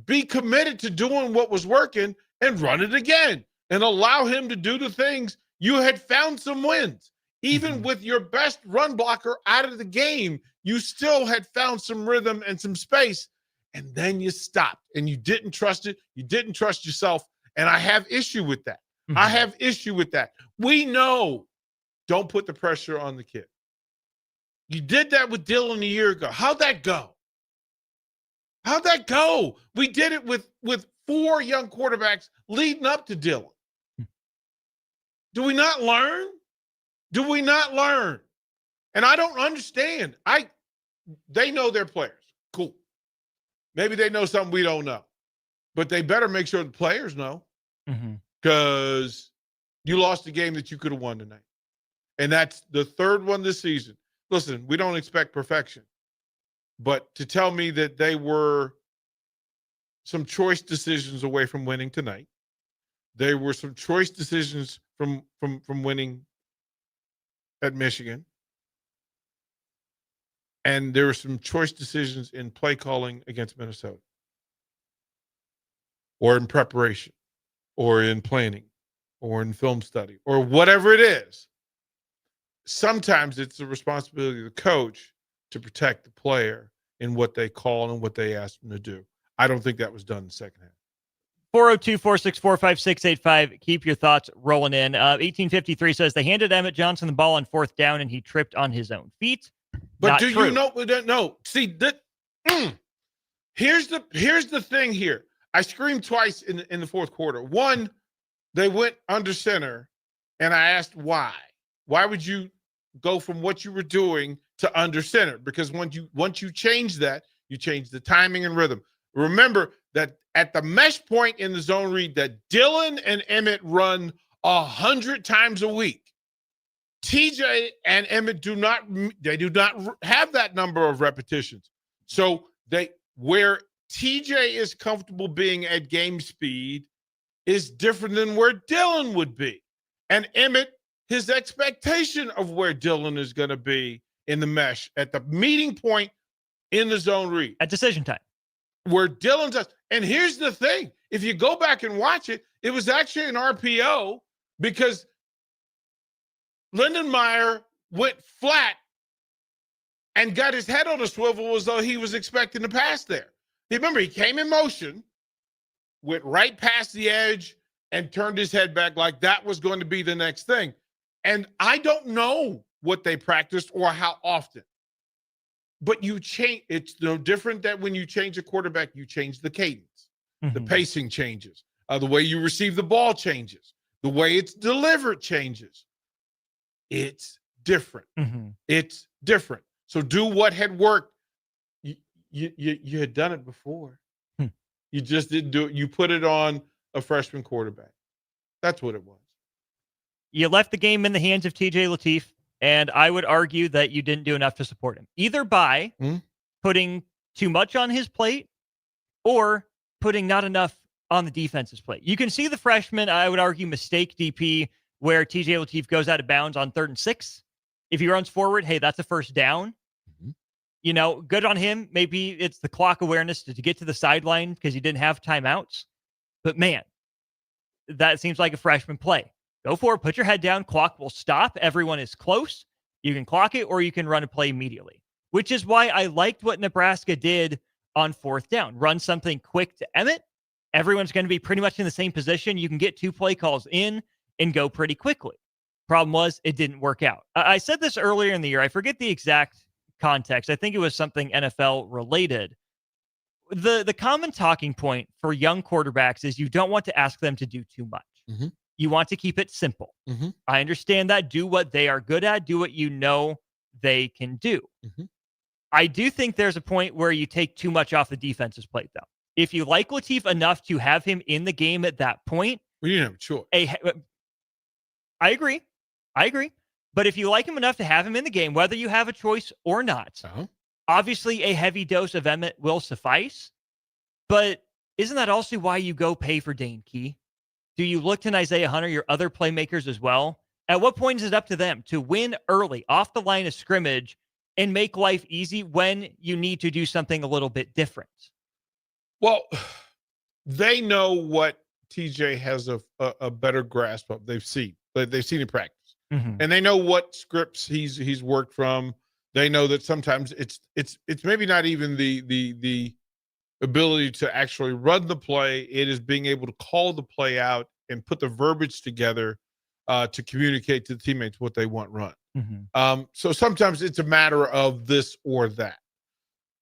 be committed to doing what was working and run it again and allow him to do the things. You had found some wins. Even with your best run blocker out of the game, you still had found some rhythm and some space, and then you stopped, and you didn't trust it. You didn't trust yourself, and I have issue with that. Mm-hmm. I have issue with that. We know, don't put the pressure on the kid. You did that with Dylan a year ago. How'd that go? How'd that go? We did it with 4 young quarterbacks leading up to Dylan. Do we not learn? Do we not learn? And I don't understand. They know their players. Cool. Maybe they know something we don't know. But they better make sure the players know. Because you lost a game that you could have won tonight. And that's the 3rd one this season. Listen, we don't expect perfection. But to tell me that they were some choice decisions away from winning tonight, they were some choice decisions from winning at Michigan, and there were some choice decisions in play calling against Minnesota, or in preparation, or in planning, or in film study, or whatever it is. Sometimes it's the responsibility of the coach to protect the player in what they call and what they ask them to do. I don't think that was done in the second half. 402-464-5685. Keep your thoughts rolling in. 1853 says they handed Emmett Johnson the ball on 4th down and he tripped on his own feet. But Not do true. you know? No. See that. Here's the thing here. I screamed twice in the 4th quarter. One, they went under center, and I asked why. Why would you go from what you were doing to under center? Because once you change that, you change the timing and rhythm. Remember that at the mesh point in the zone read that Dylan and Emmett run 100 times a week. TJ and Emmett do not have that number of repetitions. So where TJ is comfortable being at game speed is different than where Dylan would be. And Emmett, his expectation of where Dylan is going to be in the mesh at the meeting point in the zone read. At decision time. where Dillon does. And here's the thing. If you go back and watch it, it was actually an RPO because Lindenmeyer went flat and got his head on a swivel as though he was expecting to pass there. Remember, he came in motion, went right past the edge, and turned his head back like that was going to be the next thing. And I don't know what they practiced or how often. But you change. It's no different that when you change a quarterback, you change the cadence. The pacing changes. The way you receive the ball changes. The way it's delivered changes. It's different. It's different. So do what had worked. You had done it before. You just didn't do it. You put it on a freshman quarterback. That's what it was. You left the game in the hands of TJ Lateef, and I would argue that you didn't do enough to support him, either by putting too much on his plate or putting not enough on the defense's plate. You can see the freshman, I would argue, mistake DP where TJ Lateef goes out of bounds on 3rd and 6. If he runs forward, hey, that's a first down. You know, good on him. Maybe it's the clock awareness to get to the sideline because he didn't have timeouts. But man, that seems like a freshman play. Go for it. Put your head down. Clock will stop. Everyone is close. You can clock it or you can run a play immediately, which is why I liked what Nebraska did on 4th down. Run something quick to Emmett. Everyone's going to be pretty much in the same position. You can get 2 play calls in and go pretty quickly. Problem was, it didn't work out. I said this earlier in the year. I forget the exact context. I think it was something NFL related. The common talking point for young quarterbacks is you don't want to ask them to do too much. You want to keep it simple. I understand that. Do what they are good at. Do what you know they can do. I do think there's a point where you take too much off the defense's plate, though. If you like Lateef enough to have him in the game at that point, well, you have a choice. I agree. But if you like him enough to have him in the game, whether you have a choice or not, obviously a heavy dose of Emmett will suffice. But isn't that also why you go pay for Dane Key? Do you look to Isaiah Hunter, your other playmakers as well? At what point is it up to them to win early off the line of scrimmage and make life easy when you need to do something a little bit different? Well, they know what TJ has a better grasp of. They've seen in practice. And they know what scripts he's worked from. They know that sometimes it's maybe not even the ability to actually run the play. It is being able to call the play out and put the verbiage together to communicate to the teammates what they want run. So sometimes it's a matter of this or that.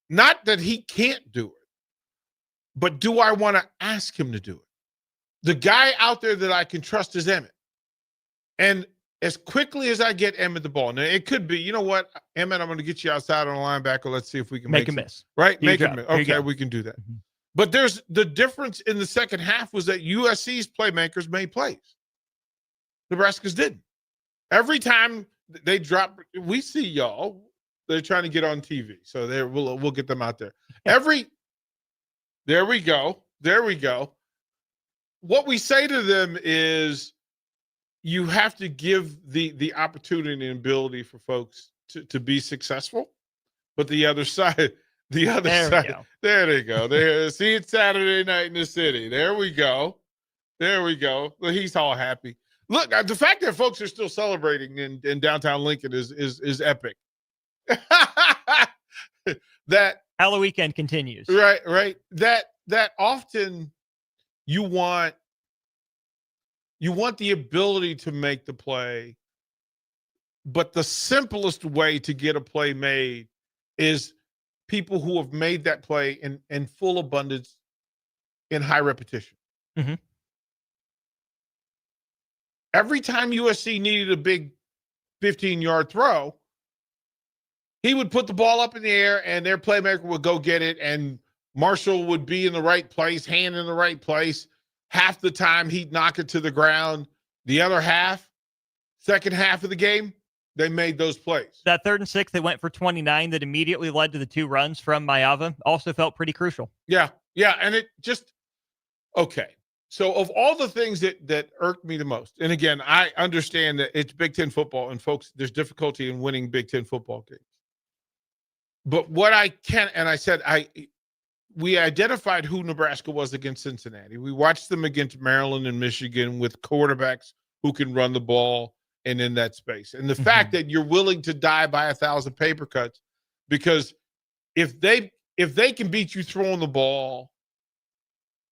Not that he can't do it, but do I want to ask him to do it? The guy out there that I can trust is Emmett. And as quickly as I get Emmett the ball, now it could be, you know what, Emmett, I'm going to get you outside on a linebacker. Let's see if we can make a miss. Right? Make a miss. Okay, we can do that. But there's the difference in the second half was that USC's playmakers made plays. Nebraska's didn't. Every time they drop, we see y'all. They're trying to get on TV, so we'll get them out there. There we go. What we say to them is, you have to give the opportunity and ability for folks to be successful. But the other side, there they go. See, it's Saturday night in the city. There we go. He's all happy. Look, the fact that folks are still celebrating in downtown Lincoln is epic. That Halloween weekend continues. Right. That often you want the ability to make the play, but the simplest way to get a play made is people who have made that play in full abundance in high repetition. Every time USC needed a big 15-yard throw, he would put the ball up in the air and their playmaker would go get it, and Marshall would be in the right place, hand in the right place. Half the time he'd knock it to the ground. The other half, second half of the game, they made those plays. That 3rd and 6, they went for 29 that immediately led to the 2 runs from Mayava. Also felt pretty crucial. Yeah. And it just, okay. So of all the things that irked me the most, and again, I understand that it's Big Ten football and folks, there's difficulty in winning Big Ten football games. But what I can, and I said, we identified who Nebraska was against Cincinnati. We watched them against Maryland and Michigan with quarterbacks who can run the ball and in that space. And the fact that you're willing to die by 1,000 paper cuts, because if they can beat you throwing the ball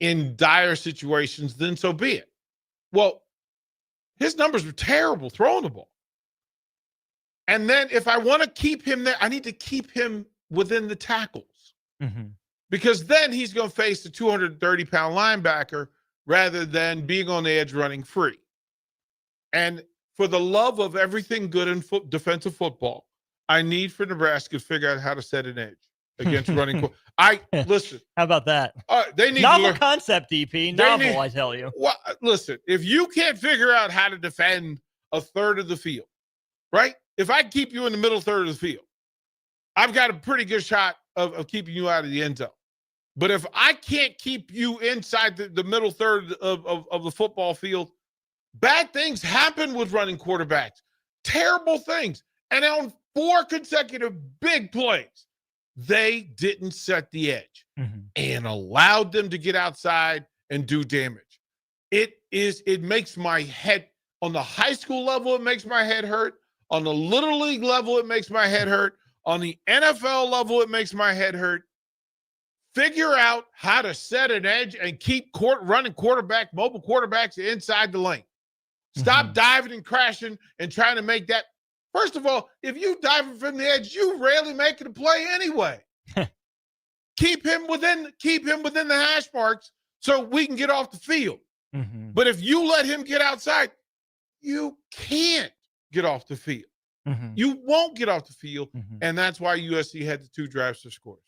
in dire situations, then so be it. Well, his numbers were terrible throwing the ball. And then if I want to keep him there, I need to keep him within the tackles. Because then he's going to face the 230-pound linebacker rather than being on the edge running free. And for the love of everything good in defensive football, I need for Nebraska to figure out how to set an edge against running. Listen. How about that? They need novel concept, DP. Novel, I tell you. Well, listen, if you can't figure out how to defend a third of the field, right? If I keep you in the middle third of the field, I've got a pretty good shot of keeping you out of the end zone. But if I can't keep you inside the middle third of the football field, bad things happen with running quarterbacks. Terrible things. And on 4 consecutive big plays, they didn't set the edge and allowed them to get outside and do damage. It makes my head, on the high school level, it makes my head hurt. On the Little League level, it makes my head hurt. On the NFL level, it makes my head hurt. Figure out how to set an edge and keep running mobile quarterbacks inside the lane. Stop diving and crashing and trying to make that. First of all, if you diving from the edge, you rarely make it a play anyway. Keep him within the hash marks so we can get off the field. But if you let him get outside, you can't get off the field. You won't get off the field, and that's why USC had the 2 drives to score.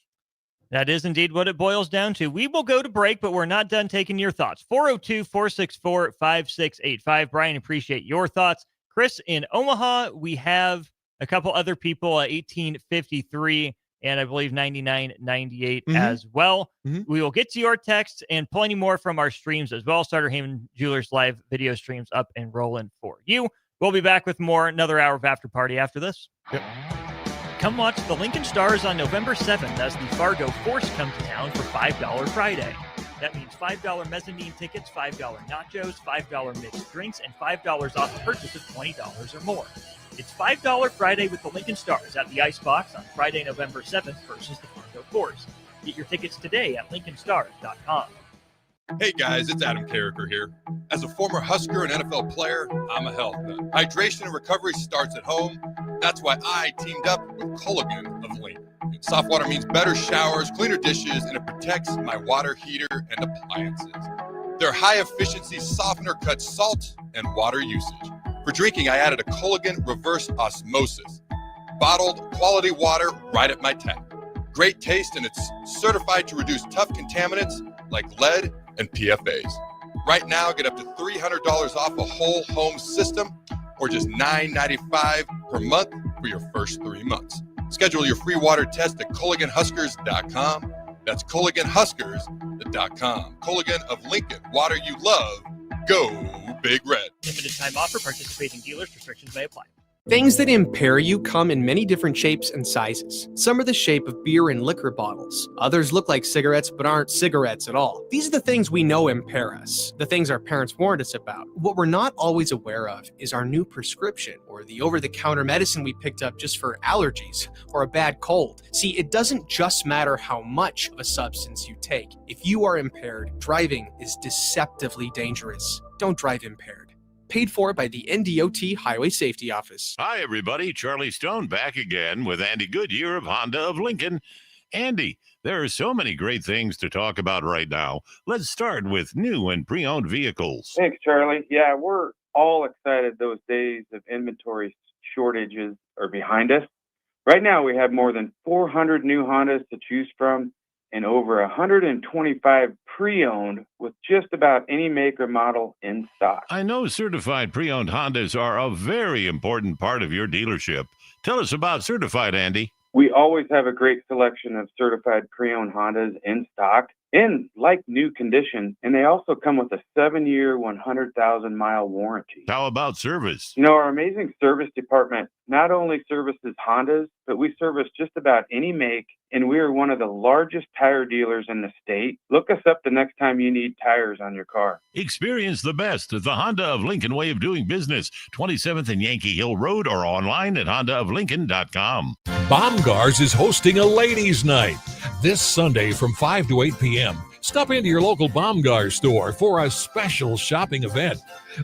That is indeed what it boils down to. We will go to break, but we're not done taking your thoughts. 402-464-5685. Brian, appreciate your thoughts. Chris in Omaha, we have a couple other people at 1853 and I believe 9998 as well. We will get to your texts and plenty more from our streams as well. Starter Heyman Jewelers live video streams up and rolling for you. We'll be back with more, another hour of After Party after this. Come watch the Lincoln Stars on November 7th as the Fargo Force come to town for $5 Friday. That means $5 mezzanine tickets, $5 nachos, $5 mixed drinks, and $5 off a purchase of $20 or more. It's $5 Friday with the Lincoln Stars at the Icebox on Friday, November 7th versus the Fargo Force. Get your tickets today at lincolnstars.com. Hey guys, it's Adam Carricker here. As a former Husker and NFL player, I'm a health nut. Hydration and recovery starts at home. That's why I teamed up with Culligan of Lincoln. Soft water means better showers, cleaner dishes, and it protects my water heater and appliances. Their high-efficiency softener cuts salt and water usage. For drinking, I added a Culligan reverse osmosis. Bottled quality water right at my tap. Great taste, and it's certified to reduce tough contaminants like lead and PFAs. Right now, get up to $300 off a whole home system or just $9.95 per month for your first 3 months. Schedule your free water test at CulliganHuskers.com. That's CulliganHuskers.com. Culligan of Lincoln, water you love. Go Big Red. Limited time offer. Participating dealers. Restrictions may apply. Things that impair you come in many different shapes and sizes. Some are the shape of beer and liquor bottles. Others look like cigarettes but aren't cigarettes at all. These are the things we know impair us, the things our parents warned us about. What we're not always aware of is our new prescription or the over-the-counter medicine we picked up just for allergies or a bad cold. See, it doesn't just matter how much of a substance you take. If you are impaired, driving is deceptively dangerous. Don't drive impaired. Paid for by the NDOT Highway Safety Office. Hi, everybody. Charlie Stone back again with Andy Goodyear of Honda of Lincoln. Andy, there are so many great things to talk about right now. Let's start with new and pre-owned vehicles. Thanks, Charlie. Yeah, we're all excited those days of inventory shortages are behind us. Right now, we have more than 400 new Hondas to choose from and over 125 pre-owned with just about any make or model in stock. I know certified pre-owned Hondas are a very important part of your dealership. Tell us about Certified, Andy. We always have a great selection of certified pre-owned Hondas in stock in like new condition, and they also come with a 7-year, 100,000-mile warranty. How about service? You know, our amazing service department not only services Hondas, but we service just about any make, and we are one of the largest tire dealers in the state. Look us up the next time you need tires on your car. Experience the best at the Honda of Lincoln way of doing business, 27th and Yankee Hill Road, or online at hondaoflincoln.com. Baumgars is hosting a ladies' night this Sunday from 5 to 8 p.m. Stop into your local Baumgars store for a special shopping event.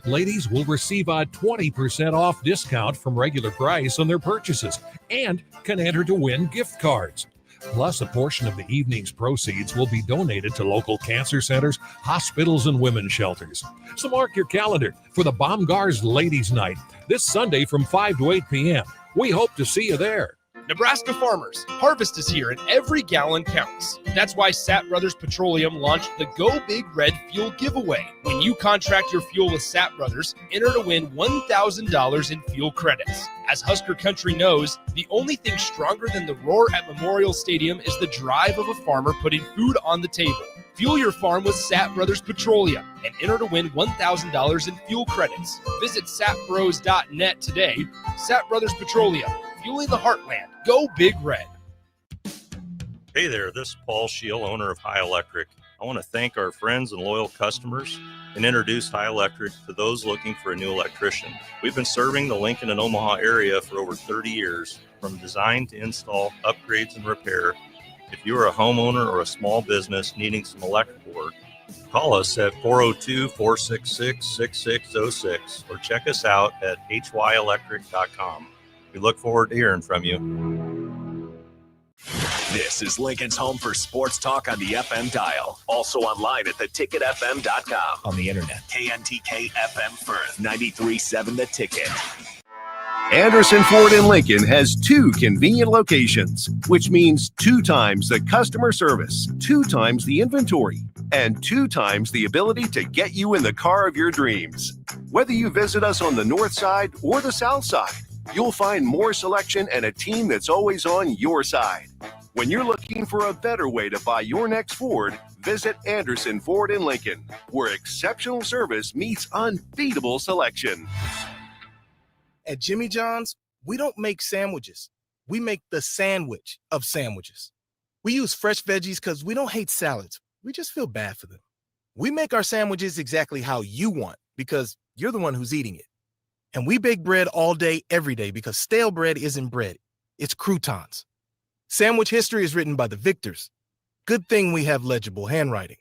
Ladies will receive a 20% off discount from regular price on their purchases and can enter to win gift cards. Plus, a portion of the evening's proceeds will be donated to local cancer centers, hospitals, and women's shelters. So mark your calendar for the Baumgars Ladies' Night this Sunday from 5 to 8 p.m. We hope to see you there. Nebraska farmers, harvest is here and every gallon counts. That's why Sapp Brothers Petroleum launched the Go Big Red Fuel Giveaway. When you contract your fuel with Sapp Brothers, enter to win $1,000 in fuel credits. As Husker Country knows, the only thing stronger than the roar at Memorial Stadium is the drive of a farmer putting food on the table. Fuel your farm with Sapp Brothers Petroleum and enter to win $1,000 in fuel credits. Visit sapbros.net today. Sapp Brothers Petroleum, fueling the heartland. Go Big Red. Hey there, this is Paul Scheel, owner of High Electric. I want to thank our friends and loyal customers and introduce High Electric to those looking for a new electrician. We've been serving the Lincoln and Omaha area for over 30 years, from design to install, upgrades, and repair. If you are a homeowner or a small business needing some electrical work, call us at 402-466-6606 or check us out at hyelectric.com. We look forward to hearing from you. This is Lincoln's home for sports talk on the FM dial. Also online at theticketfm.com. On the internet. KNTK FM Firth, 93.7 The Ticket. Anderson Ford in Lincoln has 2 convenient locations, which means 2 times the customer service, 2 times the inventory, and 2 times the ability to get you in the car of your dreams. Whether you visit us on the north side or the south side, you'll find more selection and a team that's always on your side. When you're looking for a better way to buy your next Ford, visit Anderson Ford in Lincoln, where exceptional service meets unbeatable selection. At Jimmy John's, we don't make sandwiches. We make the sandwich of sandwiches. We use fresh veggies because we don't hate salads. We just feel bad for them. We make our sandwiches exactly how you want because you're the one who's eating it. And we bake bread all day, every day, because stale bread isn't bread. It's croutons. Sandwich history is written by the victors. Good thing we have legible handwriting.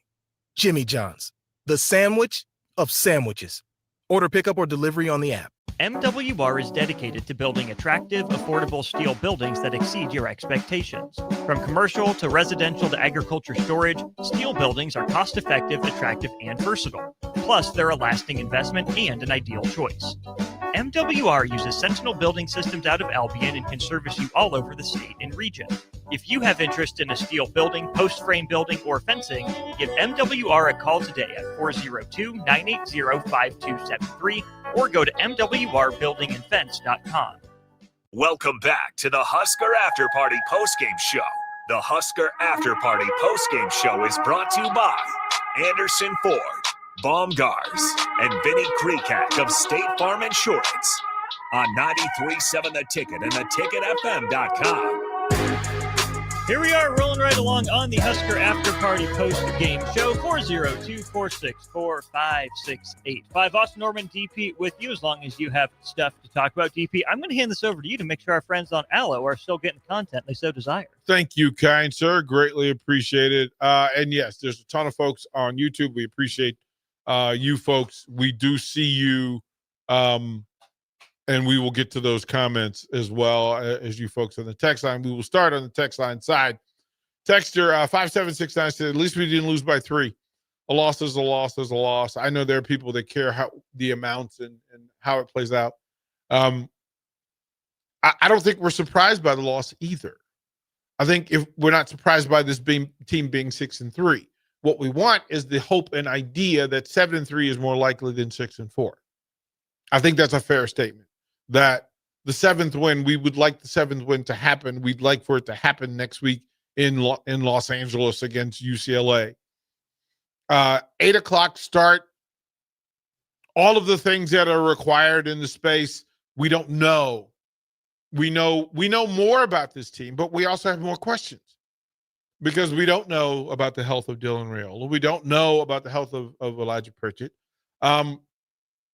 Jimmy John's, the sandwich of sandwiches. Order pickup or delivery on the app. MWR is dedicated to building attractive, affordable steel buildings that exceed your expectations. From commercial to residential to agriculture storage, steel buildings are cost-effective, attractive, and versatile. Plus, they're a lasting investment and an ideal choice. MWR uses Sentinel Building Systems out of Albion and can service you all over the state and region. If you have interest in a steel building, post frame building, or fencing, give MWR a call today at 402-980-5273 or go to mwrbuildingandfence.com. Welcome back to the Husker After Party Postgame Show. The Husker After Party Postgame Show is brought to you by Anderson Ford, Baumgars, and Vinny Kreekak of State Farm Insurance on 93.7 The Ticket and theticketfm.com. Here we are rolling right along on the Husker After Party Post-Game Show, 402-464-5685. Austin Norman, DP, with you as long as you have stuff to talk about. DP, I'm going to hand this over to you to make sure our friends on Allo are still getting content they so desire. Thank you, kind sir. Greatly appreciated. And yes, there's a ton of folks on YouTube. We appreciate you folks. We do see you, and we will get to those comments as well as you folks on the text line. We will start on the text line side. Texter 5769 said, at least we didn't lose by 3. A loss is a loss is a loss. I know there are people that care how the amounts and how it plays out. I don't think we're surprised by the loss either. I think if we're not surprised by this team being 6-3, what we want is the hope and idea that 7-3 is more likely than 6-4. I think that's a fair statement. That the 7th win. We would like the 7th win to happen. We'd like for it to happen next week in Los Angeles against UCLA. 8 o'clock start. All of the things that are required in the space, we don't know. We know more about this team, but we also have more questions because we don't know about the health of Dylan Raiola. We don't know about the health of Elijah Pritchett.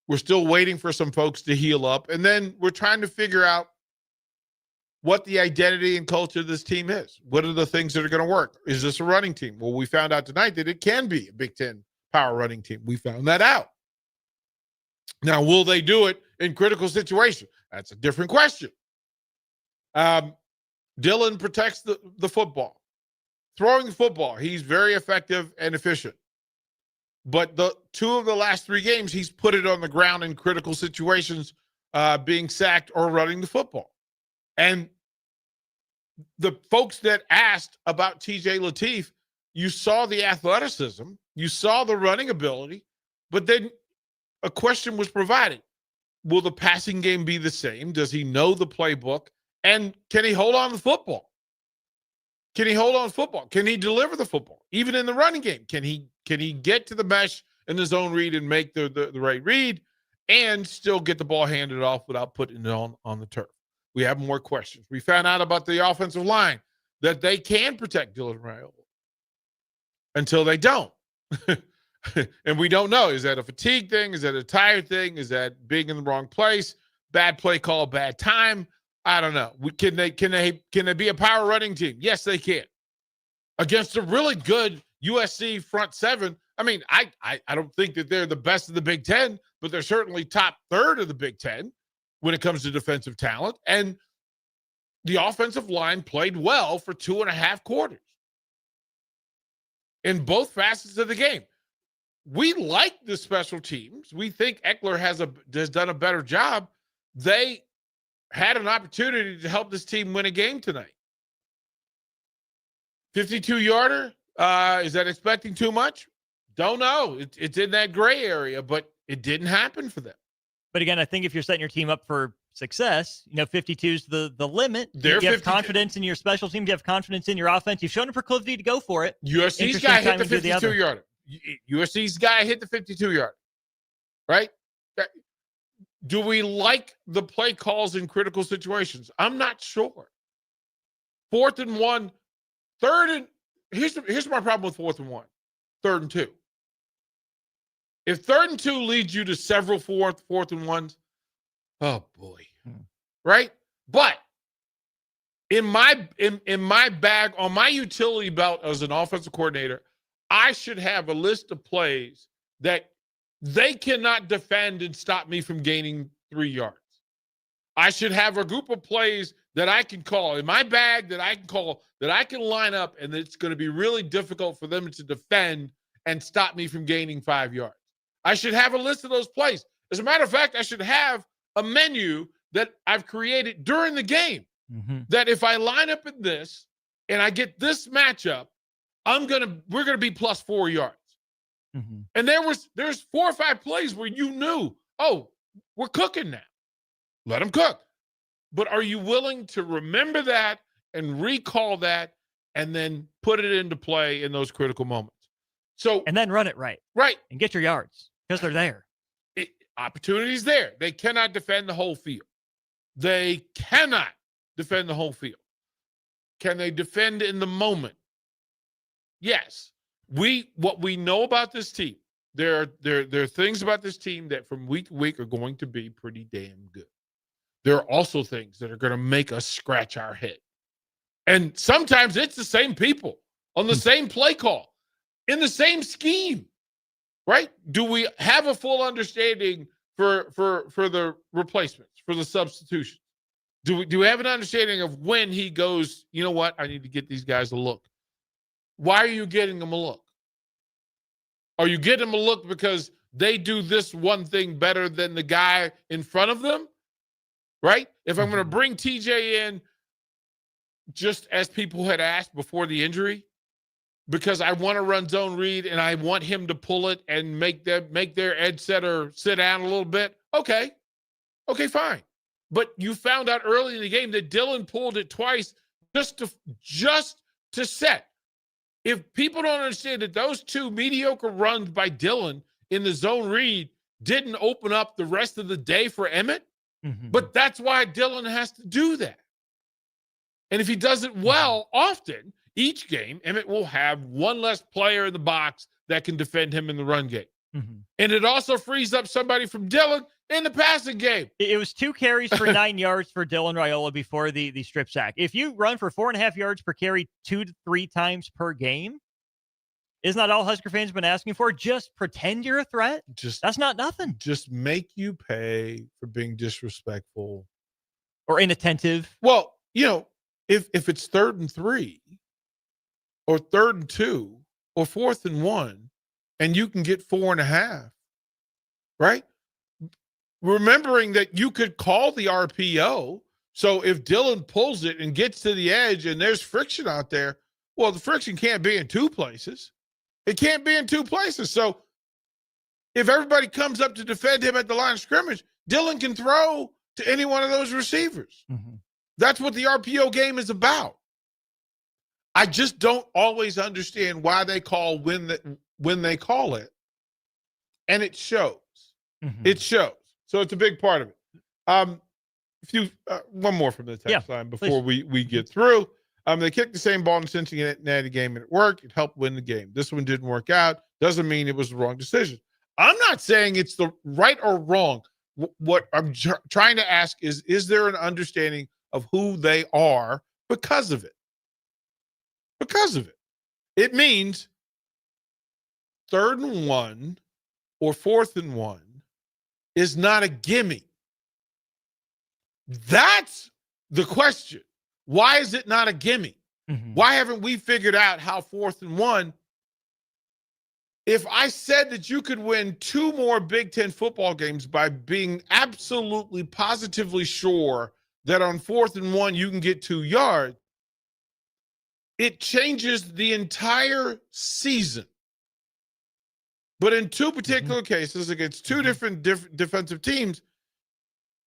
We're still waiting for some folks to heal up. And then we're trying to figure out what the identity and culture of this team is. What are the things that are going to work? Is this a running team? Well, we found out tonight that it can be a Big Ten power running team. We found that out. Now, will they do it in critical situations? That's a different question. Dylan protects the football. Throwing the football, he's very effective and efficient. But the 2 of the last 3 games, he's put it on the ground in critical situations, being sacked or running the football. And the folks that asked about TJ Lateef, you saw the athleticism, you saw the running ability, but then a question was provided. Will the passing game be the same? Does he know the playbook? And can he hold on to the football? Can he hold on to football? Can he deliver the football? Even in the running game, can he get to the mesh in the zone read and make the right read and still get the ball handed off without putting it on the turf? We have more questions. We found out about the offensive line, that they can protect Dylan Raiola until they don't. And we don't know. Is that a fatigue thing? Is that a tired thing? Is that being in the wrong place? Bad play call, bad time? I don't know. Can they be a power running team? Yes, they can. Against a really good USC front 7. I mean, I don't think that they're the best of the Big Ten, but they're certainly top 3rd of the Big Ten when it comes to defensive talent. And the offensive line played well for 2.5 quarters in both facets of the game. We like the special teams. We think Eckler has done a better job. They had an opportunity to help this team win a game tonight. 52-yarder, is that expecting too much? Don't know. It's in that gray area, but it didn't happen for them. But again, I think if you're setting your team up for success, 52 is the limit. You have confidence in your special teams. You have confidence in your offense. You've shown a proclivity to go for it. USC's guy hit the 52-yarder. USC's guy hit the 52-yarder, right? Do we like the play calls in critical situations? I'm not sure. 4th and 1, 3rd and here's my problem with 4th and 1, 3rd and 2. If 3rd and 2 leads you to several fourth and 1s, oh boy, right? But in my bag, on my utility belt as an offensive coordinator, I should have a list of plays that they cannot defend and stop me from gaining 3 yards. I should have a group of plays that I can call in my bag that I can call, that I can line up, and it's going to be really difficult for them to defend and stop me from gaining 5 yards. I should have a list of those plays. As a matter of fact, I should have a menu that I've created during the game that if I line up in this and I get this matchup, we're gonna be plus 4 yards. And there's 4 or 5 plays where you knew, oh, we're cooking now. Let them cook. But are you willing to remember that and recall that and then put it into play in those critical moments? And then run it right. Right. And get your yards because they're there. Opportunities there. They cannot defend the whole field. They cannot defend the whole field. Can they defend in the moment? Yes. What we know about this team, there are things about this team that from week to week are going to be pretty damn good. There are also things that are going to make us scratch our head. And sometimes it's the same people on the same play call, in the same scheme, right? Do we have a full understanding for the replacements, for the substitutions? Do we have an understanding of when he goes, you know what, I need to get these guys a look? Why are you getting them a look? Are you getting them a look because they do this one thing better than the guy in front of them? Right? If I'm going to bring TJ in, just as people had asked before the injury, because I want to run zone read and I want him to pull it and make their edge setter sit down a little bit. Okay, fine. But you found out early in the game that Dillon pulled it twice just to set. If people don't understand that those two mediocre runs by Dillon in the zone read didn't open up the rest of the day for Emmett, but that's why Dillon has to do that. And if he does it well often, each game, Emmett will have one less player in the box that can defend him in the run game. And it also frees up somebody from Dillon in the passing game. It was 2 carries for 9 yards for Dylan Raiola before the strip sack. If you run for 4.5 yards per carry 2 to 3 times per game, isn't that all Husker fans have been asking for? Just pretend you're a threat? That's not nothing. Just make you pay for being disrespectful. Or inattentive. Well, if it's 3rd and 3 or 3rd and 2 or 4th and 1 and you can get 4.5, right? Remembering that you could call the RPO. So if Dillon pulls it and gets to the edge and there's friction out there, well, the friction can't be in 2 places. It can't be in 2 places. So if everybody comes up to defend him at the line of scrimmage, Dillon can throw to any one of those receivers. That's what the RPO game is about. I just don't always understand why they call when they call it. And it shows. It shows. So it's a big part of it. One more from the text line before we get through. They kicked the same ball in the Cincinnati game and it worked. It helped win the game. This one didn't work out. Doesn't mean it was the wrong decision. I'm not saying it's the right or wrong. What I'm trying to ask is there an understanding of who they are because of it? Because of it. It means 3rd and 1 or 4th and 1 is not a gimme. That's the question. Why is it not a gimme? Why haven't we figured out how 4th and 1? If I said that you could win 2 more Big Ten football games by being absolutely positively sure that on 4th and 1 you can get 2 yards, it changes the entire season. But in 2 particular cases against 2 different defensive teams,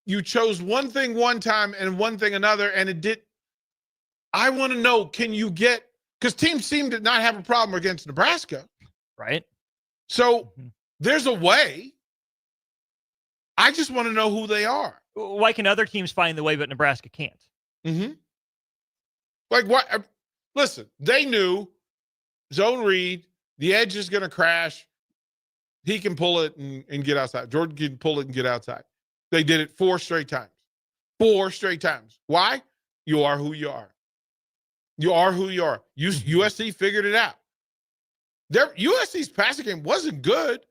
you chose one thing one time and one thing another, and it did. I want to know, can you get – because teams seem to not have a problem against Nebraska. Right. So there's a way. I just want to know who they are. Why can other teams find the way, but Nebraska can't? Like what? Listen, they knew zone read, the edge is going to crash. He can pull it and get outside. Jordan can pull it and get outside. They did it 4 straight times. 4 straight times. Why? You are who you are. You are who you are. USC figured it out. USC's passing game wasn't good.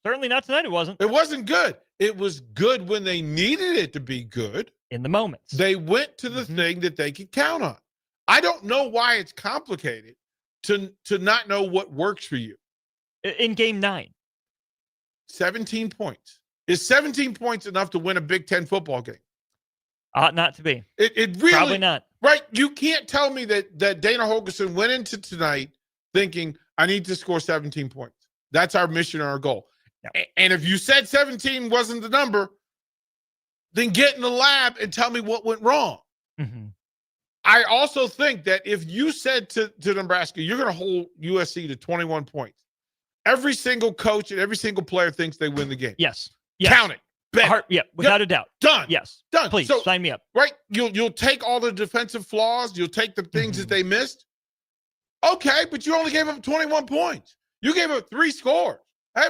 Certainly not tonight. It wasn't. It wasn't good. It was good when they needed it to be good. In the moments. They went to the thing that they could count on. I don't know why it's complicated to not know what works for you. In game 9. 17 points. Is 17 points enough to win a Big Ten football game? Ought not to be. It really, probably not. Right? You can't tell me that Dana Holgerson went into tonight thinking, I need to score 17 points. That's our mission or our goal. No. And if you said 17 wasn't the number, then get in the lab and tell me what went wrong. I also think that if you said to Nebraska, you're going to hold USC to 21 points, every single coach and every single player thinks they win the game. Yes. Count it. Bet. Without a doubt. Done. Yes. Done. Please, so, sign me up. Right? You'll take all the defensive flaws. You'll take the things that they missed. Okay, but you only gave up 21 points. You gave up 3 scores. Hey,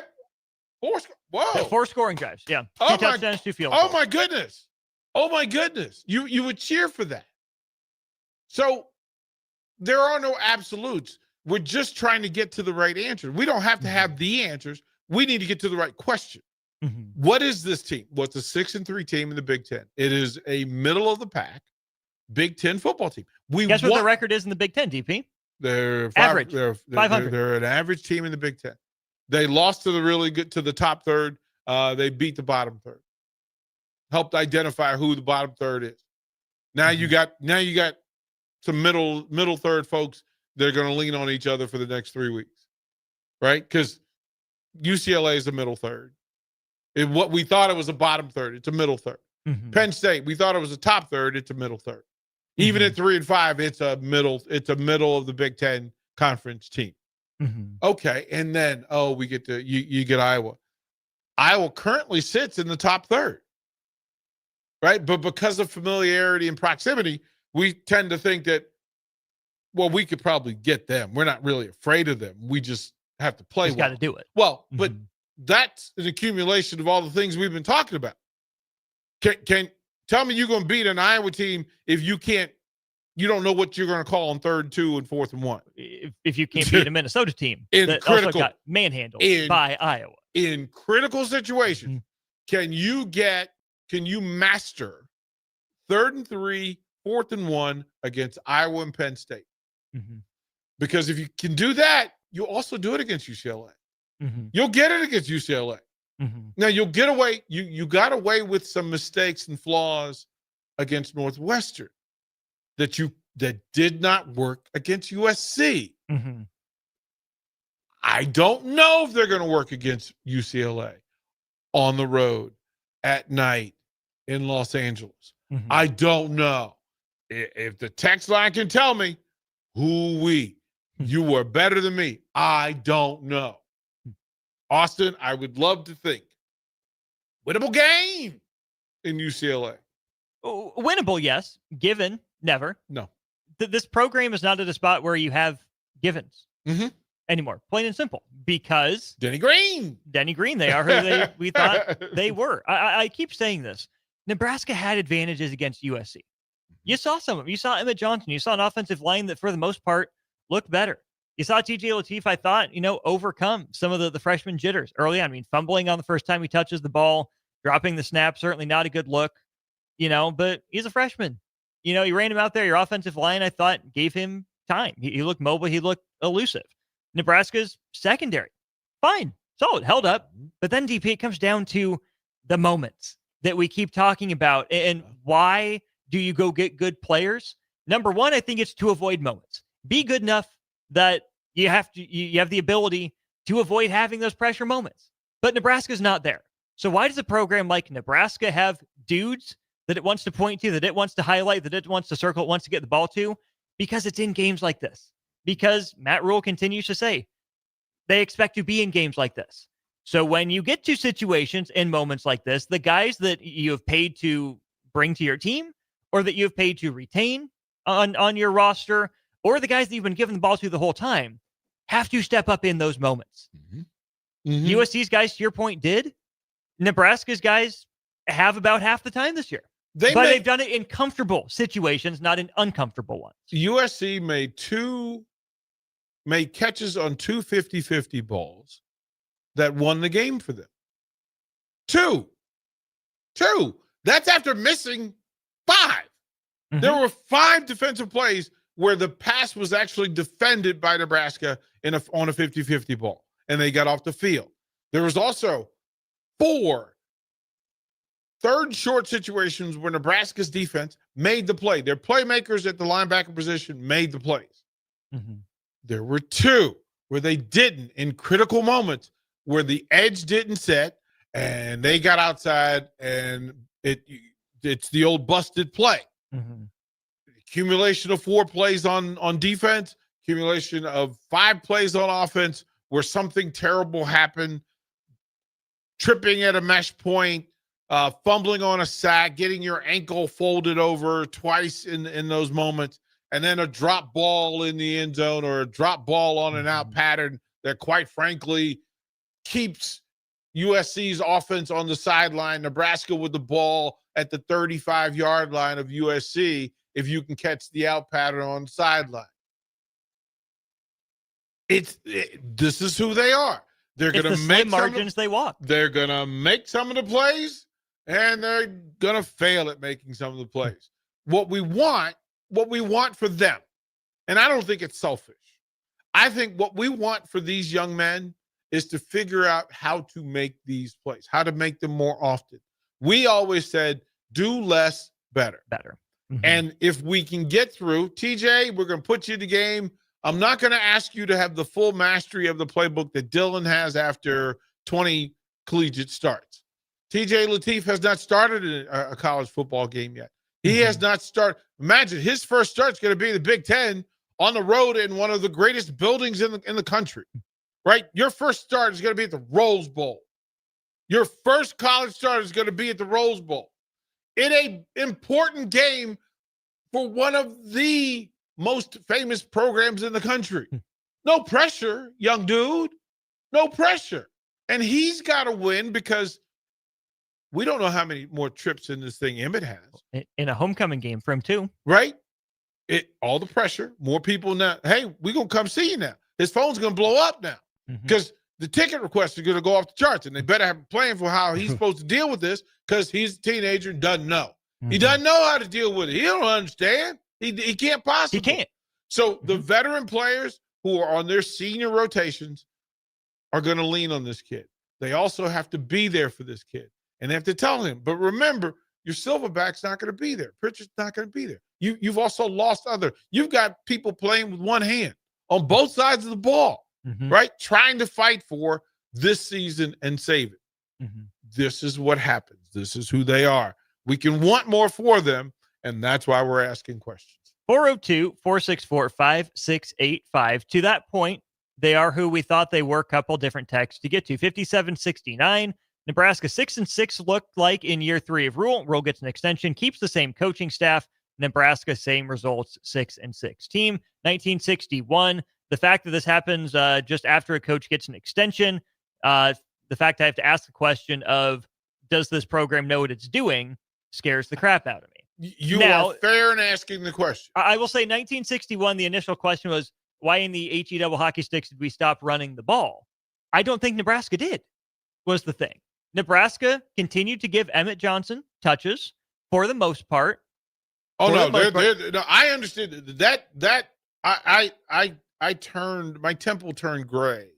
4 scores. Whoa. Yeah, 4 scoring drives. Yeah. 2 touchdowns, 2 field goals. goals. My goodness. Oh, my goodness. You would cheer for that. So there are no absolutes. We're just trying to get to the right answer. We don't have to have the answers. We need to get to the right question. What is this team? Well, it's a 6-3 team in the Big Ten. It is a middle of the pack Big Ten football team. Guess what the record is in the Big Ten, DP? They're average. They're 500. They're an average team in the Big Ten. They lost to the top third. They beat the bottom third. Helped identify who the bottom third is. Now you got some middle third folks that are going to lean on each other for the next 3 weeks, right? Because UCLA is a middle third. What we thought it was a bottom third, it's a middle third. Mhm. Penn State, we thought it was a top third. It's a middle third. Even at 3-5, it's a middle of the Big Ten conference team. Mhm. Okay. And then, we get to, you get Iowa. Iowa currently sits in the top third, right? But because of familiarity and proximity, we tend to think that, well, we could probably get them. We're not really afraid of them. We just have to play Just well. got to do it. Well, but that's an accumulation of all the things we've been talking about. Can tell me you're going to beat an Iowa team if you don't know what you're going to call on 3rd and 2 and 4th and 1. If you can't beat a Minnesota team In that critical- also got manhandled by Iowa. In critical situations, can you master 3rd and 3, 4th and 1 against Iowa and Penn State? Because if you can do that, you'll also do it against UCLA. You'll get it against UCLA. Now you'll get away. You got away with some mistakes and flaws against Northwestern that did not work against USC. I don't know if they're going to work against UCLA on the road at night in Los Angeles. I don't know. If the text line can tell me, you were better than me. I don't know. Austin, I would love to think. Winnable game in UCLA. Winnable, yes. Given, never. No. This program is not at a spot where you have givens anymore. Plain and simple. Because Denny Green, they are who we thought they were. I keep saying this. Nebraska had advantages against USC. You saw some of them. You saw Emmett Johnson. You saw an offensive line that, for the most part, looked better. You saw TJ Lateef, I thought, overcome some of the freshman jitters early on. I mean, fumbling on the first time he touches the ball, dropping the snap, certainly not a good look, but he's a freshman. You ran him out there. Your offensive line, I thought, gave him time. He looked mobile. He looked elusive. Nebraska's secondary, fine, solid, held up. But then, DP, it comes down to the moments that we keep talking about. And why do you go get good players? Number one, I think it's to avoid moments. Be good enough that you have the ability to avoid having those pressure moments. But Nebraska's not there. So why does a program like Nebraska have dudes that it wants to point to, that it wants to highlight, that it wants to circle, it wants to get the ball to? Because it's in games like this. Because Matt Rule continues to say they expect to be in games like this. So when you get to situations and moments like this, the guys that you have paid to bring to your team, or that you've paid to retain on your roster, or the guys that you've been giving the ball to the whole time, have to step up in those moments. USC's guys, to your point, did. Nebraska's guys have about half the time this year. They've done it in comfortable situations, not in uncomfortable ones. USC made catches on 2 50-50 balls that won the game for them. Two. That's after missing 5. There were 5 defensive plays where the pass was actually defended by Nebraska on a 50-50 ball, and they got off the field. There was also 4 third short situations where Nebraska's defense made the play. Their playmakers at the linebacker position made the plays. There were 2 where they didn't, in critical moments, where the edge didn't set and they got outside, and it's the old busted play. Accumulation of 4 plays on defense, accumulation of 5 plays on offense where something terrible happened, tripping at a mesh point, fumbling on a sack, getting your ankle folded over twice in those moments, and then a drop ball in the end zone, or a drop ball on an out pattern that, quite frankly, keeps USC's offense on the sideline. Nebraska with the ball at the 35-yard line of USC if you can catch the out pattern on the sideline. This is who they are. They're going to make margins they walk. They're going to make some of the plays, and they're going to fail at making some of the plays. What we want for them, and I don't think it's selfish. I think what we want for these young men is to figure out how to make these plays, how to make them more often. We always said, do less, better. And if we can get through, TJ, we're going to put you in the game. I'm not going to ask you to have the full mastery of the playbook that Dylan has after 20 collegiate starts. TJ Lateef has not started a college football game yet. He has not started. Imagine his first start's going to be the Big Ten on the road in one of the greatest buildings in the country, right? Your first start is going to be at the Rose Bowl. Your first college start is going to be at the Rose Bowl in an important game for one of the most famous programs in the country. No pressure, young dude. No pressure. And he's got to win because we don't know how many more trips in this thing Emmett has. In a homecoming game for him, too. Right? All the pressure, more people now. Hey, we're going to come see you now. His phone's going to blow up now because the ticket requests are going to go off the charts, and they better have a plan for how he's supposed to deal with this because he's a teenager and doesn't know. He doesn't know how to deal with it. He don't understand. He can't possibly. He can't. So the veteran players who are on their senior rotations are going to lean on this kid. They also have to be there for this kid, and they have to tell him. But remember, your silverback's not going to be there. Pritchard's not going to be there. You've also lost you've got people playing with one hand on both sides of the ball, right? Trying to fight for this season and save it. This is what happens. This is who they are. We can want more for them, and that's why we're asking questions. 402-464-5685. To that point, they are who we thought they were. Couple different texts to get to. 5769. Nebraska 6-6 looked like in year 3 of Rule. Rule gets an extension, keeps the same coaching staff. Nebraska, same results, 6-6. Team 1961. The fact that this happens just after a coach gets an extension, the fact I have to ask the question of, does this program know what it's doing, scares the crap out of me. You are fair in asking the question. I will say 1961, the initial question was, why in the HE double hockey sticks did we stop running the ball? I don't think Nebraska did, was the thing. Nebraska continued to give Emmett Johnson touches for the most part. Oh no, no, I understood that. I turned, my temple turned gray.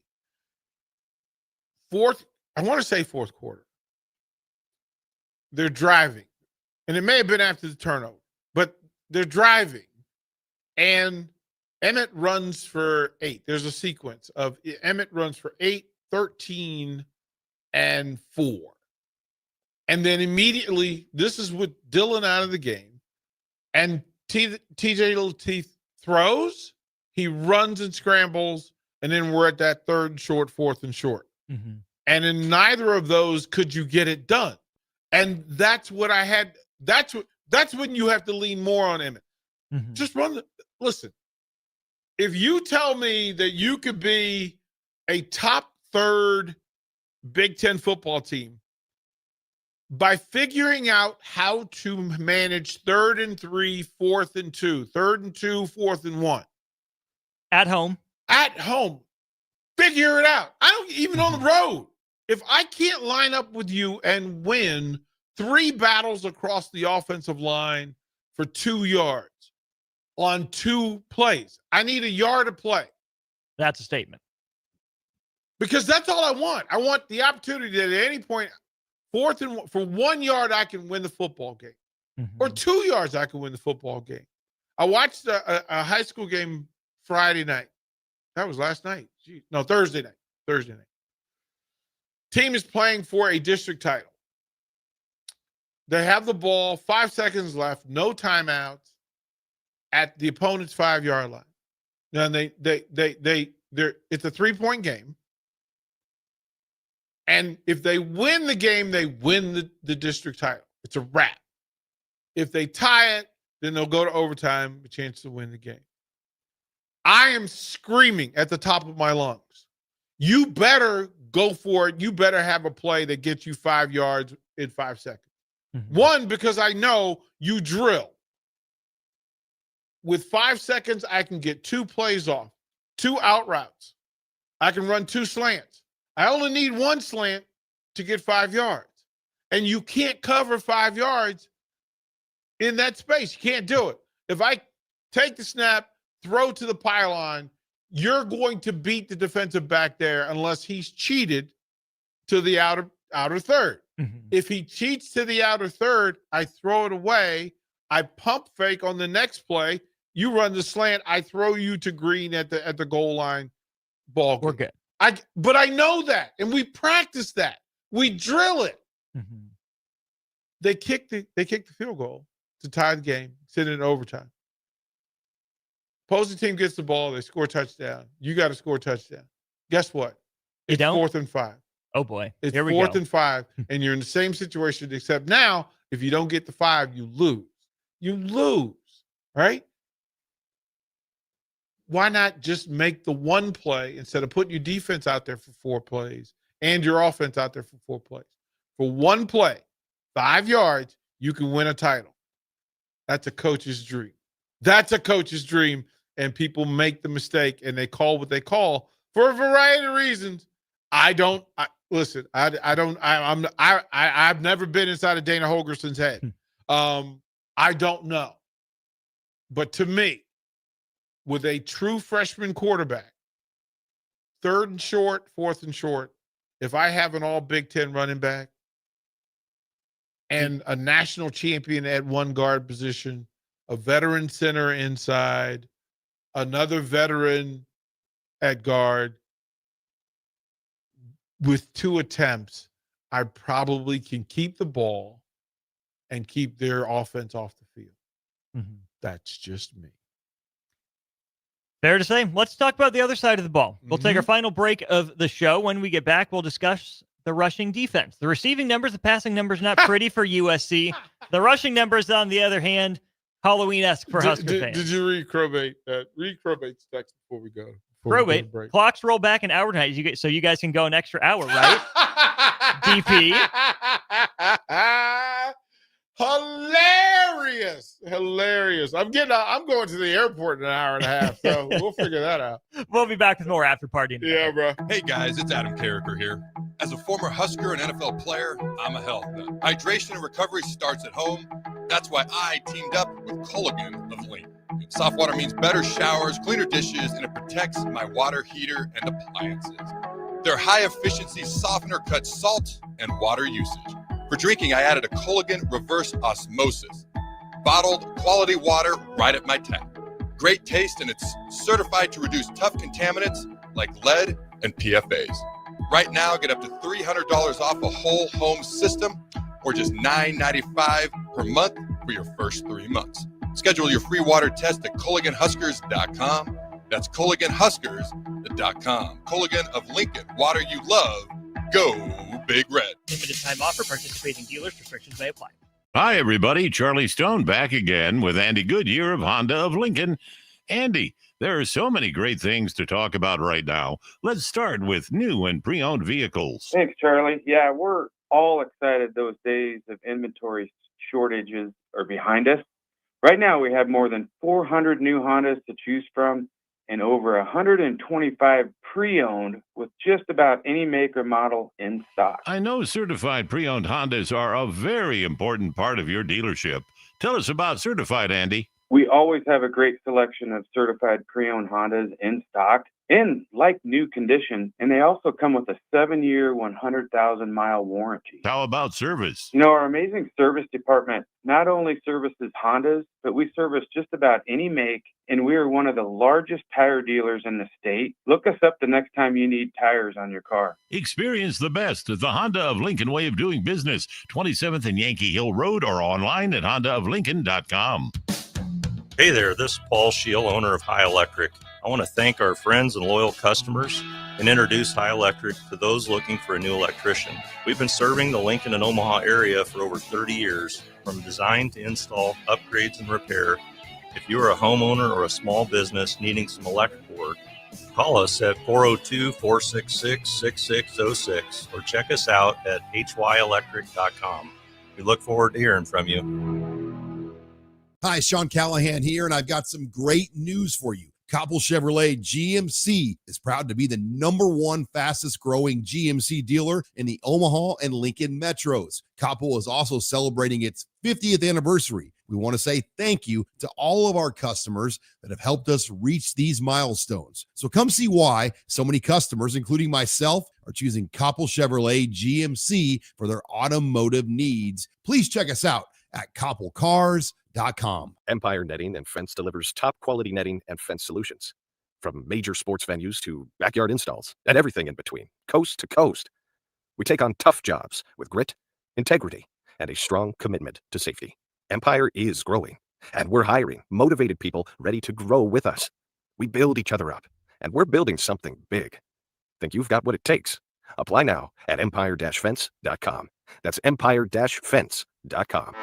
I want to say fourth quarter. They're driving, and it may have been after the turnover, but they're driving, and Emmett runs for 8. There's a sequence of Emmett runs for 8, 13, and 4. And then immediately, this is with Dillon out of the game, and TJ Lateef throws, he runs and scrambles, and then we're at that third and short, fourth and short. And in neither of those could you get it done. And that's what I had. That's when you have to lean more on Emmett. Just listen. If you tell me that you could be a top 3rd Big Ten football team by figuring out how to manage 3rd and 3, 4th and 2, 3rd and 2, 4th and 1. At home, figure it out. I don't even on the road. If I can't line up with you and win 3 battles across the offensive line for 2 yards on 2 plays, I need a yard of play. That's a statement. Because that's all I want. I want the opportunity that at any point, 4th and 1, for 1 yard, I can win the football game. Or 2 yards, I can win the football game. I watched a high school game Friday night. That was last night. No, Thursday night. Team is playing for a district title. They have the ball, 5 seconds left, no timeouts at the opponent's 5-yard line. And it's a 3-point game. And if they win the game, they win the district title. It's a wrap. If they tie it, then they'll go to overtime, a chance to win the game. I am screaming at the top of my lungs. You better go for it. You better have a play that gets you 5 yards in 5 seconds. One, because I know you drill. With 5 seconds, I can get 2 plays off, 2 out routes. I can run 2 slants. I only need 1 slant to get 5 yards. And you can't cover 5 yards in that space. You can't do it. If I take the snap, throw to the pylon, you're going to beat the defensive back there unless he's cheated to the outer third. If he cheats to the outer third, I throw it away. I pump fake on the next play. You run the slant. I throw you to green at the goal line. Ball game. We're good. But I know that, and we practice that. We drill it. They kicked the field goal to tie the game, send it in overtime. Opposing team gets the ball, they score a touchdown. You got to score a touchdown. Guess what? It's 4th and 5. Oh boy. It's Here we 4th go. and 5, and you're in the same situation, except now, if you don't get the 5, you lose. You lose, right? Why not just make the one play instead of putting your defense out there for 4 plays and your offense out there for 4 plays? For one play, 5 yards, you can win a title. That's a coach's dream. That's a coach's dream, and people make the mistake, and they call what they call for a variety of reasons. I've never been inside of Dana Holgerson's head. I don't know. But to me, with a true freshman quarterback, 3rd and short, 4th and short, if I have an all Big Ten running back and a national champion at one guard position, a veteran center inside, another veteran at guard, with 2 attempts, I probably can keep the ball and keep their offense off the field. That's just me. Fair to say. Let's talk about the other side of the ball. We'll take our final break of the show. When we get back, we'll discuss the rushing defense. The receiving numbers, the passing numbers, not pretty for USC. The rushing numbers, on the other hand, Halloween-esque for Husker fans. Did you read Crowbait? Read Crobate's text before we go. Crowbait, clocks roll back an hour tonight, so you guys can go an extra hour, right? DP. Hilarious. I'm going to the airport in an hour and a half, so we'll figure that out. We'll be back with more after party. Yeah, bro. Hey guys, it's Adam Carricker here. As a former Husker and NFL player, I'm a health nut. Hydration and recovery starts at home. That's why I teamed up with Culligan of Lincoln. Soft water means better showers, cleaner dishes, and it protects my water heater and appliances. Their high-efficiency softener cuts salt and water usage. For drinking, I added a Culligan reverse osmosis. Bottled quality water right at my tap. Great taste, and it's certified to reduce tough contaminants like lead and PFAs. Right now, get up to $300 off a whole home system or just $9.95 per month for your first 3 months. Schedule your free water test at CulliganHuskers.com. That's CulliganHuskers.com. Culligan of Lincoln. Water you love. Go Big Red. Limited time offer. Participating dealers. Restrictions may apply. Hi, everybody. Charlie Stone back again with Andy Goodyear of Honda of Lincoln. Andy, there are so many great things to talk about right now. Let's start with new and pre-owned vehicles. Thanks, Charlie. Yeah, we're all excited those days of inventory shortages are behind us. Right now, we have more than 400 new Hondas to choose from and over 125 pre-owned with just about any make or model in stock. I know certified pre-owned Hondas are a very important part of your dealership. Tell us about certified, Andy. We always have a great selection of certified pre-owned Hondas in stock in like new condition, and they also come with a 7-year, 100,000-mile warranty. How about service? You know, our amazing service department not only services Hondas, but we service just about any make, and we are one of the largest tire dealers in the state. Look us up the next time you need tires on your car. Experience the best at the Honda of Lincoln way of doing business, 27th and Yankee Hill Road, or online at hondaoflincoln.com. Hey there, this is Paul Scheel, owner of High Electric. I want to thank our friends and loyal customers and introduce High Electric to those looking for a new electrician. We've been serving the Lincoln and Omaha area for over 30 years, from design to install, upgrades, and repair. If you are a homeowner or a small business needing some electrical work, call us at 402-466-6606 or check us out at hyelectric.com. We look forward to hearing from you. Hi, Sean Callahan here, and I've got some great news for you. Koppel Chevrolet GMC is proud to be the #1 fastest growing GMC dealer in the Omaha and Lincoln metros. Koppel is also celebrating its 50th anniversary. We want to say thank you to all of our customers that have helped us reach these milestones. So come see why so many customers, including myself, are choosing Koppel Chevrolet GMC for their automotive needs. Please check us out at koppelcars.com. Empire Netting and Fence delivers top quality netting and fence solutions. From major sports venues to backyard installs and everything in between, coast to coast. We take on tough jobs with grit, integrity, and a strong commitment to safety. Empire is growing, and we're hiring motivated people ready to grow with us. We build each other up, and we're building something big. Think you've got what it takes? Apply now at empire-fence.com. That's empire-fence.com.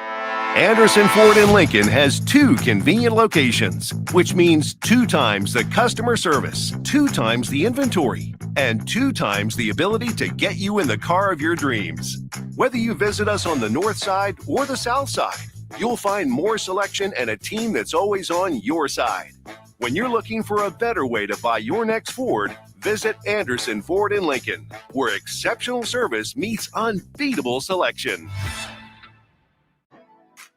Anderson Ford in Lincoln has 2 convenient locations, which means 2 times the customer service, 2 times the inventory, and 2 times the ability to get you in the car of your dreams. Whether you visit us on the north side or the south side, you'll find more selection and a team that's always on your side. When you're looking for a better way to buy your next Ford, visit Anderson Ford in Lincoln, where exceptional service meets unbeatable selection.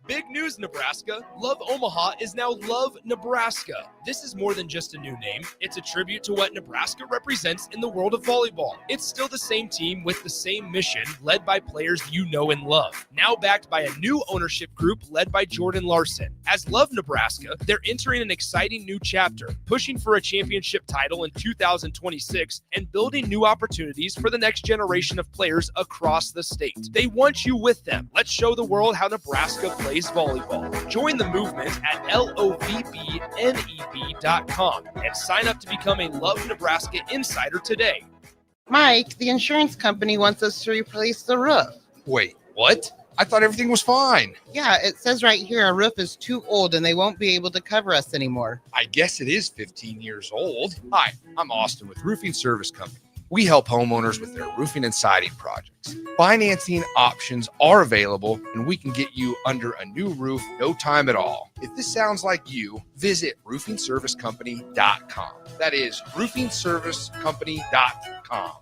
Big news, Nebraska. Love Omaha is now Love Nebraska. This is more than just a new name. It's a tribute to what Nebraska represents in the world of volleyball. It's still the same team with the same mission, led by players you know and love. Now backed by a new ownership group led by Jordan Larson. As Love Nebraska, they're entering an exciting new chapter, pushing for a championship title in 2026 and building new opportunities for the next generation of players across the state. They want you with them. Let's show the world how Nebraska plays volleyball. Join the movement at lovneb.com and sign up to become a Love Nebraska insider today. Mike, the insurance company wants us to replace the roof. Wait, what? I thought everything was fine. Yeah, it says right here our roof is too old and they won't be able to cover us anymore. I guess it is 15 years old. Hi, I'm Austin with Roofing Service Company. We help homeowners with their roofing and siding projects. Financing options are available, and we can get you under a new roof no time at all. If this sounds like you, visit roofingservicecompany.com. That is roofingservicecompany.com.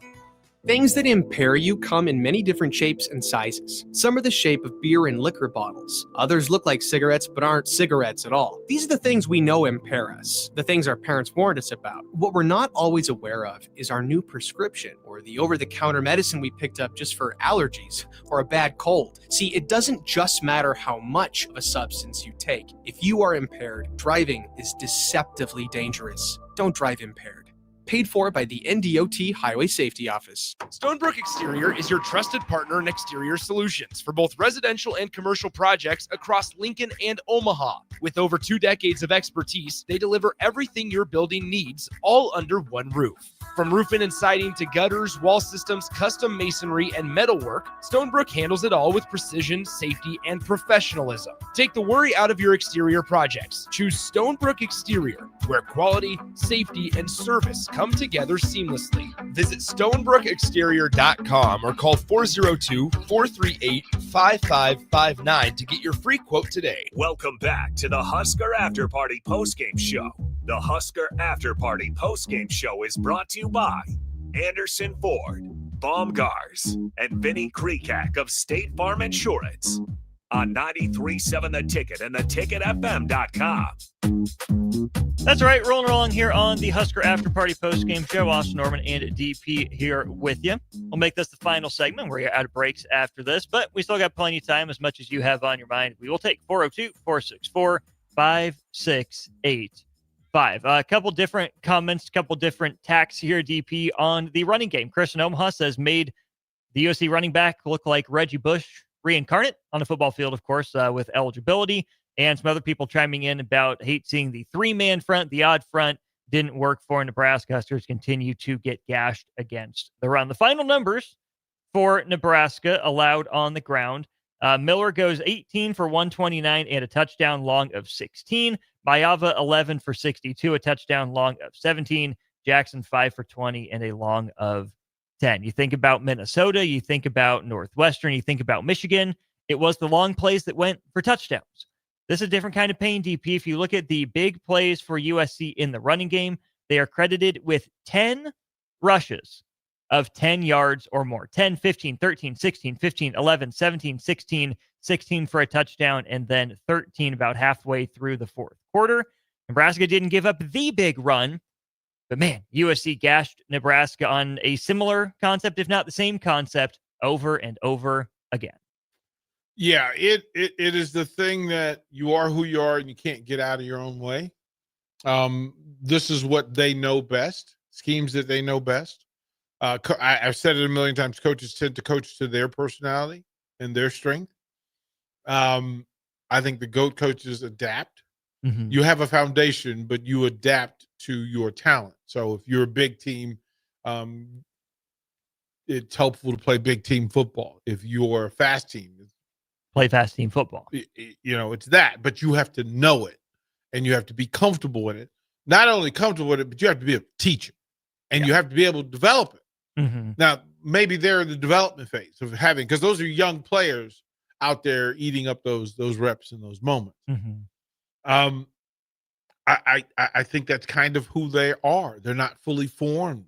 Things that impair you come in many different shapes and sizes. Some are the shape of beer and liquor bottles. Others look like cigarettes but aren't cigarettes at all. These are the things we know impair us, the things our parents warned us about. What we're not always aware of is our new prescription or the over-the-counter medicine we picked up just for allergies or a bad cold. See, it doesn't just matter how much of a substance you take. If you are impaired, driving is deceptively dangerous. Don't drive impaired. Paid for by the NDOT Highway Safety Office. Stonebrook Exterior is your trusted partner in exterior solutions for both residential and commercial projects across Lincoln and Omaha. With over 2 decades of expertise, they deliver everything your building needs, all under one roof. From roofing and siding to gutters, wall systems, custom masonry, and metalwork, Stonebrook handles it all with precision, safety, and professionalism. Take the worry out of your exterior projects. Choose Stonebrook Exterior, where quality, safety, and service come together seamlessly. Visit stonebrookexterior.com or call 402-438-5559 to get your free quote today. Welcome back to the Husker After Party Postgame Show. The Husker After Party Postgame Show is brought to you by Anderson Ford, Baumgars, and Vinny Kreekak of State Farm Insurance on 93.7 The Ticket and theticketfm.com. That's right. Rolling along here on the Husker After Party Postgame Show. Austin Norman and DP here with you. We'll make this the final segment. We're out of breaks after this, but we still got plenty of time as much as you have on your mind. We will take 402-464-5685. A couple different comments, couple different tacks here, DP, on the running game. Chris in Omaha says made the USC running back look like Reggie Bush reincarnate on the football field, of course, with eligibility. And some other people chiming in about hate seeing the 3-man front, the odd front didn't work for Nebraska. Huskers continue to get gashed against the run. The final numbers for Nebraska allowed on the ground. Miller goes 18 for 129 and a touchdown, long of 16. Mayava 11 for 62, a touchdown, long of 17. Jackson 5 for 20 and a long of 10. You think about Minnesota, you think about Northwestern, you think about Michigan. It was the long plays that went for touchdowns. This is a different kind of pain, DP. If you look at the big plays for USC in the running game, they are credited with 10 rushes of 10 yards or more. 10, 15, 13, 16, 15, 11, 17, 16, 16 for a touchdown, and then 13 about halfway through the fourth quarter. Nebraska didn't give up the big run, but man, USC gashed Nebraska on a similar concept, if not the same concept, over and over again. Yeah, it is the thing that you are who you are and you can't get out of your own way. This is what they know best, schemes that they know best. I've said it a million times, coaches tend to coach to their personality. and their strength. I think the GOAT coaches adapt. Mhm. You have a foundation, but you adapt to your talent. So if you're a big team, it's helpful to play big team football. If you're a fast team, Play fast team football. it's that, but you have to know it and you have to be comfortable in it. Not only comfortable with it, but you have to be able to teach it and you have to be able to develop it. Mm-hmm. Now, maybe they're in the development phase of having, because those are young players out there eating up those reps in those moments. Mm-hmm. I think that's kind of who they are. They're not fully formed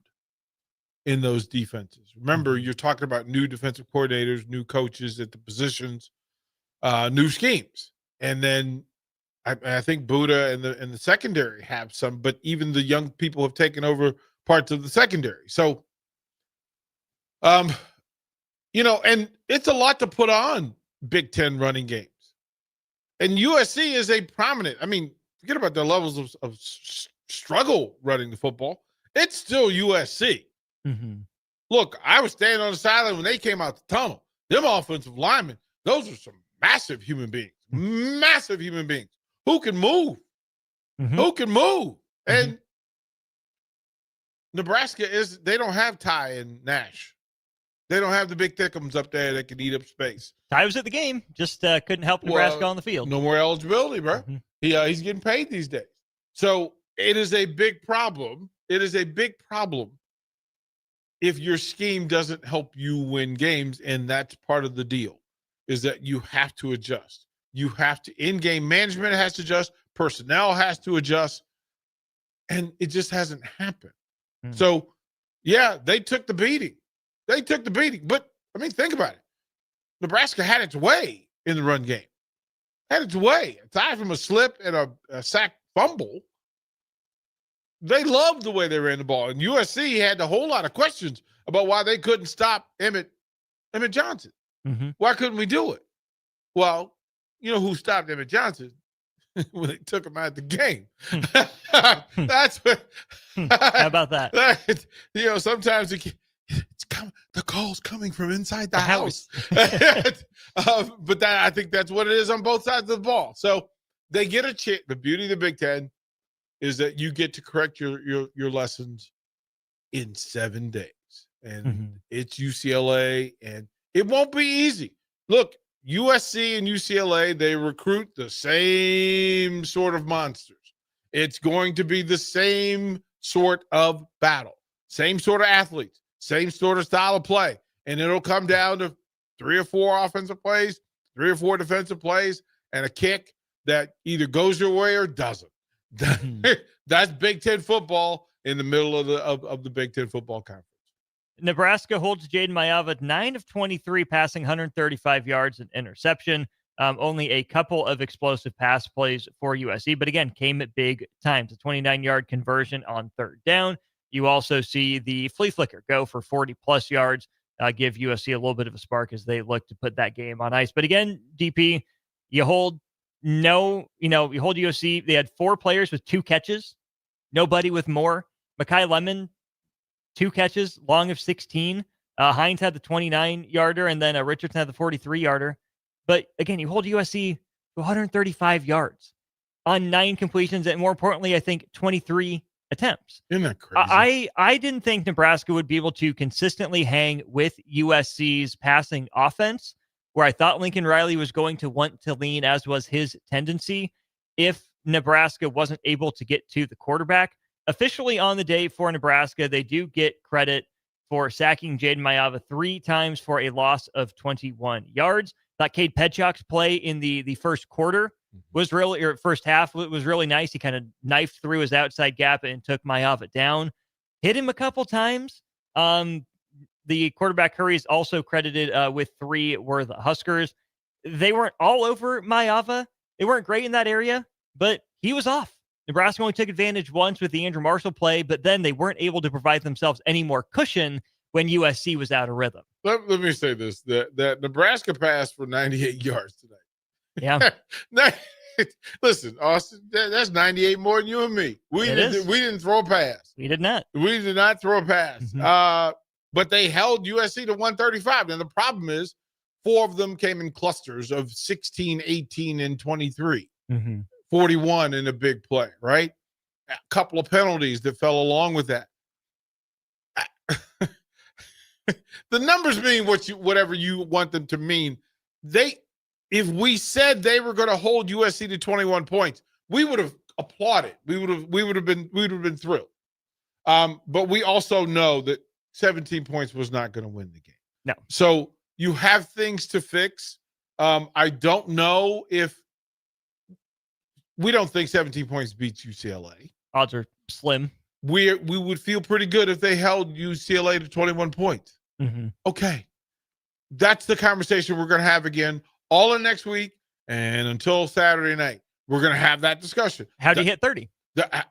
in those defenses. Remember, you're talking about new defensive coordinators, new coaches at the positions, new schemes, and then I think Buddha and the secondary have some, but even the young people have taken over parts of the secondary. So, and it's a lot to put on Big Ten running games, and USC is a prominent. I mean, forget about their levels of struggle running the football. It's still USC. Mm-hmm. Look, I was standing on the sideline when they came out the tunnel. Them offensive linemen, those are some massive human beings. Massive human beings. Who can move? Mm-hmm. Who can move? And Nebraska they don't have Ty and Nash. They don't have the big thickums up there that can eat up space. Ty was at the game, just couldn't help Nebraska on the field. No more eligibility, bro. He's getting paid these days. So it is a big problem. It is a big problem if your scheme doesn't help you win games, and that's part of the deal, is that you have to adjust. You have to, in-game management has to adjust, personnel has to adjust, and it just hasn't happened. So, yeah, they took the beating. But, I mean, think about it. Nebraska had its way in the run game. Had its way. Aside from a slip and a sack fumble, they loved the way they ran the ball. And USC had a whole lot of questions about why they couldn't stop Emmett Johnson. Mm-hmm. Why couldn't we do it? Well, you know who stopped Emmett Johnson? When they took him out of the game. That's what. How about that? Sometimes the call's coming from inside the house. But I think that's what it is on both sides of the ball. So they get a chance. The beauty of the Big Ten is that you get to correct your lessons in 7 days. And it's UCLA, and it won't be easy. Look, USC and UCLA, they recruit the same sort of monsters. It's going to be the same sort of battle, same sort of athletes, same sort of style of play. And it'll come down to 3 or 4 offensive plays, 3 or 4 defensive plays, and a kick that either goes your way or doesn't. That's Big Ten football in the middle of the Big Ten football conference. Nebraska holds Jaden Mayava 9 of 23, passing 135 yards and interception. Only a couple of explosive pass plays for USC, but again, came at big times. A 29-yard conversion on 3rd down. You also see the flea flicker go for 40-plus yards, give USC a little bit of a spark as they look to put that game on ice. But again, DP, you hold USC. They had 4 players with 2 catches, nobody with more. Mekhi Lemon, 2 catches, long of 16. Hines had the 29-yarder, and then Richardson had the 43-yarder. But again, you hold USC to 135 yards on 9 completions, and more importantly, I think 23 attempts. Isn't that crazy? I didn't think Nebraska would be able to consistently hang with USC's passing offense, where I thought Lincoln Riley was going to want to lean, as was his tendency, if Nebraska wasn't able to get to the quarterback. Officially on the day for Nebraska, they do get credit for sacking Jaden Mayava 3 times for a loss of 21 yards. Thought Cade Petchak's play in the first quarter was really, or first half, was really nice. He kind of knifed through his outside gap and took Mayava down. Hit him a couple times. The quarterback Curry is also credited with 3 were the Huskers. They weren't all over Mayava. They weren't great in that area, but he was off. Nebraska only took advantage once with the Andrew Marshall play, but then they weren't able to provide themselves any more cushion when USC was out of rhythm. Let me say this, that Nebraska passed for 98 yards today. Yeah. Listen, Austin, that's 98 more than you and me. We didn't throw a pass. We did not. We did not throw a pass. But they held USC to 135. And the problem is 4 of them came in clusters of 16, 18, and 23. Mm-hmm. 41 in a big play, right? A couple of penalties that fell along with that. The numbers mean whatever you want them to mean. If we said they were going to hold USC to 21 points, we would have applauded. We would have been thrilled. But we also know that 17 points was not going to win the game. No. So you have things to fix. I don't know if we don't think 17 points beats UCLA. Odds are slim. We would feel pretty good if they held UCLA to 21 points. Mm-hmm. Okay. That's the conversation we're going to have again all in next week and until Saturday night. We're going to have that discussion. How do you hit 30?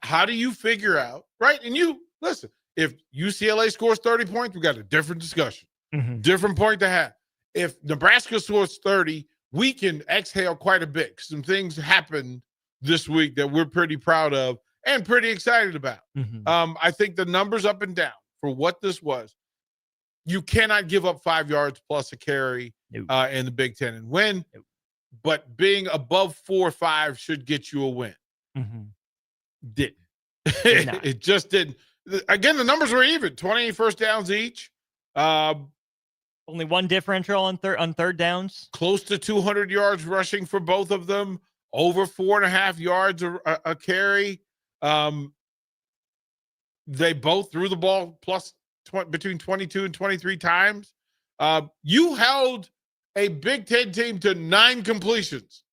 How do you figure out, right? And you, listen, if UCLA scores 30 points, we got a different discussion. Mm-hmm. Different point to have. If Nebraska scores 30, we can exhale quite a bit. Some things happened this week that we're pretty proud of and pretty excited about. Mm-hmm. I think the numbers up and down for what this was. You cannot give up 5 yards plus a carry in the Big Ten and win. But being above 4-5 should get you a win. Mm-hmm. Didn't. It just didn't. Again, the numbers were even. 28 first downs each. Only one differential on third downs. Close to 200 yards rushing for both of them. Over 4.5 yards a carry. They both threw the ball between 22 and 23 times. You held a Big Ten team to 9 completions.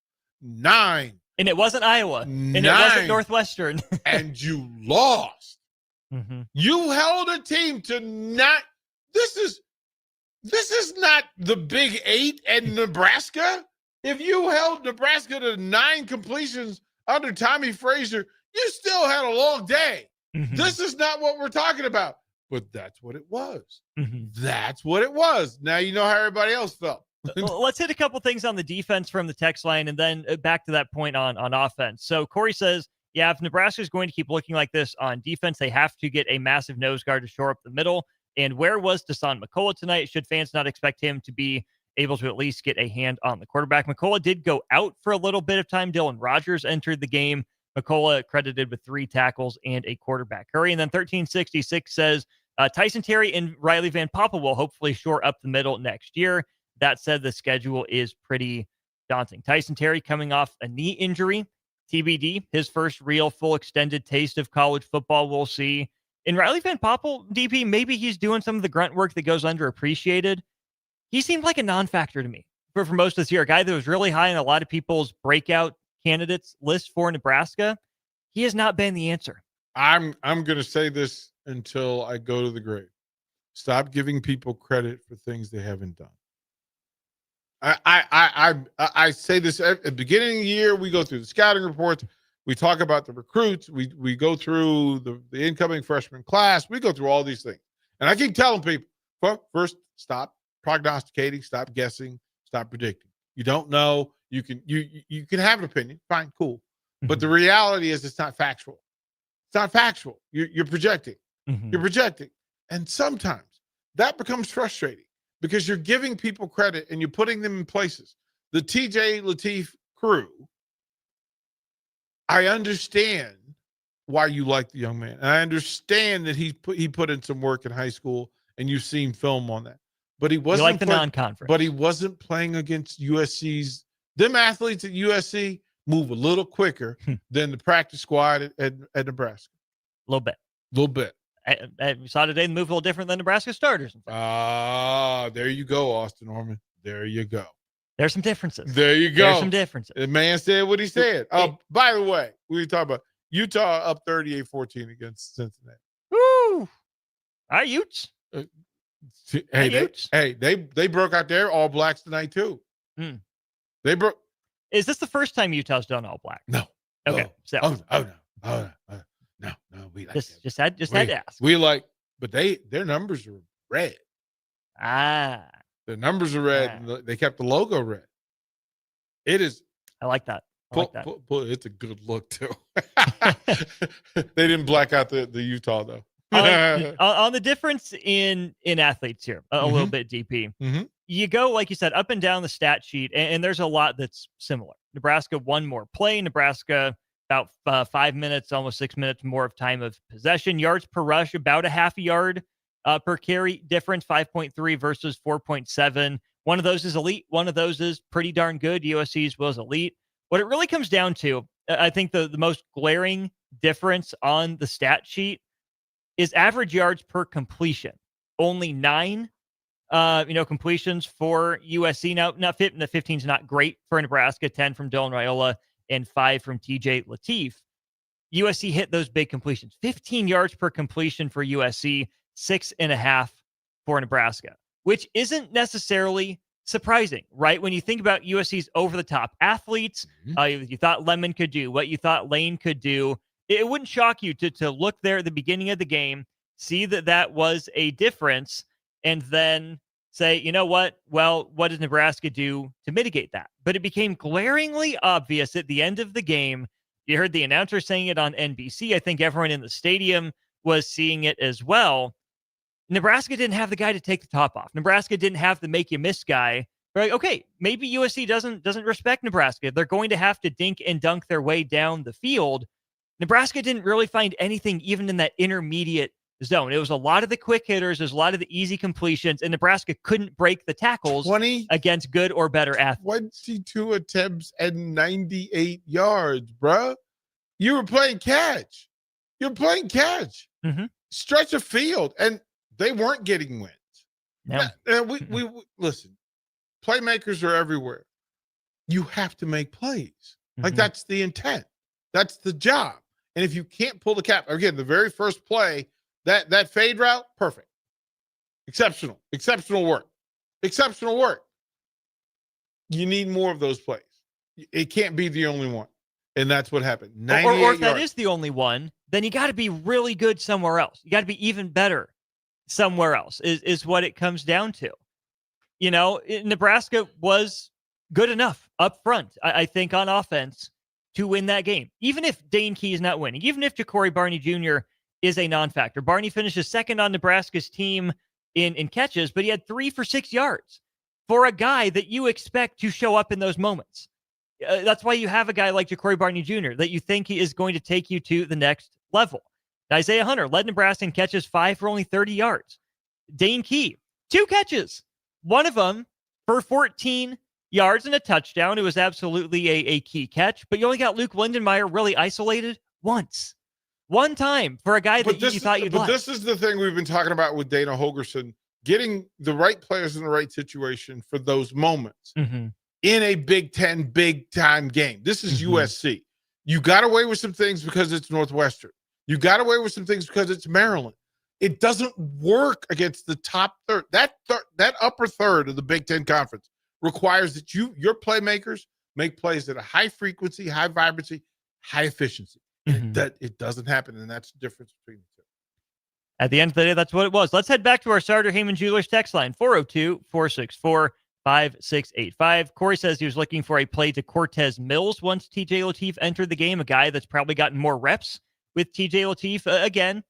9. And it wasn't Iowa. And it wasn't Northwestern. And you lost. Mm-hmm. You held a team to not. This is not the Big 8 and Nebraska. If you held Nebraska to 9 completions under Tommy Frazier, you still had a long day. Mm-hmm. This is not what we're talking about. But that's what it was. Mm-hmm. That's what it was. Now you know how everybody else felt. Well, let's hit a couple things on the defense from the text line and then back to that point on offense. So Corey says, yeah, if Nebraska is going to keep looking like this on defense, they have to get a massive nose guard to shore up the middle. And where was Dasan McCullough tonight? Should fans not expect him to be able to at least get a hand on the quarterback? McCullough did go out for a little bit of time. Dylan Rogers entered the game. McCullough credited with 3 tackles and a quarterback hurry. And then 1366 says, Tyson Terry and Riley Van Poppel will hopefully shore up the middle next year. That said, the schedule is pretty daunting. Tyson Terry coming off a knee injury, TBD, his first real full extended taste of college football. We'll see. And Riley Van Poppel, DP, maybe he's doing some of the grunt work that goes underappreciated. He seemed like a non-factor to me for most of this year. A guy that was really high in a lot of people's breakout candidates list for Nebraska. He has not been the answer. I'm going to say this until I go to the grave. Stop giving people credit for things they haven't done. I say this at the beginning of the year. We go through the scouting reports. We talk about the recruits. We go through the incoming freshman class. We go through all these things. And I keep telling people, first, stop prognosticating, stop guessing, stop predicting. You don't know. You can have an opinion. Fine, cool. Mm-hmm. But the reality is it's not factual. It's not factual. You're projecting. Mm-hmm. You're projecting. And sometimes that becomes frustrating because you're giving people credit and you're putting them in places. The TJ Lateef crew, I understand why you like the young man. And I understand that he put in some work in high school and you've seen film on that. But he wasn't like the non-conference. But he wasn't playing against USC's. Them athletes at USC move a little quicker than the practice squad at Nebraska. A little bit. A little bit. We saw today the move a little different than Nebraska starters. There you go, Austin Norman. There you go. There's some differences. There you go. There's some differences. The man said what he said. By the way, we were talking about Utah up 38-14 against Cincinnati. Woo! Our Utes. They broke out their All Blacks tonight too. Hmm. They broke. Is this the first time Utah's done All Black? No. Okay. So. No. We like just had to ask. We like, but their numbers are red. Their numbers are red. And they kept the logo red. It is. I like that. It's a good look too. They didn't black out the Utah though. On the difference in athletes here, a little bit, DP. You go, like you said, up and down the stat sheet, and there's a lot that's similar. Nebraska, one more play. Nebraska, about 5 minutes, almost 6 minutes more of time of possession. Yards per rush, about a half a yard per carry difference, 5.3 versus 4.7. One of those is elite. One of those is pretty darn good. USC's was elite. What it really comes down to, I think the most glaring difference on the stat sheet is average yards per completion. Only 9 completions for USC. Now, not 15 is not great for Nebraska. 10 from Dylan Raiola and 5 from TJ Lateef. USC hit those big completions. 15 yards per completion for USC, 6.5 for Nebraska, which isn't necessarily surprising, right? When you think about USC's over-the-top athletes, you thought Lemon could do, what you thought Lane could do, it wouldn't shock you to look there at the beginning of the game, see that was a difference, and then say, you know what? Well, what does Nebraska do to mitigate that? But it became glaringly obvious at the end of the game. You heard the announcer saying it on NBC. I think everyone in the stadium was seeing it as well. Nebraska didn't have the guy to take the top off. Nebraska didn't have the make you miss guy. They're like, okay, maybe USC doesn't respect Nebraska. They're going to have to dink and dunk their way down the field. Nebraska didn't really find anything even in that intermediate zone. It was a lot of the quick hitters. There's a lot of the easy completions, and Nebraska couldn't break the tackles against good or better athletes. 22 attempts and 98 yards, bruh. You were playing catch. Stretch of field, and they weren't getting wins. No. We listen, playmakers are everywhere. You have to make plays. Like, that's the intent. That's the job. And if you can't pull the cap, again, the very first play, that fade route, perfect. Exceptional work. You need more of those plays. It can't be the only one. And that's what happened. Or if that is the only one, then you got to be really good somewhere else. You got to be even better somewhere else is what it comes down to. You know, Nebraska was good enough up front, I think, on offense to win that game. Even if Dane Key is not winning, even if Ja'Cory Barney Jr. is a non-factor. Barney finishes second on Nebraska's team in catches, but he had 3 for 6 yards for a guy that you expect to show up in those moments. That's why you have a guy like Ja'Cory Barney Jr. that you think he is going to take you to the next level. Isaiah Hunter led Nebraska in catches, 5 for only 30 yards. Dane Key, 2 catches, one of them for 14 yards and a touchdown. It was absolutely a key catch, but you only got Luke Lindenmeyer really isolated once. One time for a guy that you thought you'd like. This is the thing we've been talking about with Dana Holgerson, getting the right players in the right situation for those moments in a Big Ten big-time game. This is USC. You got away with some things because it's Northwestern. You got away with some things because it's Maryland. It doesn't work against the top third. That upper third of the Big Ten Conference requires that your playmakers make plays at a high frequency, high vibrancy, high efficiency. It doesn't happen, and that's the difference between the two. At the end of the day, that's what it was. Let's head back to our Starter Heyman Jewelers text line, 402-464-5685. Corey says he was looking for a play to Cortez Mills once TJ Lateef entered the game, a guy that's probably gotten more reps with TJ Lateef. Again,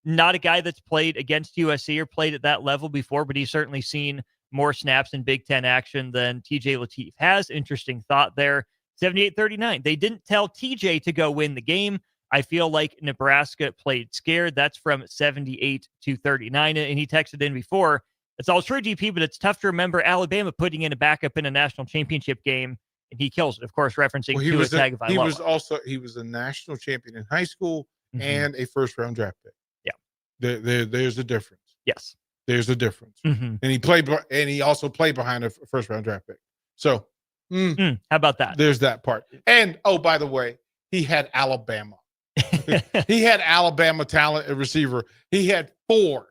not a guy that's played against USC or played at that level before, but he's certainly seen more snaps in Big Ten action than TJ Lateef has. Interesting thought there. 78-39. They didn't tell TJ to go win the game. I feel like Nebraska played scared. That's from 78-39. And he texted in before. It's all true, DP, but it's tough to remember Alabama putting in a backup in a national championship game, and he kills it. Of course, referencing Tua Tagovailoa. He was a national champion in high school and a first-round draft pick. Yeah. There's a difference. Yes. There's a difference. And he also played behind a first-round draft pick. So, how about that? There's that part. And, oh, by the way, he had Alabama. He had Alabama talent at receiver. He had 4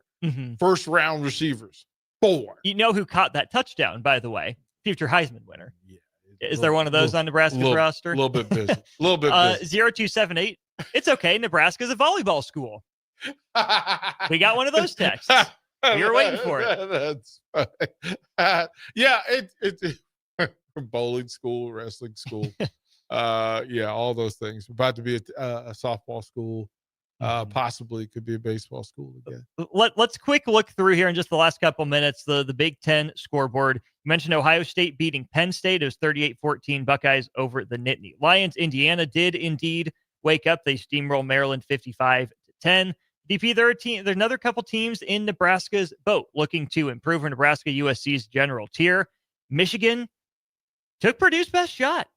first-round receivers. 4. You know who caught that touchdown, by the way? Future Heisman winner. Yeah. Is there one of those on Nebraska's roster? A little bit busy. 0278. It's okay. Nebraska's a volleyball school. We got one of those texts. We were waiting for it. That's fine. Yeah, it's bowling school, wrestling school. Yeah, all those things. About to be a softball school. possibly could be a baseball school again. Let's quick look through here in just the last couple minutes. The Big Ten scoreboard. You mentioned Ohio State beating Penn State. It was 38-14 Buckeyes over the Nittany Lions. Indiana did indeed wake up. They steamroll Maryland 55-10. DP, there's another couple teams in Nebraska's boat looking to improve for Nebraska. USC's general tier. Michigan took Purdue's best shot.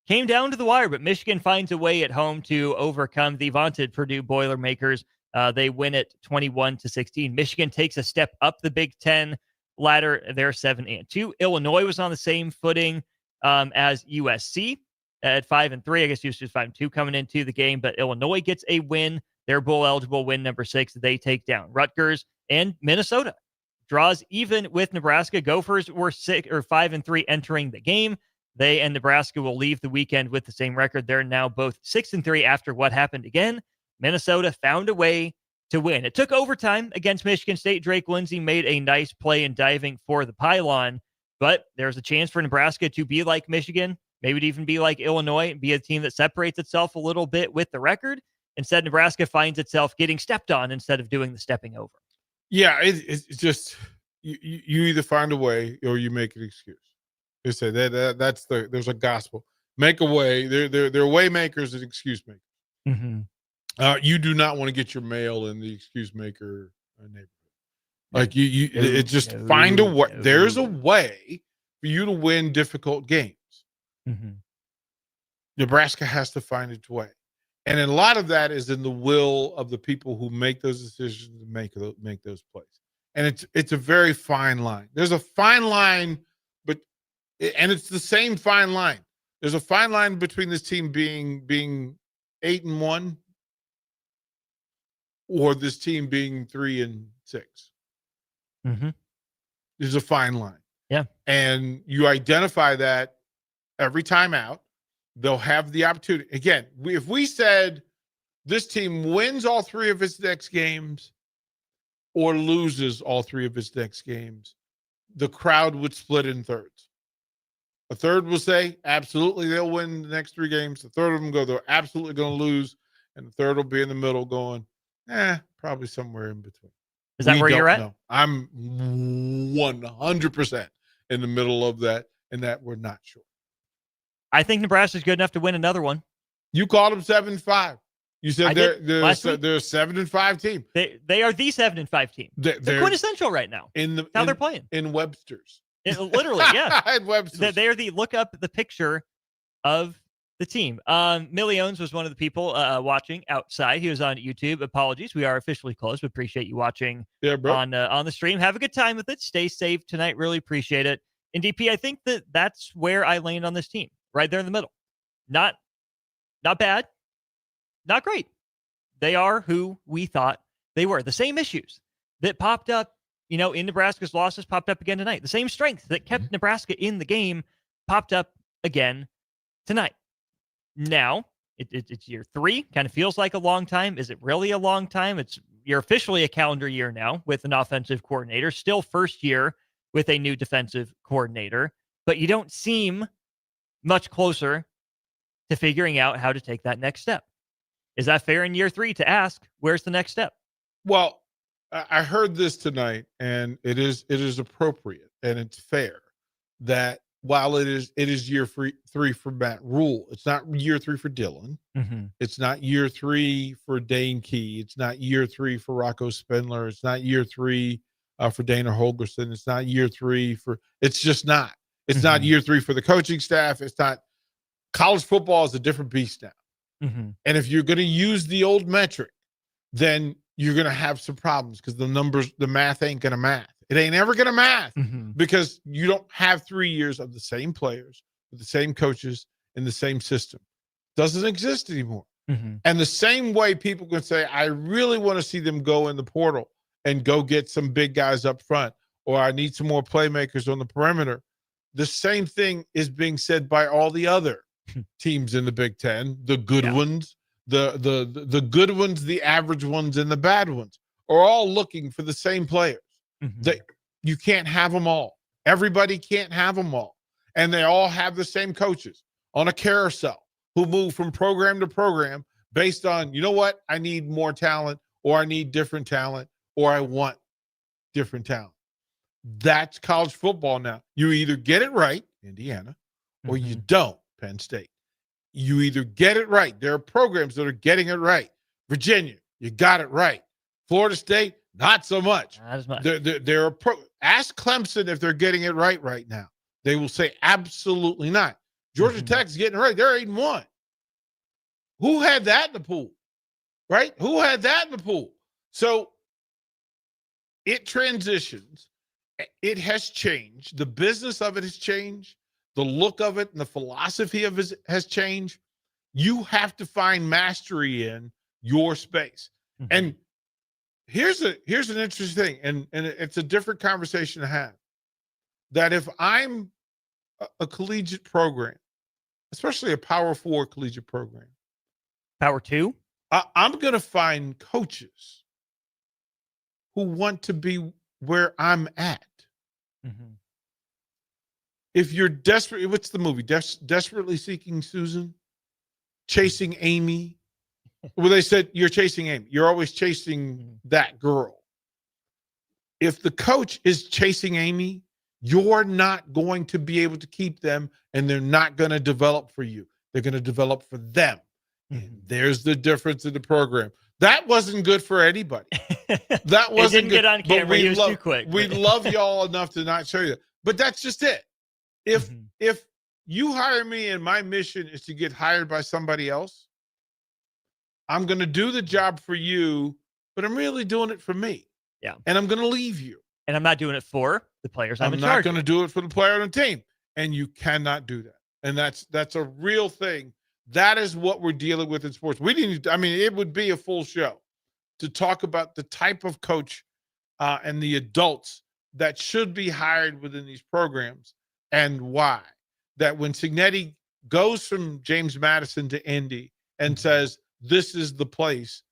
Came down to the wire, but Michigan finds a way at home to overcome the vaunted Purdue Boilermakers. They win it 21-16. Michigan takes a step up the Big Ten ladder. They're 7-2. Illinois was on the same footing as USC at 5-3. I guess USC was 5-2 coming into the game, but Illinois gets a win. Their bowl eligible win number 6. They take down Rutgers, and Minnesota draws even with Nebraska. Gophers were 5-3 entering the game. They and Nebraska will leave the weekend with the same record. They're now both 6-3 after what happened again. Minnesota found a way to win. It took overtime against Michigan State. Drake Lindsey made a nice play in diving for the pylon, but there's a chance for Nebraska to be like Michigan, maybe to even be like Illinois, and be a team that separates itself a little bit with the record. Instead, Nebraska finds itself getting stepped on instead of doing the stepping over. Yeah, it's just you either find a way or you make an excuse. They say there's a gospel. Make a way. They're way makers and excuse makers. Mm-hmm. You do not want to get your mail in the excuse maker neighborhood. Like it just find a way. There's a way for you to win difficult games. Mm-hmm. Nebraska has to find its way. And a lot of that is in the will of the people who make those decisions and make those plays. And it's a very fine line. There's a fine line, and it's the same fine line. There's a fine line between this team being 8-1 or this team being 3-6. Mm-hmm. There's a fine line. Yeah. And you identify that every time out. They'll have the opportunity. Again, if we said this team wins all 3 of its next games or loses all 3 of its next games, the crowd would split in thirds. A third will say, absolutely, they'll win the next 3 games. The third of them go, they're absolutely going to lose. And the third will be in the middle going, probably somewhere in between. Is that where you're at? No, I'm 100% in the middle of that, and that we're not sure. I think Nebraska's good enough to win another one. You called them 7-5. You said they're a 7-5 team. They are the 7-5 team. They're quintessential right now. How they're playing in Webster's. Literally, yeah. At Webster's. They are the look up the picture of the team. Milliones was one of the people watching outside. He was on YouTube. Apologies, we are officially closed. We appreciate you watching on the stream. Have a good time with it. Stay safe tonight. Really appreciate it. And DP, I think that's where I land on this team. Right there in the middle. Not bad. Not great. They are who we thought they were. The same issues that popped up, in Nebraska's losses popped up again tonight. The same strength that kept Nebraska in the game popped up again tonight. Now, it's year 3. Kind of feels like a long time. Is it really a long time? You're officially a calendar year now with an offensive coordinator. Still first year with a new defensive coordinator. But you don't seem much closer to figuring out how to take that next step. Is that fair in year 3 to ask, where's the next step? Well, I heard this tonight, and it is appropriate and it's fair that while it is year 3 for Matt Rule, it's not year 3 for Dylan. Mm-hmm. It's not year 3 for Dane Key. It's not year 3 for Rocco Spindler. It's not year 3 for Dana Holgerson. It's not year 3 it's just not. It's not year 3 for the coaching staff. It's not. College football is a different beast now. Mm-hmm. And if you're going to use the old metric, then you're going to have some problems because the math ain't going to math. It ain't ever going to math because you don't have 3 years of the same players, with the same coaches, in the same system. Doesn't exist anymore. Mm-hmm. And the same way people can say, I really want to see them go in the portal and go get some big guys up front, or I need some more playmakers on the perimeter. The same thing is being said by all the other teams in the Big Ten, the good ones, the good ones, the average ones, and the bad ones are all looking for the same players. Mm-hmm. You can't have them all. Everybody can't have them all. And they all have the same coaches on a carousel who move from program to program based on, you know what, I need more talent, or I need different talent, or I want different talent. That's college football now. You either get it right, Indiana, or you don't, Penn State. You either get it right. There are programs that are getting it right. Virginia, you got it right. Florida State, not so much. Not as much. Ask Clemson if they're getting it right now. They will say absolutely not. Georgia Tech's getting it right. They're 8-1. Who had that in the pool? Right? Who had that in the pool? So it transitions. It has changed. The business of it has changed. The look of it and the philosophy of it has changed. You have to find mastery in your space. And here's an interesting thing, and it's a different conversation to have. That if I'm a collegiate program, especially a Power 4 collegiate program, Power 2, I'm going to find coaches who want to be where I'm at. If you're desperate, what's the movie? Desperately Seeking Susan? Chasing Amy? Well, they said you're chasing Amy. You're always chasing that girl. If the coach is chasing Amy, you're not going to be able to keep them, and they're not going to develop for you. They're going to develop for them. And there's the difference in the program. That wasn't good for anybody. That wasn't it didn't good. get on camera. He was too quick. We love y'all enough to not show you that. But that's just it. If you hire me and my mission is to get hired by somebody else, I'm going to do the job for you, but I'm really doing it for me. Yeah. And I'm going to leave you. And I'm not doing it for the players I'm in not charge going to do it for the player on the team. And you cannot do that. And that's a real thing. That is what we're dealing with in sports. It would be a full show to talk about the type of coach and the adults that should be hired within these programs and why. That when Cignetti goes from James Madison to Indy and says, this is the place,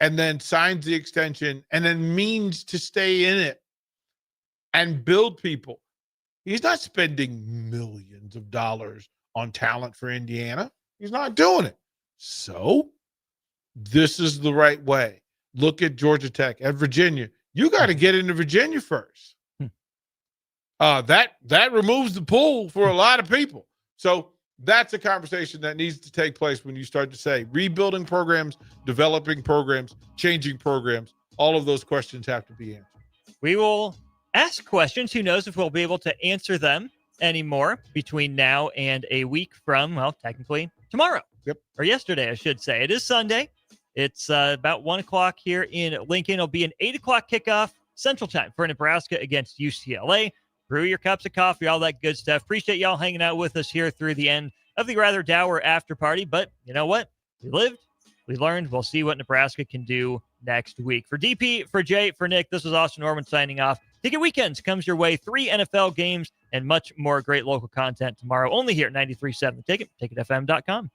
and then signs the extension and then means to stay in it and build people. He's not spending millions of dollars on talent for Indiana. He's not doing it. So this is the right way. Look at Georgia Tech, at Virginia. You got to get into Virginia first. That removes the pool for a lot of people. So that's a conversation that needs to take place when you start to say rebuilding programs, developing programs, changing programs. All of those questions have to be answered. We will ask questions. Who knows if we'll be able to answer them anymore between now and a week from, well, technically tomorrow. Yep. Or yesterday, I should say. It is Sunday. It's about 1 o'clock here in Lincoln. It'll be an 8 o'clock kickoff Central Time for Nebraska against UCLA. Brew your cups of coffee, all that good stuff. Appreciate y'all hanging out with us here through the end of the rather dour after party. But you know what? We lived. We learned. We'll see what Nebraska can do next week. For DP, for Jay, for Nick, this was Austin Norman signing off. Ticket Weekends comes your way. 3 NFL games and much more great local content tomorrow. Only here at 93.7 The Ticket, ticketfm.com.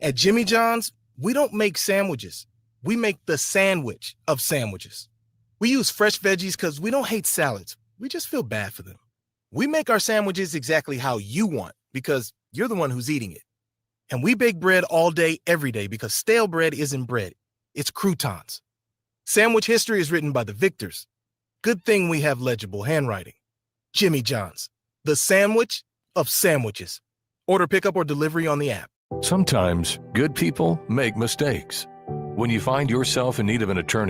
At Jimmy John's, we don't make sandwiches. We make the sandwich of sandwiches. We use fresh veggies because we don't hate salads. We just feel bad for them. We make our sandwiches exactly how you want because you're the one who's eating it. And we bake bread all day, every day because stale bread isn't bread. It's croutons. Sandwich history is written by the victors. Good thing we have legible handwriting. Jimmy John's, the sandwich of sandwiches. Order pickup or delivery on the app. Sometimes good people make mistakes. When you find yourself in need of an attorney,